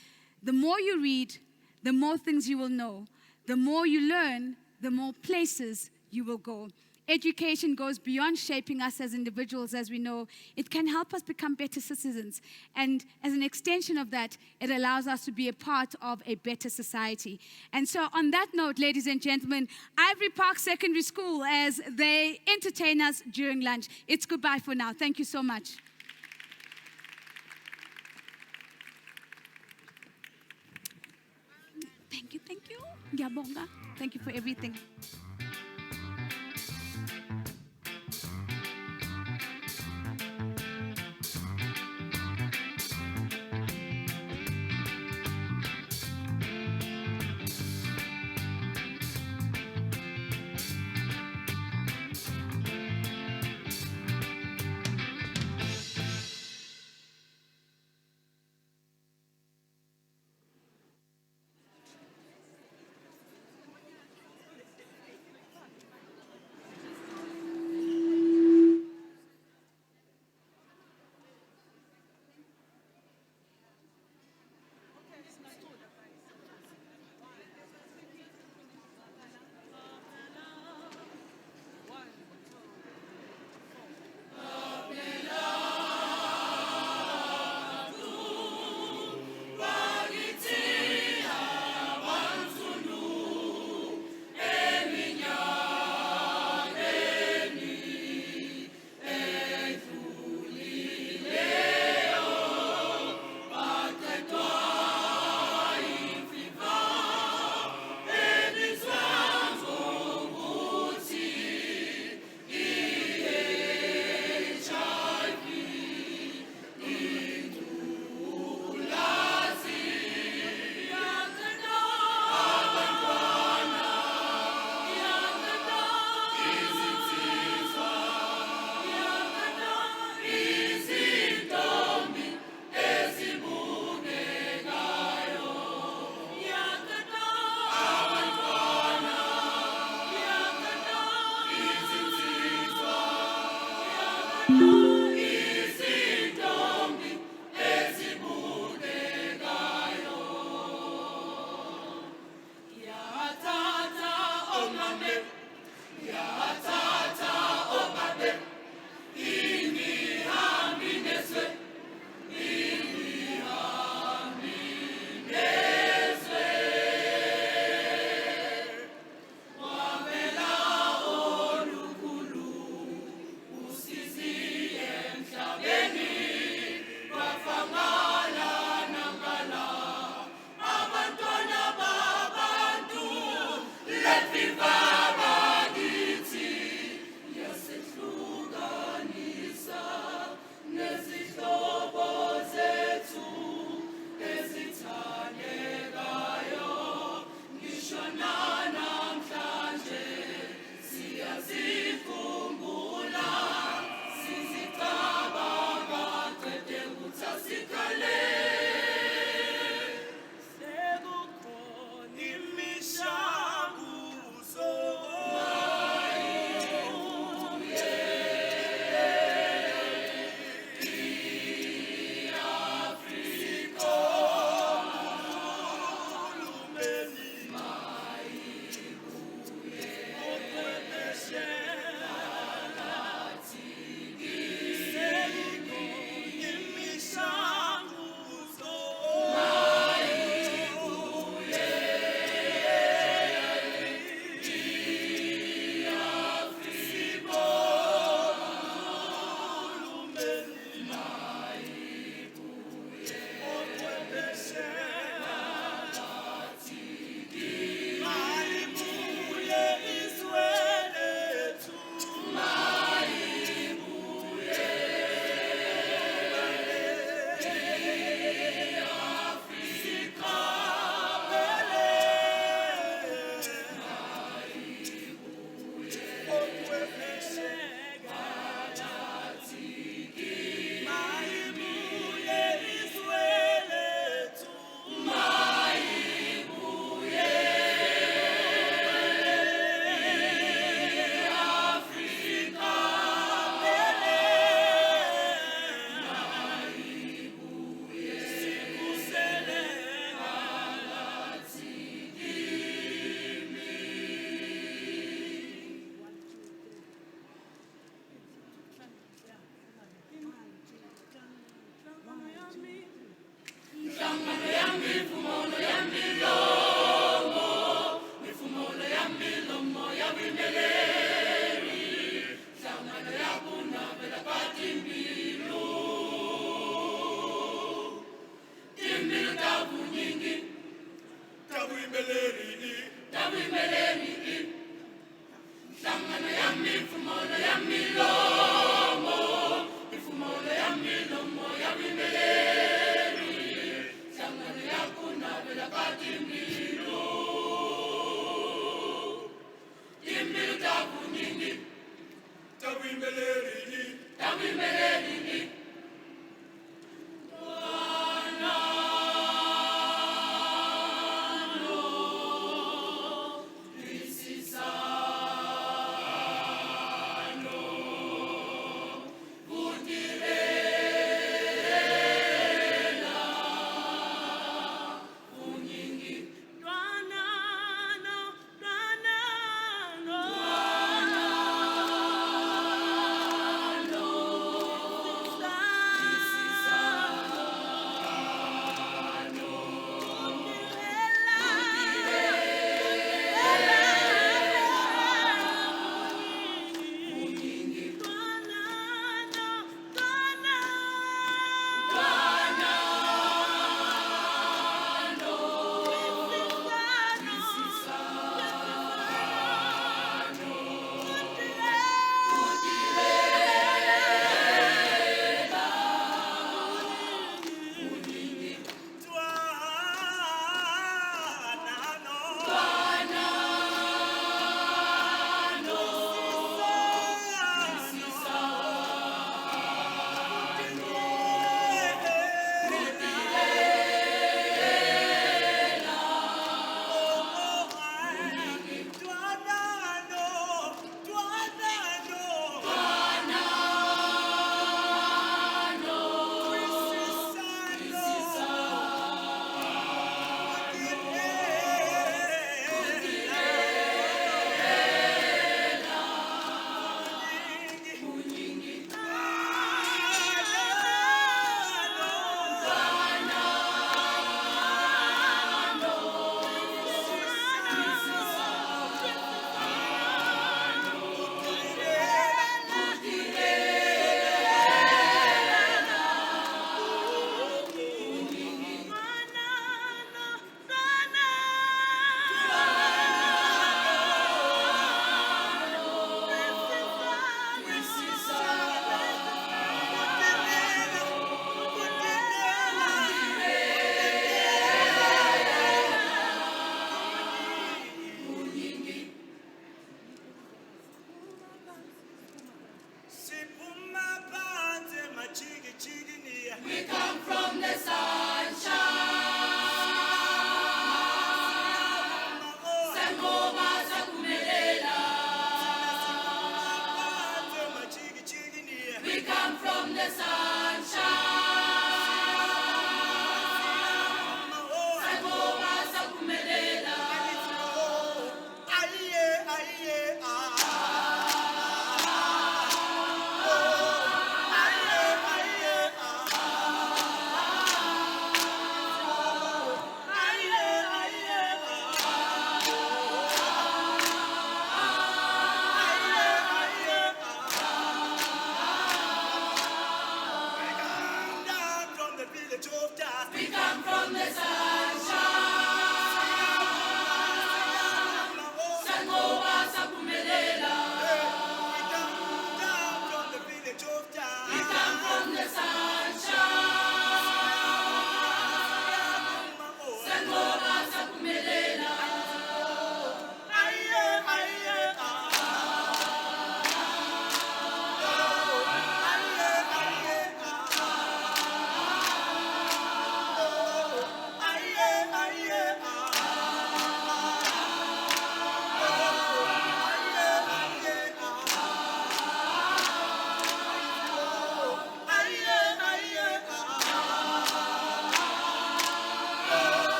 "The more you read, the more things you will know. The more you learn, the more places you will go." Education goes beyond shaping us as individuals, as we know. It can help us become better citizens. And as an extension of that, it allows us to be a part of a better society. And so on that note, ladies and gentlemen, Ivory Park Secondary School, as they entertain us during lunch. It's goodbye for now. Thank you so much. Thank you, thank you. Ngiyabonga. Thank you for everything.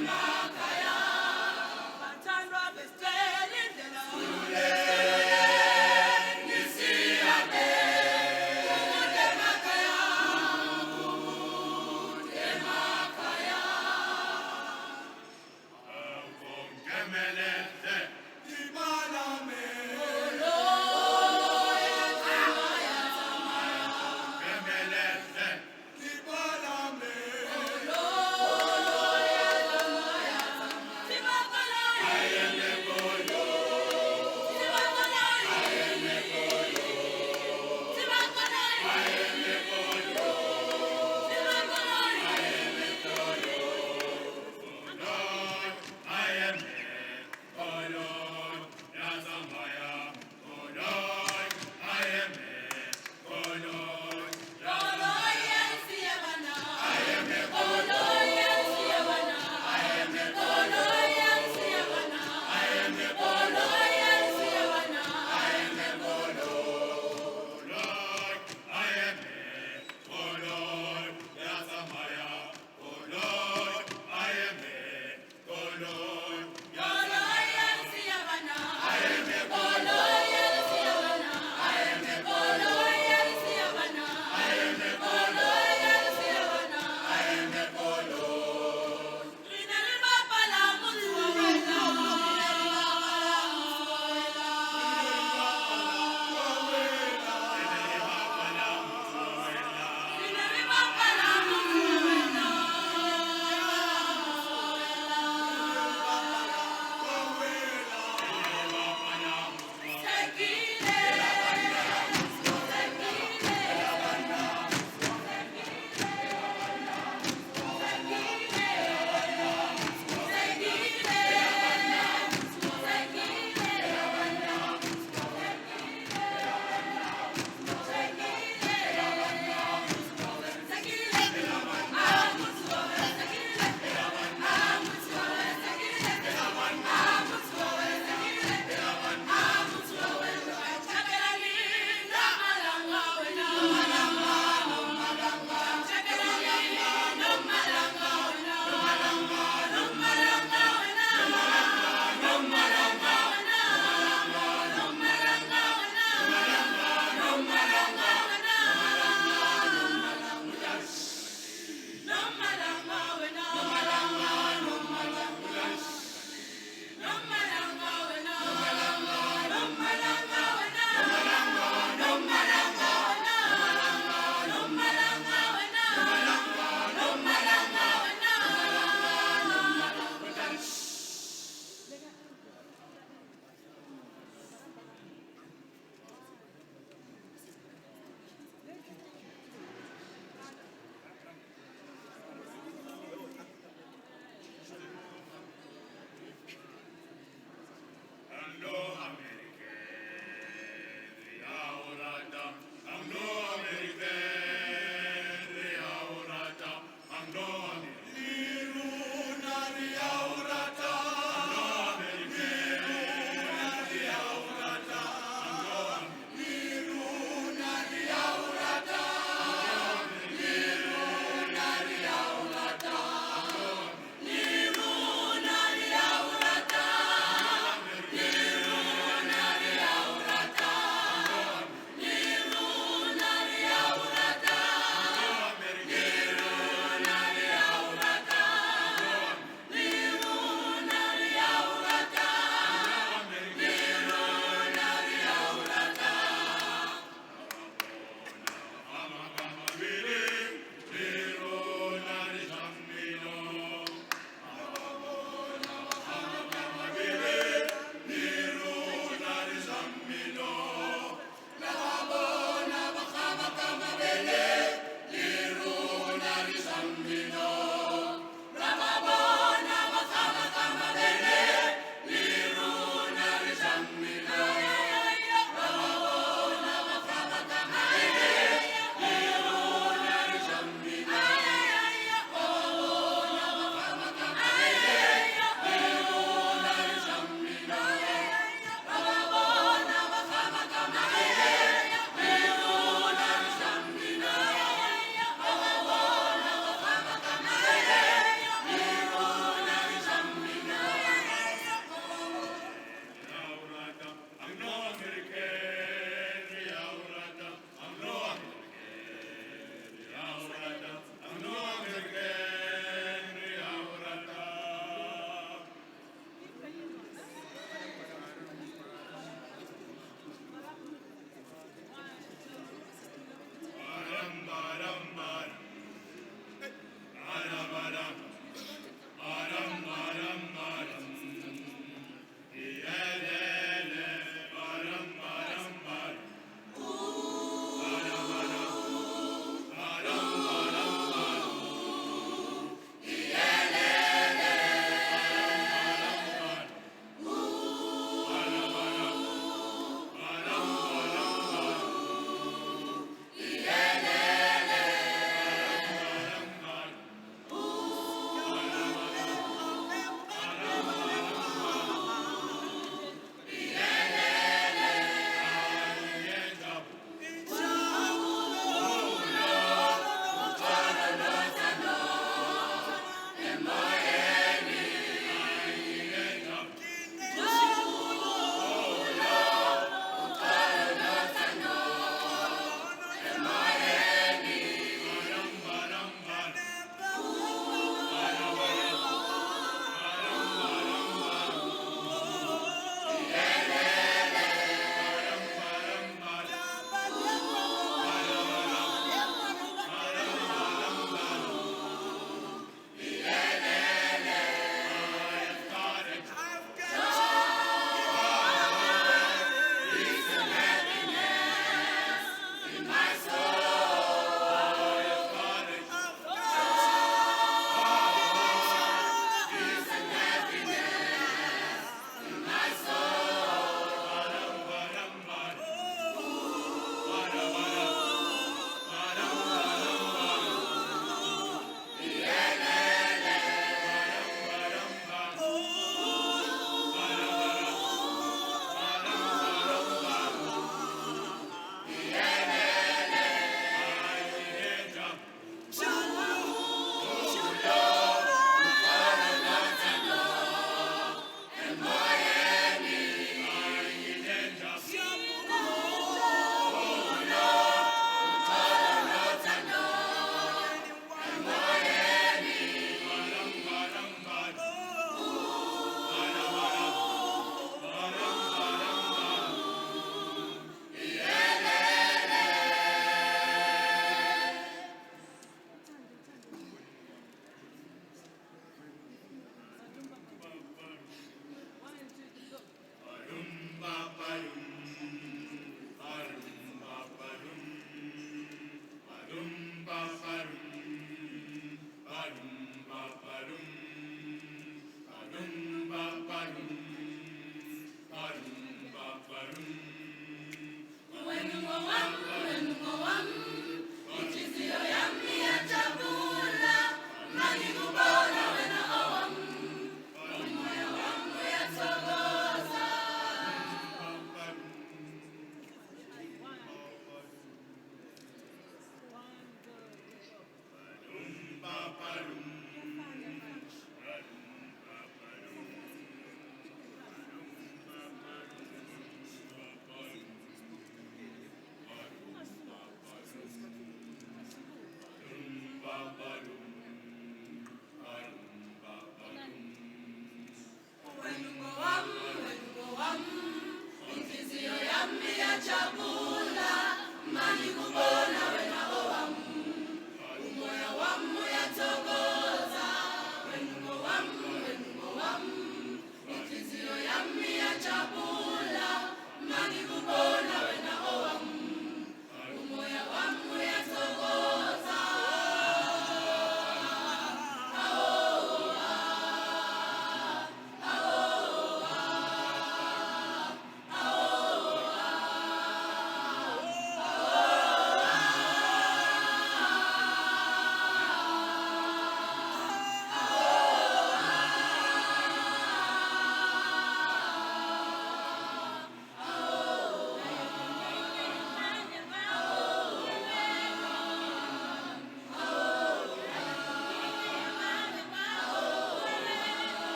Ema